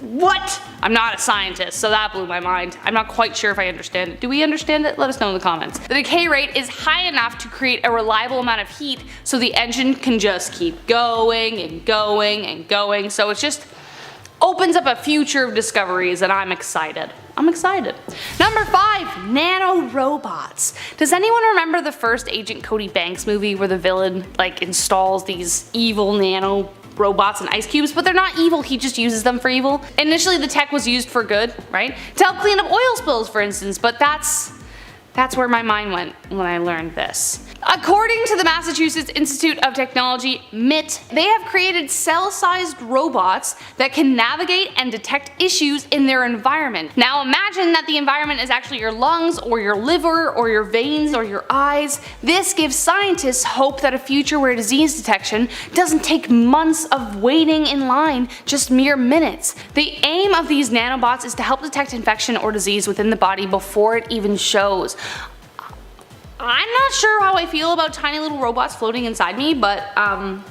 What? I'm not a scientist, so that blew my mind. I'm not quite sure if I understand it. Do we understand it? Let us know in the comments. The decay rate is high enough to create a reliable amount of heat so the engine can just keep going and going and going. So it just opens up a future of discoveries, and I'm excited. I'm excited. Number 5. Nano robots. Does anyone remember the first Agent Cody Banks movie where the villain installs these evil nano robots and ice cubes, but they're not evil, he just uses them for evil? Initially the tech was used for good, right? To help clean up oil spills, for instance, but that's where my mind went when I learned this. According to the Massachusetts Institute of Technology, MIT, they have created cell-sized robots that can navigate and detect issues in their environment. Now imagine that the environment is actually your lungs or your liver or your veins or your eyes. This gives scientists hope that a future where disease detection doesn't take months of waiting in line, just mere minutes. The aim of these nanobots is to help detect infection or disease within the body before it even shows. I'm not sure how I feel about tiny little robots floating inside me, but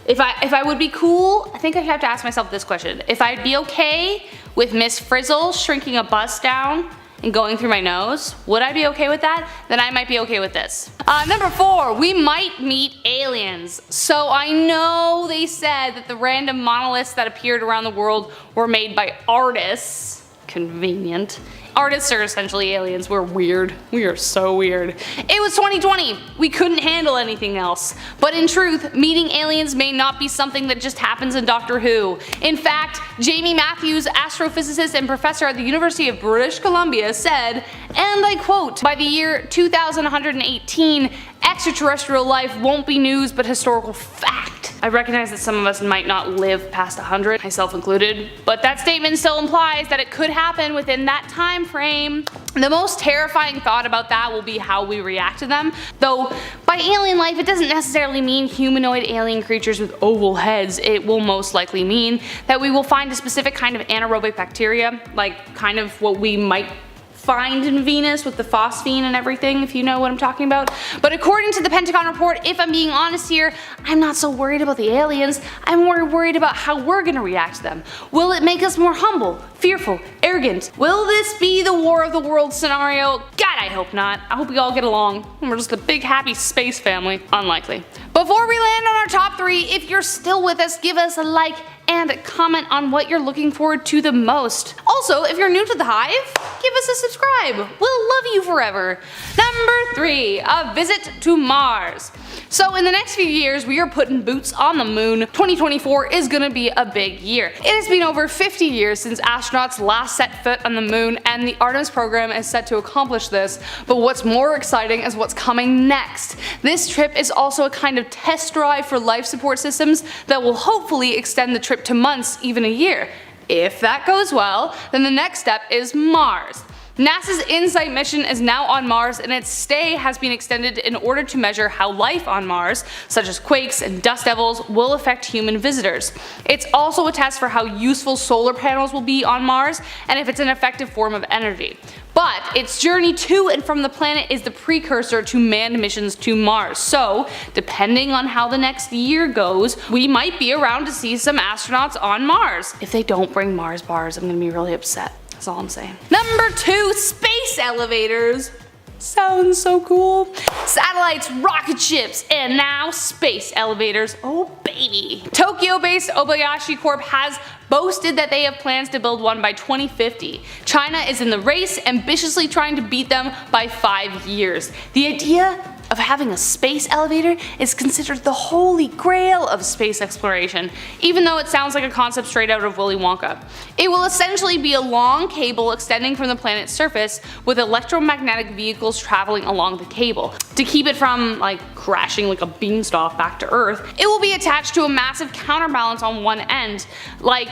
if I would be cool, I think I have to ask myself this question. If I'd be okay with Miss Frizzle shrinking a bus down and going through my nose, would I be okay with that? Then I might be okay with this. Number 4, we might meet aliens. So I know they said that the random monoliths that appeared around the world were made by artists. Convenient. Artists are essentially aliens. We're weird. We are so weird. It was 2020. We couldn't handle anything else. But in truth, meeting aliens may not be something that just happens in Doctor Who. In fact, Jamie Matthews, astrophysicist and professor at the University of British Columbia, said, and I quote, "By the year 2118, extraterrestrial life won't be news but historical fact." I recognize that some of us might not live past 100, myself included, but that statement still implies that it could happen within that time frame. The most terrifying thought about that will be how we react to them. Though by alien life it doesn't necessarily mean humanoid alien creatures with oval heads. It will most likely mean that we will find a specific kind of anaerobic bacteria, like kind of what we might find in Venus with the phosphine and everything, if you know what I'm talking about. But according to the Pentagon report, if I'm being honest here, I'm not so worried about the aliens. I'm more worried about how we're gonna react to them. Will it make us more humble, fearful, arrogant? Will this be the War of the Worlds scenario? God, I hope not. I hope we all get along and we're just a big happy space family. Unlikely. Before we land on our top 3, if you're still with us, give us a like and comment on what you're looking forward to the most. Also, if you're new to the Hive, give us a subscribe. We'll love you forever. Number 3, a visit to Mars. So in the next few years, we are putting boots on the moon. 2024 is gonna be a big year. It has been over 50 years since astronauts last set foot on the moon, and the Artemis program is set to accomplish this. But what's more exciting is what's coming next. This trip is also a kind of test drive for life support systems that will hopefully extend the trip to months, even a year. If that goes well, then the next step is Mars. NASA's InSight mission is now on Mars, and its stay has been extended in order to measure how life on Mars, such as quakes and dust devils, will affect human visitors. It's also a test for how useful solar panels will be on Mars, and if it's an effective form of energy. But its journey to and from the planet is the precursor to manned missions to Mars, so depending on how the next year goes, we might be around to see some astronauts on Mars. If they don't bring Mars bars, I'm gonna be really upset. That's all I'm saying. Number 2, space elevators. Sounds so cool. Satellites, rocket ships, and now space elevators. Oh baby. Tokyo-based Obayashi Corp has boasted that they have plans to build one by 2050. China is in the race, ambitiously trying to beat them by 5 years. The idea of having a space elevator is considered the holy grail of space exploration, even though it sounds like a concept straight out of Willy Wonka. It will essentially be a long cable extending from the planet's surface with electromagnetic vehicles traveling along the cable. To keep it from crashing like a beanstalk back to Earth, it will be attached to a massive counterbalance on one end, like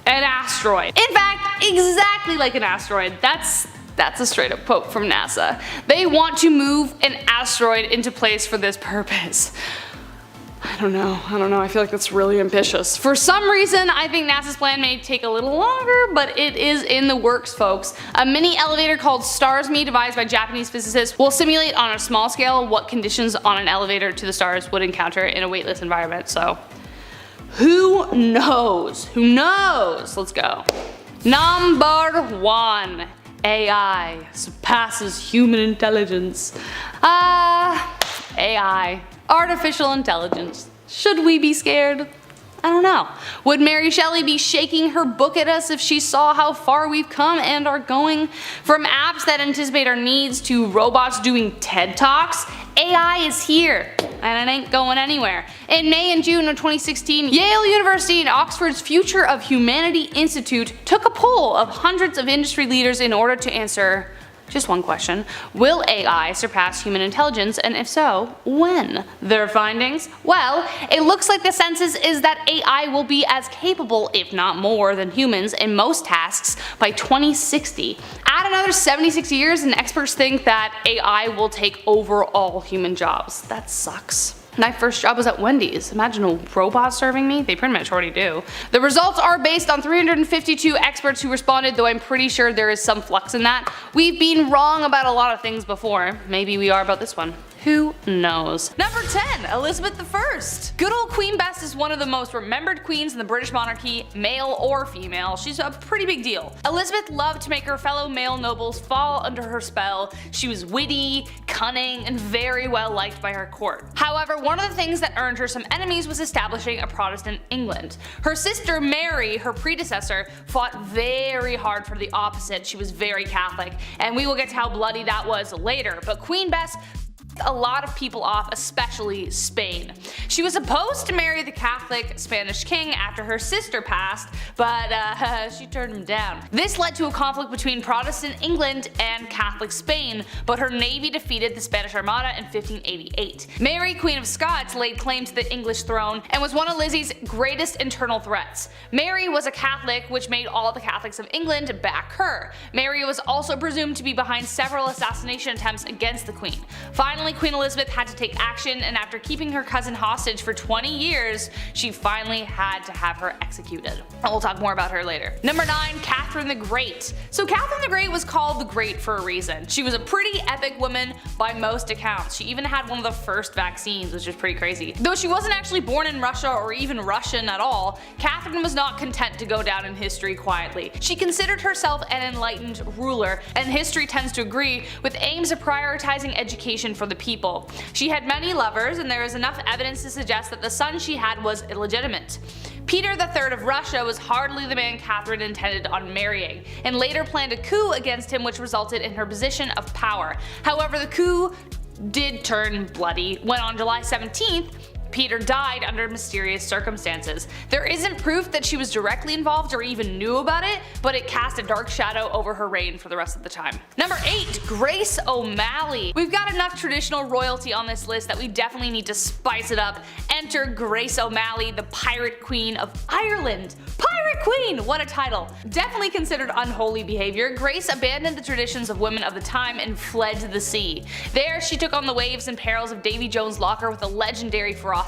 an asteroid. In fact, exactly like an asteroid. That's a straight up quote from NASA. They want to move an asteroid into place for this purpose. I don't know, I feel like that's really ambitious. For some reason, I think NASA's plan may take a little longer, but it is in the works, folks. A mini elevator called STARS-Me, devised by Japanese physicists, will simulate on a small scale what conditions on an elevator to the stars would encounter in a weightless environment, so who knows? Who knows? Let's go. Number 1. AI surpasses human intelligence. AI. Artificial intelligence. Should we be scared? I don't know. Would Mary Shelley be shaking her book at us if she saw how far we've come and are going? From apps that anticipate our needs to robots doing TED Talks, AI is here, and it ain't going anywhere. In May and June of 2016, Yale University and Oxford's Future of Humanity Institute took a poll of hundreds of industry leaders in order to answer just one question: will AI surpass human intelligence, and if so, when? Their findings? Well, it looks like the consensus is that AI will be as capable, if not more, than humans in most tasks by 2060. Add another 76 years and experts think that AI will take over all human jobs. That sucks. My first job was at Wendy's. Imagine a robot serving me? They pretty much already do. The results are based on 352 experts who responded, though I'm pretty sure there is some flux in that. We've been wrong about a lot of things before. Maybe we are about this one. Who knows? Number 10, Elizabeth I. Good old Queen Bess is one of the most remembered queens in the British monarchy, male or female. She's a pretty big deal. Elizabeth loved to make her fellow male nobles fall under her spell. She was witty, cunning, and very well liked by her court. However, one of the things that earned her some enemies was establishing a Protestant England. Her sister Mary, her predecessor, fought very hard for the opposite. She was very Catholic, and we will get to how bloody that was later, but Queen Bess a lot of people off, especially Spain. She was supposed to marry the Catholic Spanish king after her sister passed, but she turned him down. This led to a conflict between Protestant England and Catholic Spain, but her navy defeated the Spanish Armada in 1588. Mary, Queen of Scots, laid claim to the English throne and was one of Lizzie's greatest internal threats. Mary was a Catholic, which made all the Catholics of England back her. Mary was also presumed to be behind several assassination attempts against the Queen. Finally, Queen Elizabeth had to take action, and after keeping her cousin hostage for 20 years, she finally had to have her executed. And we'll talk more about her later. Number 9, Catherine the Great. So Catherine the Great was called the Great for a reason. She was a pretty epic woman by most accounts. She even had one of the first vaccines, which is pretty crazy. Though she wasn't actually born in Russia or even Russian at all, Catherine was not content to go down in history quietly. She considered herself an enlightened ruler, and history tends to agree, with aims of prioritizing education for the people. She had many lovers, and there is enough evidence to suggest that the son she had was illegitimate. Peter III of Russia was hardly the man Catherine intended on marrying, and later planned a coup against him, which resulted in her position of power. However, the coup did turn bloody when on July 17th, Peter died under mysterious circumstances. There isn't proof that she was directly involved or even knew about it, but it cast a dark shadow over her reign for the rest of the time. Number 8, Grace O'Malley. We've got enough traditional royalty on this list that we definitely need to spice it up. Enter Grace O'Malley, the Pirate Queen of Ireland. Pirate Queen! What a title. Definitely considered unholy behavior, Grace abandoned the traditions of women of the time and fled to the sea. There, she took on the waves and perils of Davy Jones' locker with a legendary ferocity.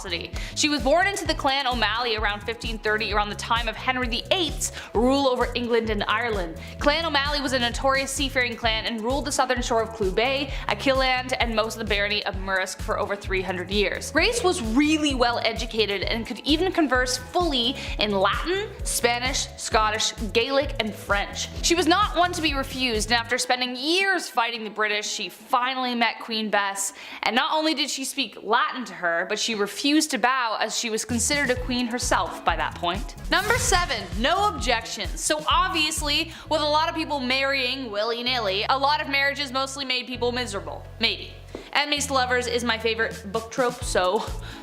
She was born into the clan O'Malley around 1530, around the time of Henry VIII's rule over England and Ireland. Clan O'Malley was a notorious seafaring clan and ruled the southern shore of Clew Bay, Achilleland, and most of the barony of Murrisk for over 300 years. Grace was really well educated and could even converse fully in Latin, Spanish, Spanish, Scottish, Gaelic, and French. She was not one to be refused, and after spending years fighting the British, she finally met Queen Bess, and not only did she speak Latin to her, but she refused to bow as she was considered a queen herself by that point. Number 7. No objections. So obviously, with a lot of people marrying willy-nilly, a lot of marriages mostly made people miserable. Maybe. Enemies to lovers is my favorite book trope, so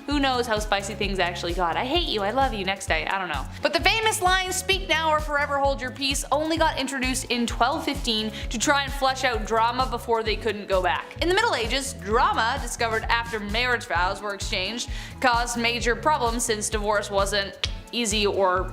who knows how spicy things actually got. I hate you, I love you, next day, I don't know. But the famous line, "speak now or forever hold your peace," only got introduced in 1215 to try and flesh out drama before they couldn't go back. In the Middle Ages, drama, discovered after marriage vows were exchanged, caused major problems since divorce wasn't easy or,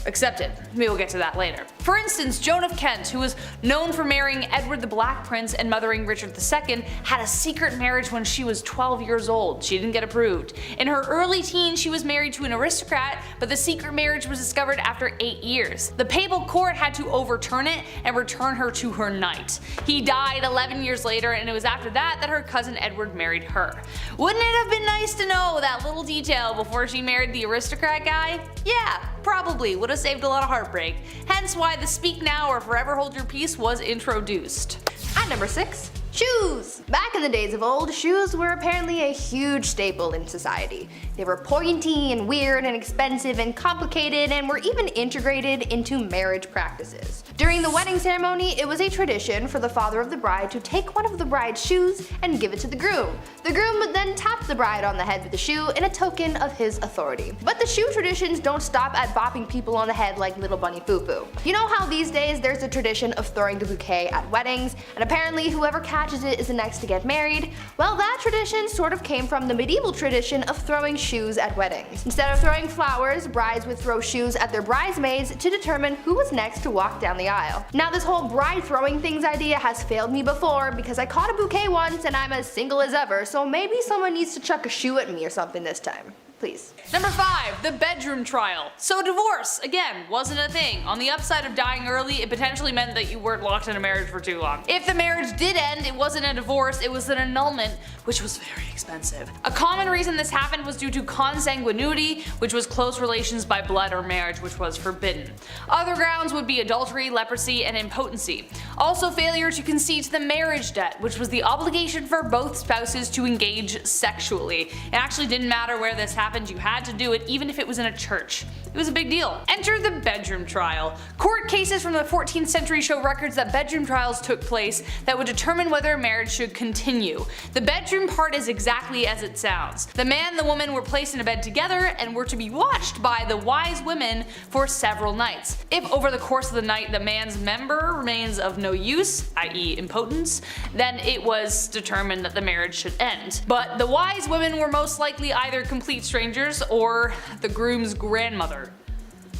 accepted. We will get to that later. For instance, Joan of Kent, who was known for marrying Edward the Black Prince and mothering Richard II, had a secret marriage when she was 12 years old. She didn't get approved. In her early teens, she was married to an aristocrat, but the secret marriage was discovered after 8 years. The papal court had to overturn it and return her to her knight. He died 11 years later, and it was after that her cousin Edward married her. Wouldn't it have been nice to know that little detail before she married the aristocrat guy? Yeah, probably would have saved a lot of heartbreak. Hence why the "speak now or forever hold your peace" was introduced. At number 6. Shoes! Back in the days of old, shoes were apparently a huge staple in society. They were pointy and weird and expensive and complicated and were even integrated into marriage practices. During the wedding ceremony, it was a tradition for the father of the bride to take one of the bride's shoes and give it to the groom. The groom would then tap the bride on the head with the shoe in a token of his authority. But the shoe traditions don't stop at bopping people on the head like little bunny foo-foo. You know how these days there's a tradition of throwing the bouquet at weddings, and apparently whoever catches it is the next to get married? Well, that tradition sort of came from the medieval tradition of throwing shoes at weddings. Instead of throwing flowers, brides would throw shoes at their bridesmaids to determine who was next to walk down the aisle. Now, this whole bride throwing things idea has failed me before because I caught a bouquet once and I'm as single as ever, so maybe someone needs to chuck a shoe at me or something this time. Please. Number 5. The bedroom trial. So divorce, again, wasn't a thing. On the upside of dying early, it potentially meant that you weren't locked in a marriage for too long. If the marriage did end, it wasn't a divorce, it was an annulment, which was very expensive. A common reason this happened was due to consanguinity, which was close relations by blood or marriage, which was forbidden. Other grounds would be adultery, leprosy, and impotency. Also failure to concede to the marriage debt, which was the obligation for both spouses to engage sexually. It actually didn't matter where this happened, you had to do it even if it was in a church. It was a big deal. Enter the bedroom trial. Court cases from the 14th century show records that bedroom trials took place that would determine whether a marriage should continue. The bedroom part is exactly as it sounds. The man and the woman were placed in a bed together and were to be watched by the wise women for several nights. If over the course of the night the man's member remains of no use, i.e. impotence, then it was determined that the marriage should end. But the wise women were most likely either complete strangers or the groom's grandmother.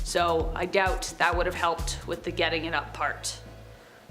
So I doubt that would have helped with the getting it up part.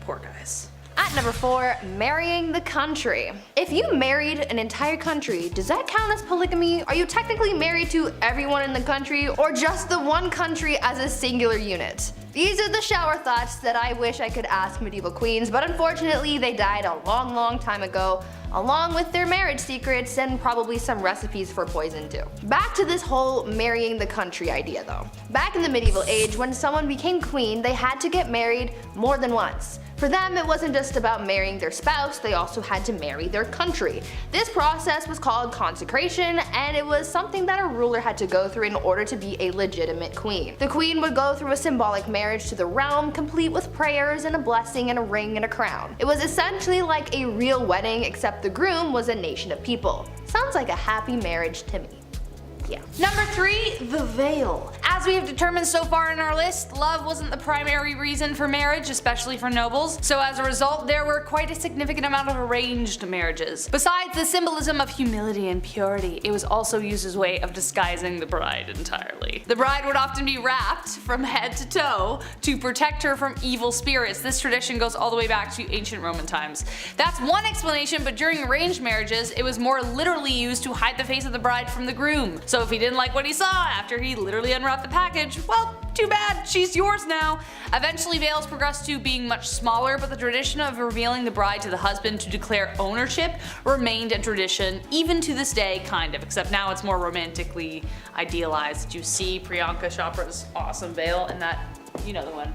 Poor guys. At number 4, marrying the country. If you married an entire country, does that count as polygamy? Are you technically married to everyone in the country or just the one country as a singular unit? These are the shower thoughts that I wish I could ask medieval queens, but unfortunately they died a long time ago, along with their marriage secrets and probably some recipes for poison too. Back to this whole marrying the country idea though. Back in the medieval age, when someone became queen, they had to get married more than once. For them, it wasn't just about marrying their spouse, they also had to marry their country. This process was called consecration, and it was something that a ruler had to go through in order to be a legitimate queen. The queen would go through a symbolic marriage to the realm, complete with prayers and a blessing and a ring and a crown. It was essentially like a real wedding, except the groom was a nation of people. Sounds like a happy marriage to me. Yeah. Number 3, the veil. As we have determined so far in our list, love wasn't the primary reason for marriage, especially for nobles, so as a result there were quite a significant amount of arranged marriages. Besides the symbolism of humility and purity, it was also used as a way of disguising the bride entirely. The bride would often be wrapped from head to toe to protect her from evil spirits. This tradition goes all the way back to ancient Roman times. That's one explanation, but during arranged marriages it was more literally used to hide the face of the bride from the groom. So if he didn't like what he saw after he literally unwrapped the package, well, too bad, she's yours now. Eventually veils progressed to being much smaller, but the tradition of revealing the bride to the husband to declare ownership remained a tradition even to this day, kind of, except now it's more romantically idealized. Did you see Priyanka Chopra's awesome veil in that? You know the one.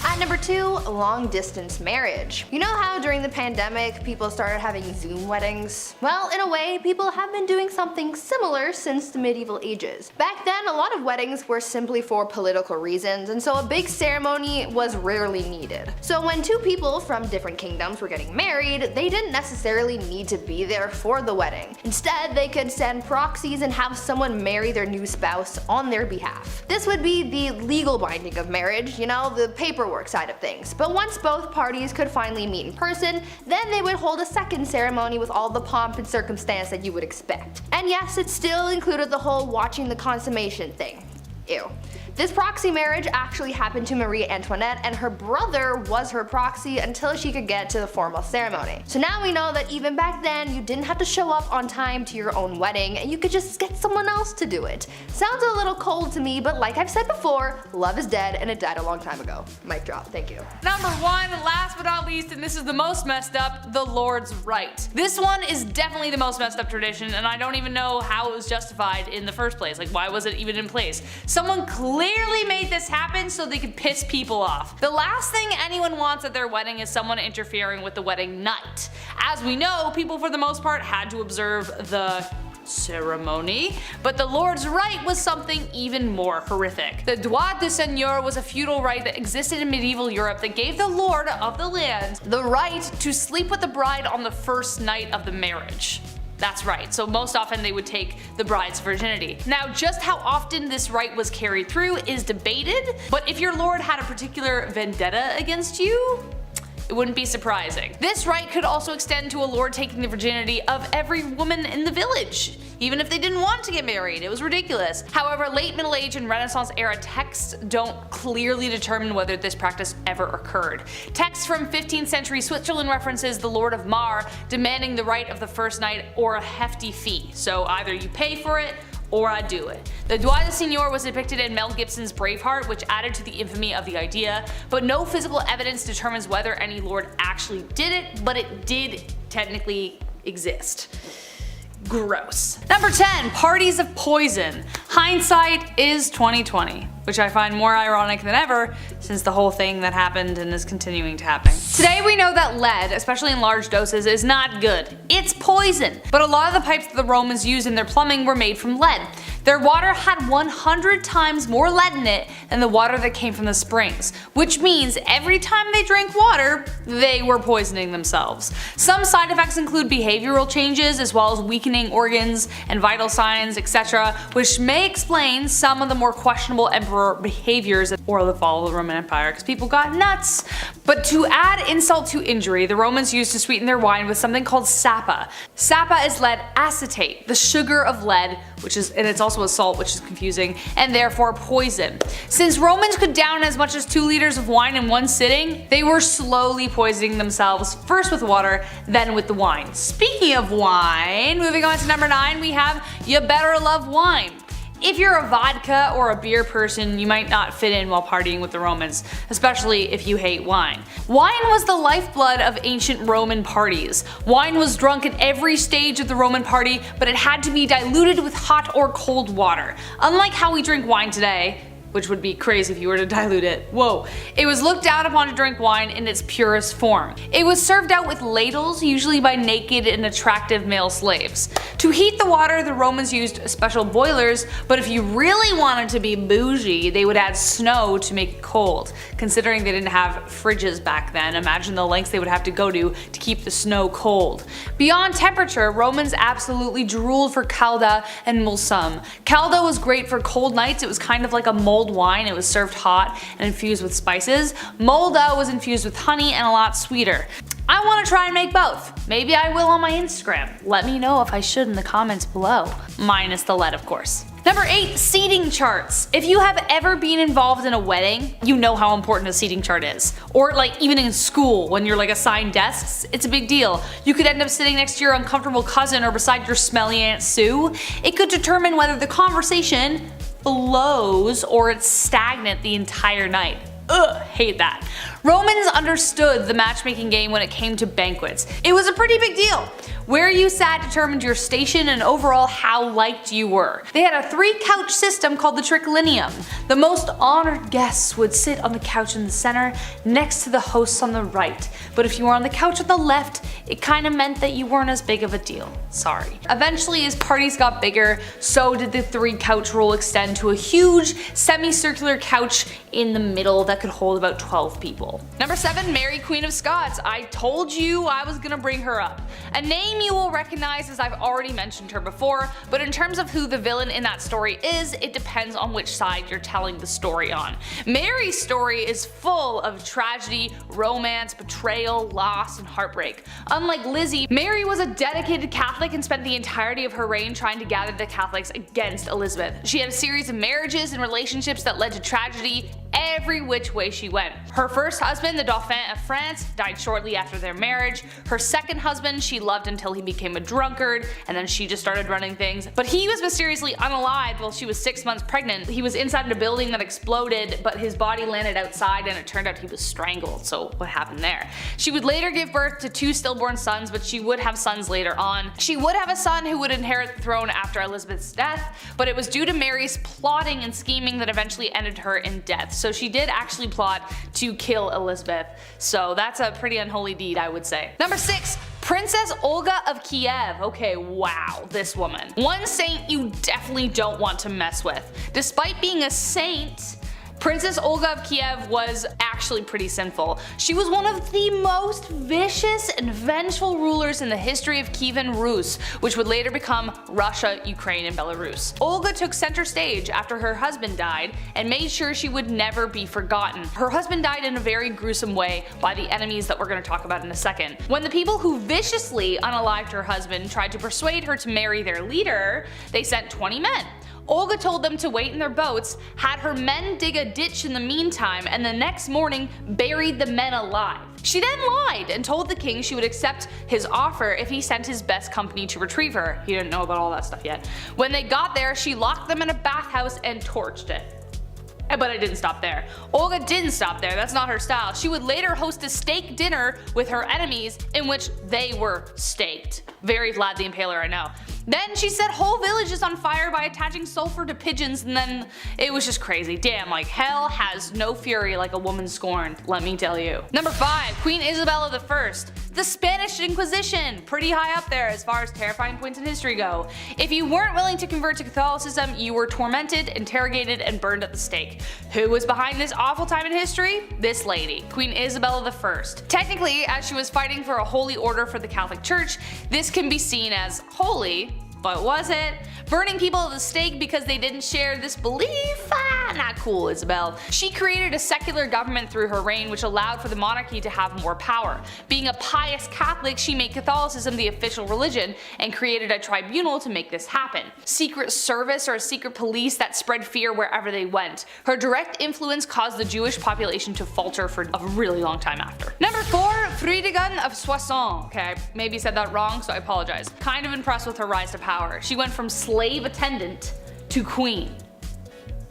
At number 2, long distance marriage. You know how during the pandemic people started having Zoom weddings? Well, in a way, people have been doing something similar since the medieval ages. Back then, a lot of weddings were simply for political reasons, and so a big ceremony was rarely needed. So when two people from different kingdoms were getting married, they didn't necessarily need to be there for the wedding. Instead, they could send proxies and have someone marry their new spouse on their behalf. This would be the legal binding of marriage, you know, the paperwork side of things. But once both parties could finally meet in person, then they would hold a second ceremony with all the pomp and circumstance that you would expect. And yes, it still included the whole watching the consummation thing. Ew. This proxy marriage actually happened to Marie Antoinette, and her brother was her proxy until she could get to the formal ceremony. So now we know that even back then, you didn't have to show up on time to your own wedding, and you could just get someone else to do it. Sounds a little cold to me, but like I've said before, love is dead and it died a long time ago. Mic drop, thank you. Number 1, last but not least, and this is the most messed up, the Lord's Right. This one is definitely the most messed up tradition, and I don't even know how it was justified in the first place. Like, why was it even in place? Someone clearly made this happen so they could piss people off. The last thing anyone wants at their wedding is someone interfering with the wedding night. As we know, people for the most part had to observe the ceremony, but the Lord's Right was something even more horrific. The droit de seigneur was a feudal right that existed in medieval Europe that gave the lord of the land the right to sleep with the bride on the first night of the marriage. That's right, so most often they would take the bride's virginity. Now, just how often this right was carried through is debated, but if your lord had a particular vendetta against you, it wouldn't be surprising. This right could also extend to a lord taking the virginity of every woman in the village, even if they didn't want to get married. It was ridiculous. However, late Middle Age and Renaissance era texts don't clearly determine whether this practice ever occurred. Texts from 15th century Switzerland references the Lord of Mar demanding the right of the first night or a hefty fee. So either you pay for it or I do it. The droit de seigneur was depicted in Mel Gibson's Braveheart, which added to the infamy of the idea, but no physical evidence determines whether any lord actually did it, but it did technically exist. Gross. Number 10, parties of poison. Hindsight is 2020, which I find more ironic than ever since the whole thing that happened and is continuing to happen. Today we know that lead, especially in large doses, is not good. It's poison. But a lot of the pipes that the Romans used in their plumbing were made from lead. Their water had 100 times more lead in it than the water that came from the springs, which means every time they drank water, they were poisoning themselves. Some side effects include behavioral changes as well as weakening organs and vital signs, etc., which may explain some of the more questionable emperor behaviors or the fall of the Roman Empire, because people got nuts. But to add insult to injury, the Romans used to sweeten their wine with something called sapa. Sapa is lead acetate, the sugar of lead, and it's also a salt, which is confusing, and therefore poison. Since Romans could down as much as 2 liters of wine in one sitting, they were slowly poisoning themselves, first with water, then with the wine. Speaking of wine, moving on to number 9, we have You Better Love Wine. If you're a vodka or a beer person, you might not fit in while partying with the Romans, especially if you hate wine. Wine was the lifeblood of ancient Roman parties. Wine was drunk at every stage of the Roman party, but it had to be diluted with hot or cold water. Unlike how we drink wine today, which would be crazy if you were to dilute it. Whoa. It was looked down upon to drink wine in its purest form. It was served out with ladles, usually by naked and attractive male slaves. To heat the water, the Romans used special boilers, but if you really wanted to be bougie, they would add snow to make it cold. Considering they didn't have fridges back then, imagine the lengths they would have to go to keep the snow cold. Beyond temperature, Romans absolutely drooled for calda and mulsum. Calda was great for cold nights. It was kind of like a mulled wine. It was served hot and infused with spices. Mulda was infused with honey and a lot sweeter. I want to try and make both. Maybe I will on my Instagram. Let me know if I should in the comments below. Minus the lead, of course. Number 8, seating charts. If you have ever been involved in a wedding, you know how important a seating chart is. Or like even in school, when you're like assigned desks, it's a big deal. You could end up sitting next to your uncomfortable cousin or beside your smelly Aunt Sue. It could determine whether the conversation flows or it's stagnant the entire night. Ugh, hate that. Romans understood the matchmaking game when it came to banquets. It was a pretty big deal. Where you sat determined your station and overall how liked you were. They had a 3-couch system called the triclinium. The most honored guests would sit on the couch in the center next to the hosts on the right. But if you were on the couch on the left, it kinda meant that you weren't as big of a deal. Sorry. Eventually, as parties got bigger, so did the 3-couch rule extend to a huge semicircular couch in the middle that could hold about 12 people. Number 7, Mary Queen of Scots. I told you I was gonna bring her up. A name you will recognize as I've already mentioned her before, but in terms of who the villain in that story is, it depends on which side you're telling the story on. Mary's story is full of tragedy, romance, betrayal, loss, and heartbreak. Unlike Lizzie, Mary was a dedicated Catholic and spent the entirety of her reign trying to gather the Catholics against Elizabeth. She had a series of marriages and relationships that led to tragedy every which way she went. Her first husband, the Dauphin of France, died shortly after their marriage. Her second husband she loved until he became a drunkard, and then she just started running things. But he was mysteriously unalived while she was 6 months pregnant. He was inside a building that exploded, but his body landed outside and it turned out he was strangled, so what happened there? She would later give birth to 2 stillborn sons, but she would have sons later on. She would have a son who would inherit the throne after Elizabeth's death, but it was due to Mary's plotting and scheming that eventually ended her in death. So she did actually plot to kill Elizabeth, so that's a pretty unholy deed, I would say. Number 6. Princess Olga of Kiev. Okay, wow, this woman. One saint you definitely don't want to mess with. Despite being a saint, Princess Olga of Kiev was actually pretty sinful. She was one of the most vicious and vengeful rulers in the history of Kievan Rus, which would later become Russia, Ukraine, and Belarus. Olga took center stage after her husband died and made sure she would never be forgotten. Her husband died in a very gruesome way by the enemies that we're going to talk about in a second. When the people who viciously unalived her husband tried to persuade her to marry their leader, they sent 20 men. Olga told them to wait in their boats, had her men dig a ditch in the meantime, and the next morning buried the men alive. She then lied and told the king she would accept his offer if he sent his best company to retrieve her. He didn't know about all that stuff yet. When they got there, she locked them in a bathhouse and torched it. But it didn't stop there. Olga didn't stop there, that's not her style. She would later host a steak dinner with her enemies in which they were staked. Very Vlad the Impaler, I know. Then she set whole villages on fire by attaching sulfur to pigeons, and then it was just crazy. Damn, like hell has no fury like a woman scorned, let me tell you. Number 5, Queen Isabella I. The Spanish Inquisition, pretty high up there as far as terrifying points in history go. If you weren't willing to convert to Catholicism, you were tormented, interrogated, and burned at the stake. Who was behind this awful time in history? This lady, Queen Isabella I. Technically, as she was fighting for a holy order for the Catholic Church, this can be seen as holy, but was it? Burning people at the stake because they didn't share this belief? Not cool, Isabel. She created a secular government through her reign which allowed for the monarchy to have more power. Being a pious Catholic, she made Catholicism the official religion and created a tribunal to make this happen. Secret service or a secret police that spread fear wherever they went. Her direct influence caused the Jewish population to falter for a really long time after. Number 4, Fridegund of Soissons. Okay, I maybe said that wrong, so I apologize. Kind of impressed with her rise to power. She went from slave attendant to queen.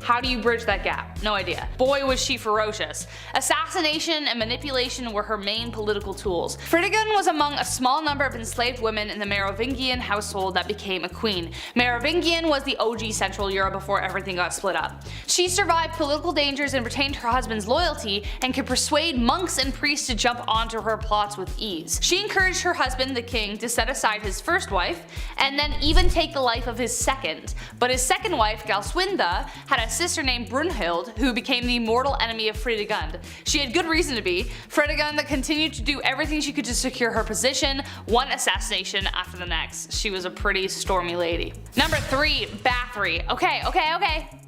How do you bridge that gap? No idea. Boy was she ferocious. Assassination and manipulation were her main political tools. Fridegund was among a small number of enslaved women in the Merovingian household that became a queen. Merovingian was the OG Central Europe before everything got split up. She survived political dangers and retained her husband's loyalty and could persuade monks and priests to jump onto her plots with ease. She encouraged her husband, the king, to set aside his first wife and then even take the life of his second. But his second wife, Galswinda, had a sister named Brunhild who became the mortal enemy of Fridegund. She had good reason to be. Fridegund continued to do everything she could to secure her position, one assassination after the next. She was a pretty stormy lady. Number 3, Bathory. Okay,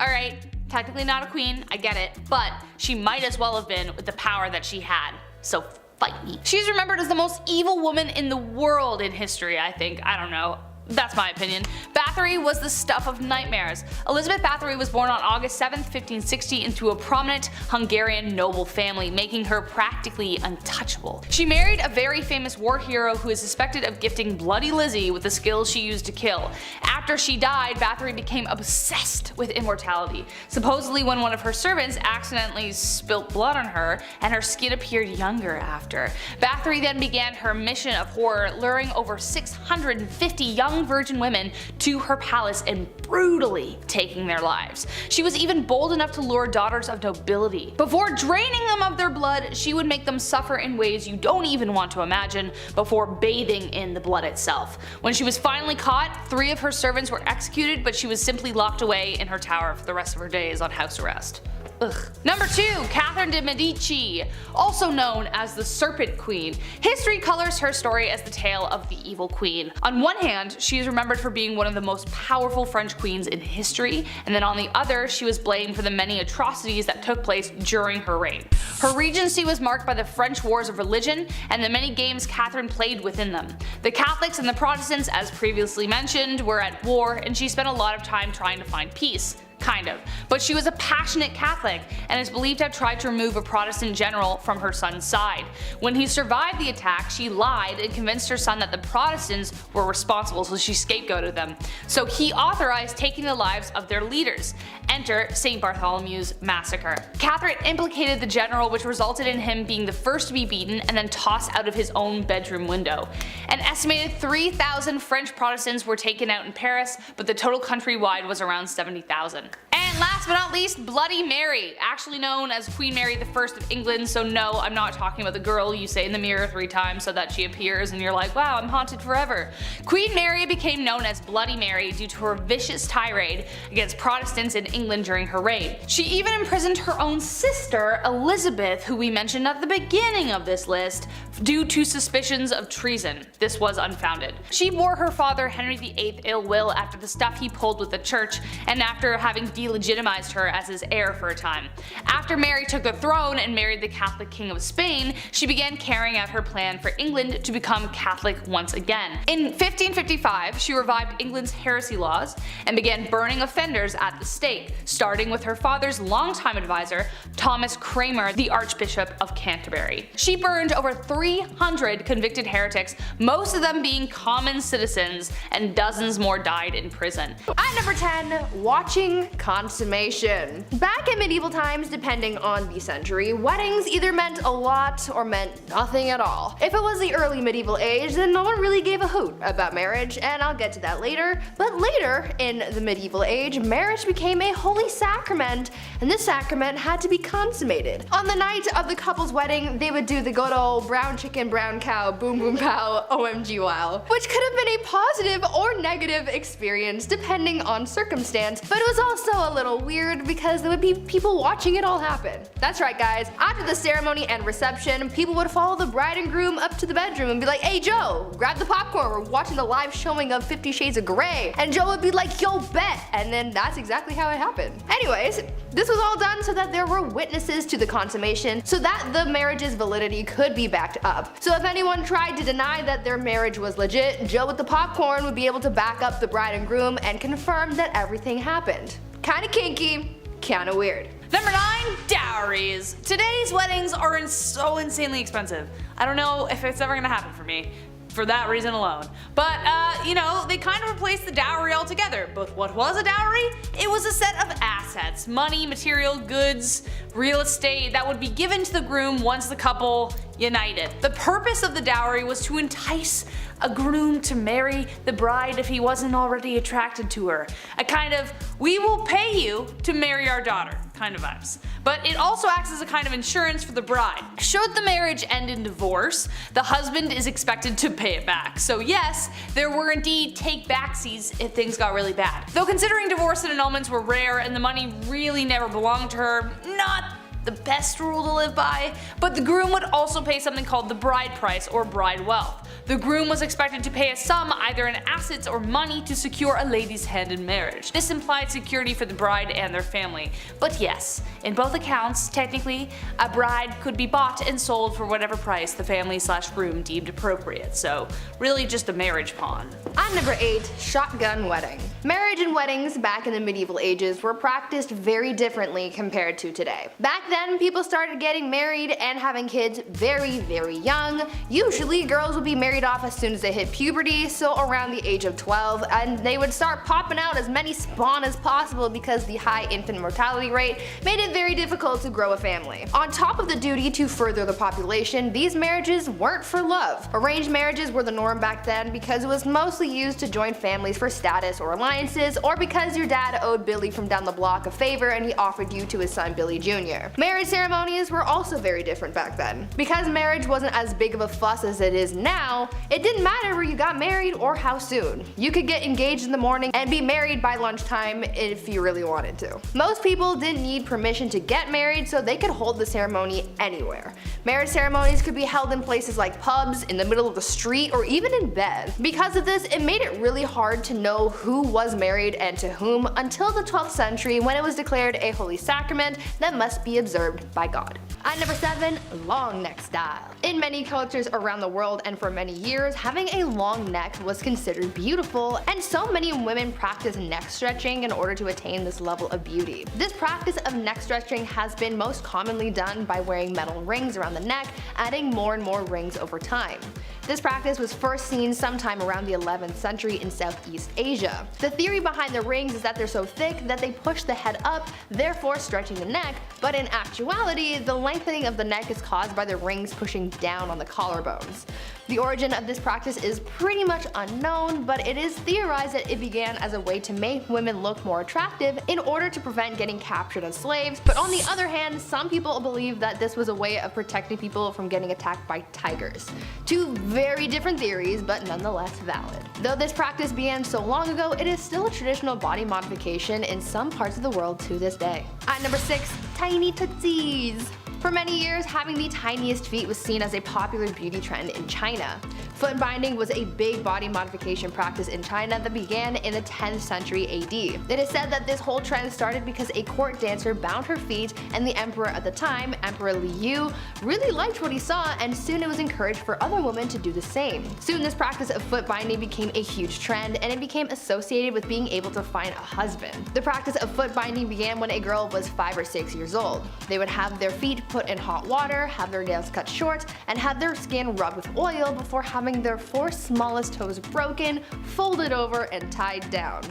alright. Technically not a queen, I get it, but she might as well have been with the power that she had. So fight me. She's remembered as the most evil woman in the world in history, I think. I don't know. That's my opinion. Bathory was the stuff of nightmares. Elizabeth Bathory was born on August 7, 1560 into a prominent Hungarian noble family, making her practically untouchable. She married a very famous war hero who is suspected of gifting Bloody Lizzie with the skills she used to kill. After she died, Bathory became obsessed with immortality. Supposedly when one of her servants accidentally spilt blood on her, and her skin appeared younger after. Bathory then began her mission of horror, luring over 650 young virgin women to her palace and brutally taking their lives. She was even bold enough to lure daughters of nobility. Before draining them of their blood, she would make them suffer in ways you don't even want to imagine before bathing in the blood itself. When she was finally caught, 3 of her servants were executed, but she was simply locked away in her tower for the rest of her days on house arrest. Ugh. Number 2. Catherine de' Medici, also known as the Serpent Queen. History colors her story as the tale of the evil queen. On one hand, she is remembered for being one of the most powerful French queens in history, and then on the other, she was blamed for the many atrocities that took place during her reign. Her regency was marked by the French wars of religion and the many games Catherine played within them. The Catholics and the Protestants, as previously mentioned, were at war, and she spent a lot of time trying to find peace. Kind of. But she was a passionate Catholic and is believed to have tried to remove a Protestant general from her son's side. When he survived the attack, she lied and convinced her son that the Protestants were responsible, so she scapegoated them. So he authorized taking the lives of their leaders. Enter St. Bartholomew's Massacre. Catherine implicated the general, which resulted in him being the first to be beaten and then tossed out of his own bedroom window. An estimated 3,000 French Protestants were taken out in Paris, but the total countrywide was around 70,000. And last but not least, Bloody Mary, actually known as Queen Mary I of England, so no, I'm not talking about the girl you say in the mirror 3 times so that she appears and you're like, wow, I'm haunted forever. Queen Mary became known as Bloody Mary due to her vicious tirade against Protestants in England during her reign. She even imprisoned her own sister, Elizabeth, who we mentioned at the beginning of this list, due to suspicions of treason. This was unfounded. She bore her father Henry VIII ill will after the stuff he pulled with the church, and after having delegitimized her as his heir for a time. After Mary took the throne and married the Catholic King of Spain, she began carrying out her plan for England to become Catholic once again. In 1555, she revived England's heresy laws and began burning offenders at the stake, starting with her father's longtime advisor, Thomas Cranmer, the Archbishop of Canterbury. She burned over 300 convicted heretics, most of them being common citizens, and dozens more died in prison. At number 10, watching consummation. Back in medieval times, depending on the century, weddings either meant a lot or meant nothing at all. If it was the early medieval age, then no one really gave a hoot about marriage, and I'll get to that later. But later, in the medieval age, marriage became a holy sacrament, and this sacrament had to be consummated. On the night of the couple's wedding, they would do the good old brown chicken, brown cow, boom boom pow, OMG wow, which could have been a positive or negative experience depending on circumstance, but it was also a little weird because there would be people watching it all happen. That's right guys, after the ceremony and reception, people would follow the bride and groom up to the bedroom and be like, hey Joe, grab the popcorn, we're watching the live showing of 50 Shades of Grey. And Joe would be like, yo bet, and then that's exactly how it happened. Anyways, this was all done so that there were witnesses to the consummation, so that the marriage's validity could be backed up. So if anyone tried to deny that their marriage was legit, Joe with the popcorn would be able to back up the bride and groom and confirm that everything happened. Kinda kinky, kinda weird. Number 9, dowries. Today's weddings are so insanely expensive. I don't know if it's ever gonna happen for me, for that reason alone. But, you know, they kind of replaced the dowry altogether. But what was a dowry? It was a set of assets, money, material, goods, real estate that would be given to the groom once the couple united. The purpose of the dowry was to entice a groom to marry the bride if he wasn't already attracted to her. A kind of, we will pay you to marry our daughter kind of vibes. But it also acts as a kind of insurance for the bride. Should the marriage end in divorce, the husband is expected to pay it back. So yes, there were indeed take-backsies if things got really bad. Though considering divorce and annulments were rare and the money really never belonged to her, not the best rule to live by, but the groom would also pay something called the bride price or bride wealth. The groom was expected to pay a sum either in assets or money to secure a lady's hand in marriage. This implied security for the bride and their family. But yes, in both accounts, technically, a bride could be bought and sold for whatever price the family/groom deemed appropriate, so really just a marriage pawn. On number 8, shotgun wedding. Marriage and weddings back in the medieval ages were practiced very differently compared to today. Back then, people started getting married and having kids very, very young. Usually, girls would be married off as soon as they hit puberty, so around the age of 12, and they would start popping out as many spawn as possible because the high infant mortality rate made it very difficult to grow a family. On top of the duty to further the population, these marriages weren't for love. Arranged marriages were the norm back then because it was mostly used to join families for status or alliances, or because your dad owed Billy from down the block a favor and he offered you to his son Billy Jr. Marriage ceremonies were also very different back then. Because marriage wasn't as big of a fuss as it is now, it didn't matter where you got married or how soon. You could get engaged in the morning and be married by lunchtime if you really wanted to. Most people didn't need permission to get married, so they could hold the ceremony anywhere. Marriage ceremonies could be held in places like pubs, in the middle of the street, or even in bed. Because of this, it made it really hard to know who was married and to whom until the 12th century, when it was declared a holy sacrament that must be observed by God. At number 7, long neck style. In many cultures around the world and for many years, having a long neck was considered beautiful, and so many women practiced neck stretching in order to attain this level of beauty. This practice of neck stretching has been most commonly done by wearing metal rings around the neck, adding more and more rings over time. This practice was first seen sometime around the 11th century in Southeast Asia. The theory behind the rings is that they're so thick that they push the head up, therefore stretching the neck, but in actuality, the lengthening of the neck is caused by the rings pushing down on the collarbones. The origin of this practice is pretty much unknown, but it is theorized that it began as a way to make women look more attractive in order to prevent getting captured as slaves, but on the other hand, some people believe that this was a way of protecting people from getting attacked by tigers. Two very different theories, but nonetheless valid. Though this practice began so long ago, it is still a traditional body modification in some parts of the world to this day. At number 6, tiny tootsies. For many years, having the tiniest feet was seen as a popular beauty trend in China. Foot binding was a big body modification practice in China that began in the 10th century AD. It is said that this whole trend started because a court dancer bound her feet, and the emperor at the time, Emperor Liu, really liked what he saw, and soon it was encouraged for other women to do the same. Soon this practice of foot binding became a huge trend, and it became associated with being able to find a husband. The practice of foot binding began when a girl was 5 or 6 years old. They would have their feet put in hot water, have their nails cut short, and have their skin rubbed with oil before having their 4 smallest toes broken, folded over, and tied down.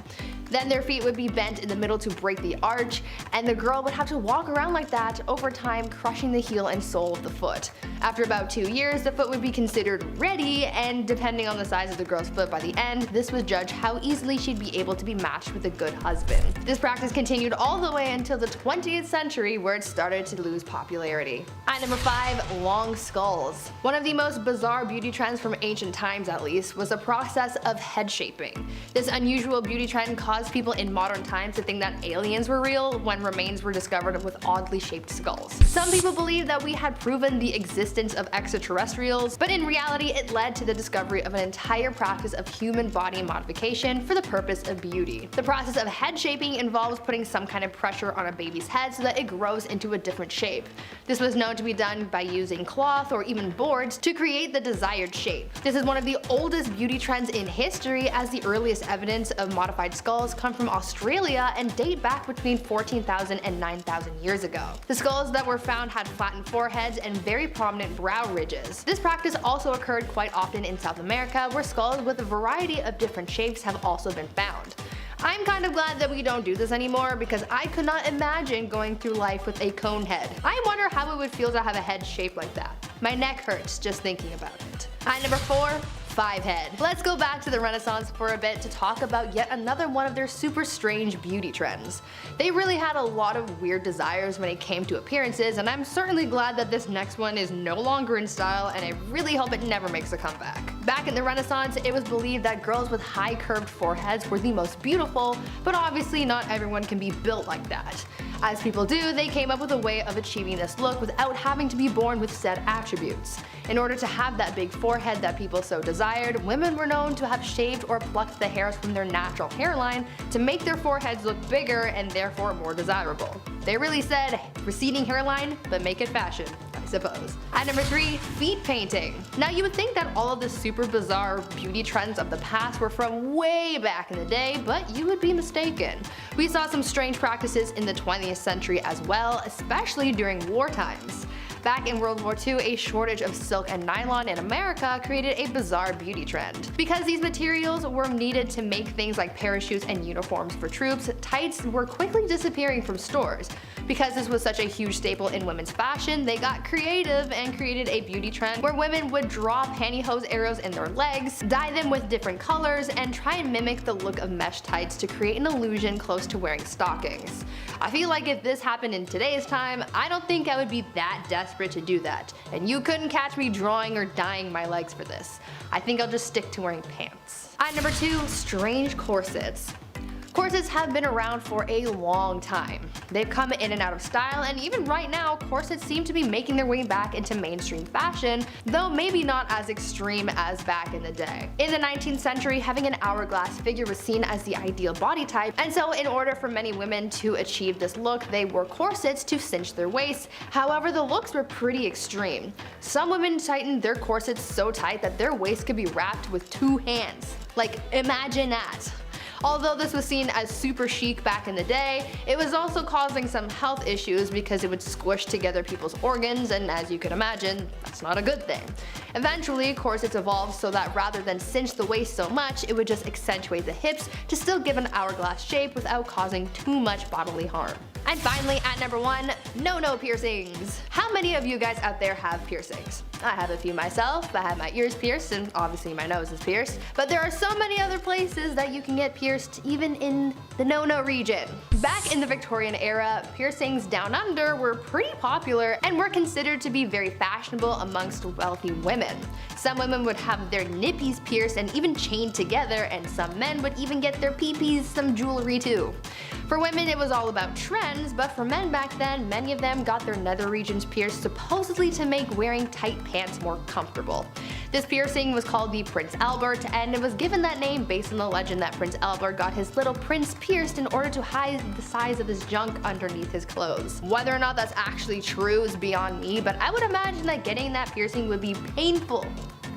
Then their feet would be bent in the middle to break the arch, and the girl would have to walk around like that over time, crushing the heel and sole of the foot. After about 2 years, the foot would be considered ready, and depending on the size of the girl's foot by the end, this would judge how easily she'd be able to be matched with a good husband. This practice continued all the way until the 20th century, where it started to lose popularity. At number 5, long skulls. One of the most bizarre beauty trends from ancient times, at least, was the process of head shaping. This unusual beauty trend caused people in modern times to think that aliens were real when remains were discovered with oddly shaped skulls. Some people believe that we had proven the existence of extraterrestrials, but in reality it led to the discovery of an entire practice of human body modification for the purpose of beauty. The process of head shaping involves putting some kind of pressure on a baby's head so that it grows into a different shape. This was known to be done by using cloth or even boards to create the desired shape. This is one of the oldest beauty trends in history, as the earliest evidence of modified skulls come from Australia and date back between 14,000 and 9,000 years ago. The skulls that were found had flattened foreheads and very prominent brow ridges. This practice also occurred quite often in South America, where skulls with a variety of different shapes have also been found. I'm kind of glad that we don't do this anymore, because I could not imagine going through life with a cone head. I wonder how it would feel to have a head shaped like that. My neck hurts just thinking about it. At number 4, 5 head. Let's go back to the Renaissance for a bit to talk about yet another one of their super strange beauty trends. They really had a lot of weird desires when it came to appearances, and I'm certainly glad that this next one is no longer in style, and I really hope it never makes a comeback. Back in the Renaissance, it was believed that girls with high curved foreheads were the most beautiful, but obviously not everyone can be built like that. As people do, they came up with a way of achieving this look without having to be born with said attributes. In order to have that big forehead that people so desired, women were known to have shaved or plucked the hairs from their natural hairline to make their foreheads look bigger and therefore more desirable. They really said, receding hairline, but make it fashion, I suppose. At number 3, feet painting. Now you would think that all of the super bizarre beauty trends of the past were from way back in the day, but you would be mistaken. We saw some strange practices in the 20th century as well, especially during war times. Back in World War II, a shortage of silk and nylon in America created a bizarre beauty trend. Because these materials were needed to make things like parachutes and uniforms for troops, tights were quickly disappearing from stores. Because this was such a huge staple in women's fashion, they got creative and created a beauty trend where women would draw pantyhose arrows in their legs, dye them with different colors, and try and mimic the look of mesh tights to create an illusion close to wearing stockings. I feel like if this happened in today's time, I don't think I would be that desperate to do that, and you couldn't catch me drawing or dyeing my legs for this. I think I'll just stick to wearing pants. At number 2, strange corsets. Corsets have been around for a long time. They've come in and out of style, and even right now, corsets seem to be making their way back into mainstream fashion, though maybe not as extreme as back in the day. In the 19th century, having an hourglass figure was seen as the ideal body type, and so in order for many women to achieve this look, they wore corsets to cinch their waists. However, the looks were pretty extreme. Some women tightened their corsets so tight that their waist could be wrapped with 2 hands. Like, imagine that. Although this was seen as super chic back in the day, it was also causing some health issues because it would squish together people's organs, and as you can imagine, that's not a good thing. Eventually, corsets evolved so that rather than cinch the waist so much, it would just accentuate the hips to still give an hourglass shape without causing too much bodily harm. And finally, at number 1, no piercings. How many of you guys out there have piercings? I have a few myself. I have my ears pierced, and obviously my nose is pierced. But there are so many other places that you can get pierced, even in the no-no region. Back in the Victorian era, piercings down under were pretty popular and were considered to be very fashionable amongst wealthy women. Some women would have their nippies pierced and even chained together, and some men would even get their peepees some jewelry too. For women, it was all about trends, but for men back then, many of them got their nether regions pierced supposedly to make wearing tight pants more comfortable. This piercing was called the Prince Albert, and it was given that name based on the legend that Prince Albert got his little prince pierced in order to hide the size of his junk underneath his clothes. Whether or not that's actually true is beyond me, but I would imagine that getting that piercing would be painful.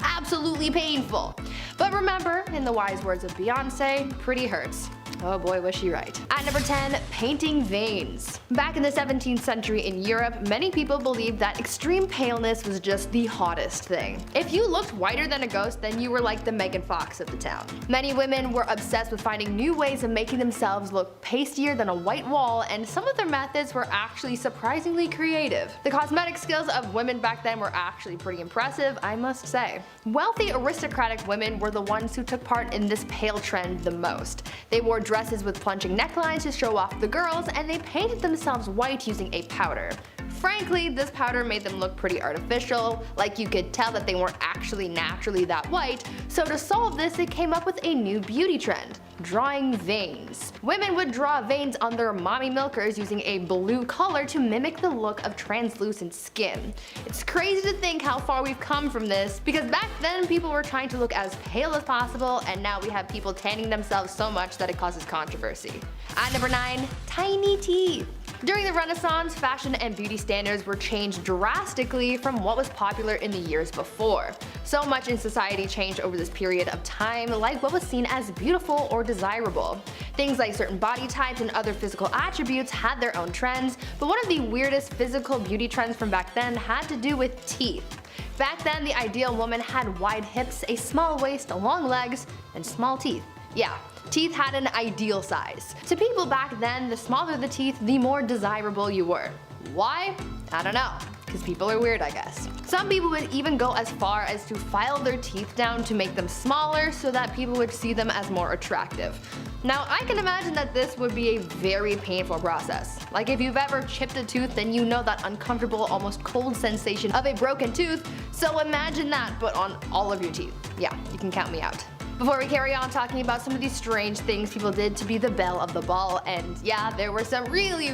Absolutely painful. But remember, in the wise words of Beyonce, pretty hurts. Oh boy, was she right. At number 10, painting veins. Back in the 17th century in Europe, many people believed that extreme paleness was just the hottest thing. If you looked whiter than a ghost, then you were like the Megan Fox of the town. Many women were obsessed with finding new ways of making themselves look pastier than a white wall, and some of their methods were actually surprisingly creative. The cosmetic skills of women back then were actually pretty impressive, I must say. Wealthy aristocratic women were the ones who took part in this pale trend the most. They wore dresses with plunging necklines to show off the girls, and they painted themselves white using a powder. Frankly, this powder made them look pretty artificial, like you could tell that they weren't actually naturally that white, so to solve this, it came up with a new beauty trend: drawing veins. Women would draw veins on their mommy milkers using a blue color to mimic the look of translucent skin. It's crazy to think how far we've come from this, because back then people were trying to look as pale as possible, and now we have people tanning themselves so much that it causes controversy. At number 9, tiny teeth. During the Renaissance, fashion and beauty standards were changed drastically from what was popular in the years before. So much in society changed over this period of time, like what was seen as beautiful or desirable. Things like certain body types and other physical attributes had their own trends, but one of the weirdest physical beauty trends from back then had to do with teeth. Back then, the ideal woman had wide hips, a small waist, long legs, and small teeth. Yeah, teeth had an ideal size. To people back then, the smaller the teeth, the more desirable you were. Why? I don't know. Because people are weird, I guess. Some people would even go as far as to file their teeth down to make them smaller so that people would see them as more attractive. Now, I can imagine that this would be a very painful process. Like if you've ever chipped a tooth, then you know that uncomfortable, almost cold sensation of a broken tooth, so imagine that, but on all of your teeth. Yeah, you can count me out. Before we carry on talking about some of these strange things people did to be the belle of the ball, and yeah, there were some really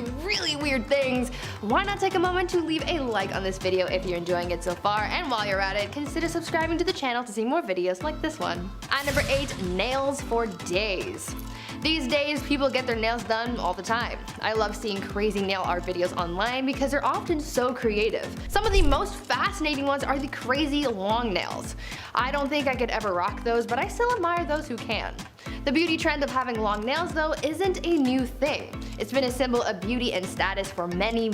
weird things, why not take a moment to leave a like on this video if you're enjoying it so far, and while you're at it, consider subscribing to the channel to see more videos like this one. At number 8, nails for days. These days, people get their nails done all the time. I love seeing crazy nail art videos online because they're often so creative. Some of the most fascinating ones are the crazy long nails. I don't think I could ever rock those, but I still admire those who can. The beauty trend of having long nails, though, isn't a new thing. It's been a symbol of beauty and status for many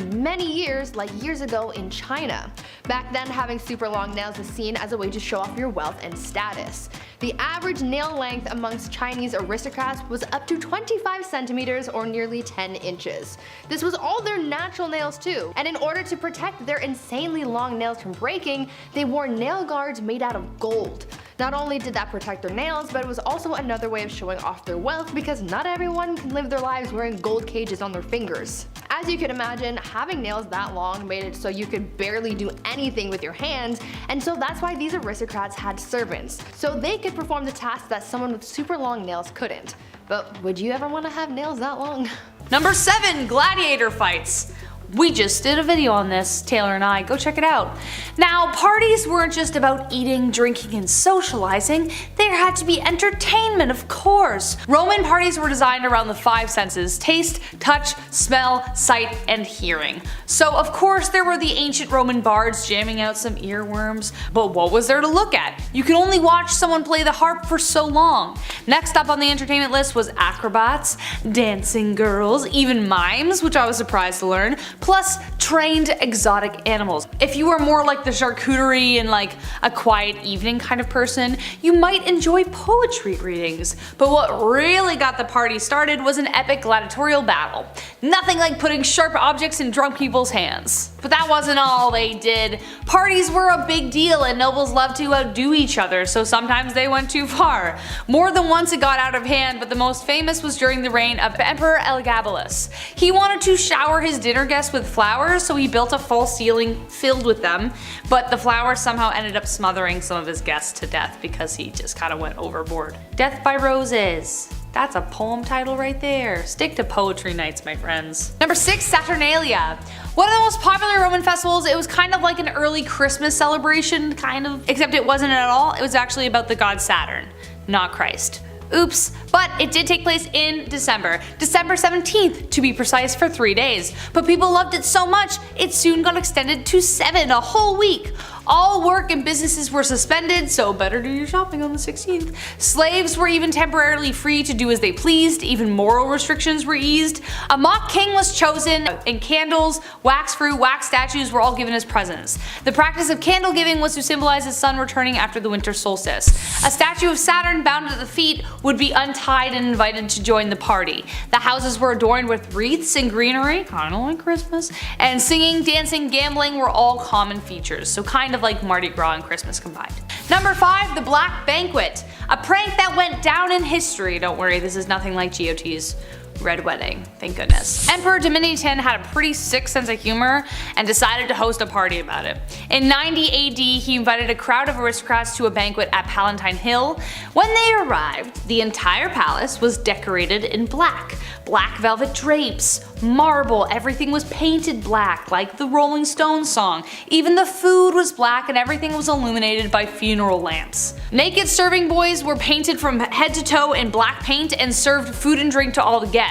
years, like years ago in China. Back then, having super long nails was seen as a way to show off your wealth and status. The average nail length amongst Chinese aristocrats was up to 25 centimeters or nearly 10 inches. This was all their natural nails too, and in order to protect their insanely long nails from breaking, they wore nail guards made out of gold. Not only did that protect their nails, but it was also another way of showing off their wealth because not everyone can live their lives wearing gold cages on their fingers. As you can imagine, having nails that long made it so you could barely do anything with your hands, and so that's why these aristocrats had servants, so they could perform the tasks that someone with super long nails couldn't. But would you ever want to have nails that long? Number 7, gladiator fights. We just did a video on this, Taylor and I, go check it out. Now, parties weren't just about eating, drinking, and socializing, there had to be entertainment, of course. Roman parties were designed around the 5 senses: taste, touch, smell, sight, and hearing. So of course there were the ancient Roman bards jamming out some earworms, but what was there to look at? You could only watch someone play the harp for so long. Next up on the entertainment list was acrobats, dancing girls, even mimes, which I was surprised to learn, plus trained exotic animals. If you were more like the charcuterie and like a quiet evening kind of person, you might enjoy poetry readings. But what really got the party started was an epic gladiatorial battle. Nothing like putting sharp objects in drunk people's hands. But that wasn't all they did. Parties were a big deal and nobles loved to outdo each other, so sometimes they went too far. More than once it got out of hand, but the most famous was during the reign of Emperor Elagabalus. He wanted to shower his dinner guests with flowers, so he built a false ceiling filled with them, but the flowers somehow ended up smothering some of his guests to death because he just kind of went overboard. Death by Roses. That's a poem title right there. Stick to poetry nights, my friends. Number 6, Saturnalia. One of the most popular Roman festivals. It was kind of like an early Christmas celebration, kind of, except it wasn't at all. It was actually about the god Saturn, not Christ. Oops, but it did take place in December 17th to be precise, for 3 days. But people loved it so much, it soon got extended to 7, a whole week. All work and businesses were suspended, so better do your shopping on the 16th. Slaves were even temporarily free to do as they pleased, even moral restrictions were eased. A mock king was chosen, and candles, wax fruit, wax statues were all given as presents. The practice of candle giving was to symbolize the sun returning after the winter solstice. A statue of Saturn bound at the feet would be untied and invited to join the party. The houses were adorned with wreaths and greenery, kinda like Christmas, and singing, dancing, gambling were all common features, so kind of like Mardi Gras and Christmas combined. Number 5, the Black Banquet. A prank that went down in history. Don't worry, this is nothing like GOT's Red Wedding, thank goodness. Emperor Domitian had a pretty sick sense of humor and decided to host a party about it. In 90 AD, he invited a crowd of aristocrats to a banquet at Palatine Hill. When they arrived, the entire palace was decorated in black. Black velvet drapes, marble, everything was painted black, like the Rolling Stones song. Even the food was black and everything was illuminated by funeral lamps. Naked serving boys were painted from head to toe in black paint and served food and drink to all the guests.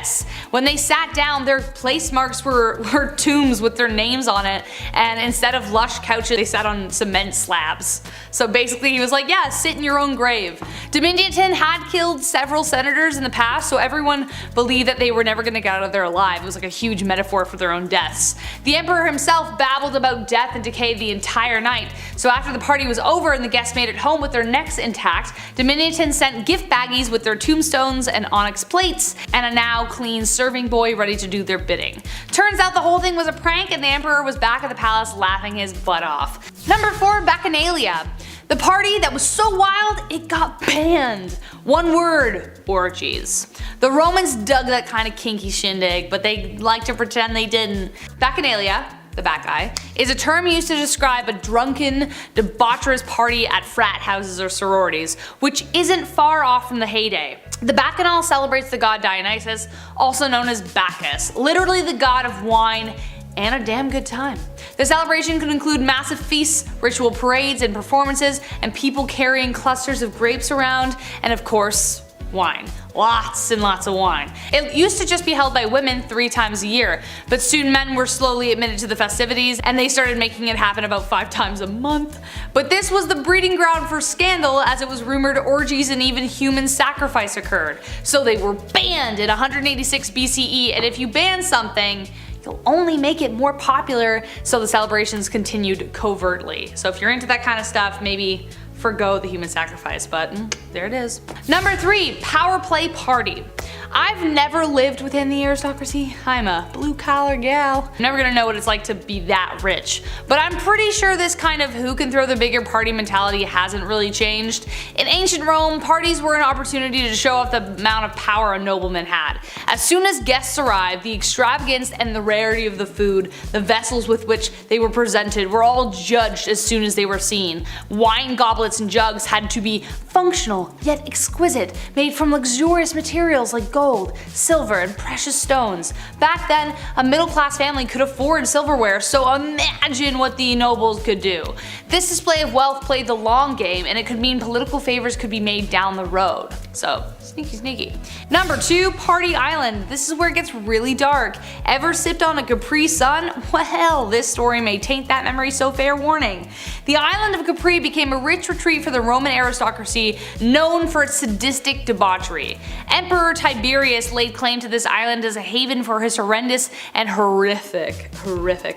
When they sat down, their place marks were tombs with their names on it, and instead of lush couches, they sat on cement slabs. So basically he was like, yeah, sit in your own grave. Domitian had killed several senators in the past, so everyone believed that they were never going to get out of there alive. It was like a huge metaphor for their own deaths. The emperor himself babbled about death and decay the entire night, so after the party was over and the guests made it home with their necks intact, Domitian sent gift baggies with their tombstones and onyx plates, and a now clean serving boy ready to do their bidding. Turns out the whole thing was a prank and the emperor was back at the palace laughing his butt off. Number 4, Bacchanalia. The party that was so wild, it got banned. One word, orgies. The Romans dug that kind of kinky shindig, but they like to pretend they didn't. Bacchanalia, the bad guy, is a term used to describe a drunken, debaucherous party at frat houses or sororities, which isn't far off from the heyday. The Bacchanal celebrates the god Dionysus, also known as Bacchus, literally the god of wine and a damn good time. The celebration could include massive feasts, ritual parades and performances, and people carrying clusters of grapes around, and of course, wine. Lots and lots of wine. It used to just be held by women 3 times a year, but soon men were slowly admitted to the festivities and they started making it happen about 5 times a month. But this was the breeding ground for scandal, as it was rumored orgies and even human sacrifice occurred. So they were banned in 186 BCE, and if you ban something, you'll only make it more popular, so the celebrations continued covertly. So if you're into that kind of stuff, maybe forgo the human sacrifice, but there it is. Number 3, power play party. I've never lived within the aristocracy. I'm a blue collar gal. I'm never gonna know what it's like to be that rich, but I'm pretty sure this kind of who can throw the bigger party mentality hasn't really changed. In ancient Rome, parties were an opportunity to show off the amount of power a nobleman had. As soon as guests arrived, the extravagance and the rarity of the food, the vessels with which they were presented, were all judged as soon as they were seen. Wine goblets and jugs had to be functional yet exquisite, made from luxurious materials like gold, silver, and precious stones. Back then, a middle-class family could afford silverware, so imagine what the nobles could do. This display of wealth played the long game, and it could mean political favors could be made down the road. So, sneaky sneaky. Number 2, Party Island. This is where it gets really dark. Ever sipped on a Capri Sun? Well, this story may taint that memory, so fair warning. The island of Capri became a rich retreat for the Roman aristocracy, known for its sadistic debauchery. Emperor Tiberius laid claim to this island as a haven for his horrendous and horrific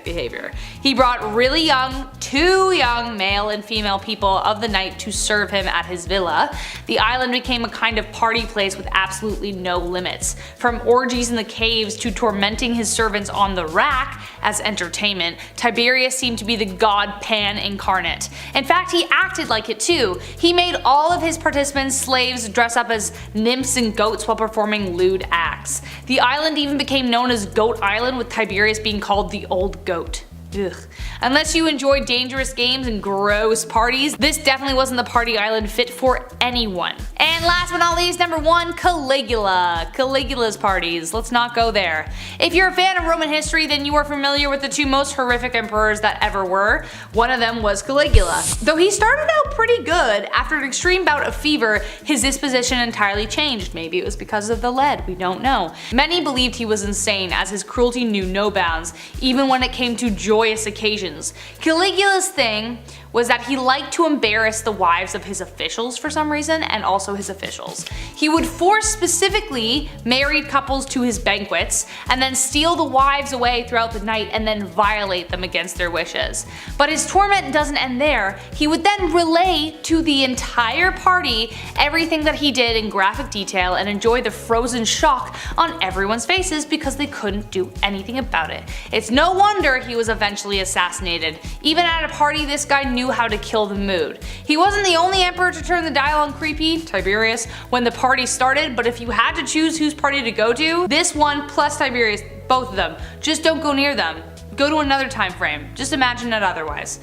behavior. He brought really young, too young male and female people of the night to serve him at his villa. The island became a kind of party place with absolutely no limits. From orgies in the caves to tormenting his servants on the rack as entertainment, Tiberius seemed to be the god Pan incarnate. In fact, he acted like it too. He made all of his participants slaves dress up as nymphs and goats while performing lewd acts. The island even became known as Goat Island, with Tiberius being called the Old Goat. Ugh. Unless you enjoy dangerous games and gross parties, this definitely wasn't the party island fit for anyone. And last but not least, number 1, Caligula. Caligula's parties. Let's not go there. If you're a fan of Roman history, then you are familiar with the 2 most horrific emperors that ever were. One of them was Caligula. Though he started out pretty good, after an extreme bout of fever, his disposition entirely changed. Maybe it was because of the lead, we don't know. Many believed he was insane, as his cruelty knew no bounds, even when it came to joyous occasions. Caligula's thing was that he liked to embarrass the wives of his officials for some reason, and also his officials. He would force specifically married couples to his banquets, and then steal the wives away throughout the night and then violate them against their wishes. But his torment doesn't end there. He would then relay to the entire party everything that he did in graphic detail and enjoy the frozen shock on everyone's faces because they couldn't do anything about it. It's no wonder he was eventually assassinated. Even at a party, this guy knew how to kill the mood. He wasn't the only emperor to turn the dial on creepy, Tiberius, when the party started, but if you had to choose whose party to go to, this one plus Tiberius, both of them, just don't go near them. Go to another time frame. Just imagine it otherwise.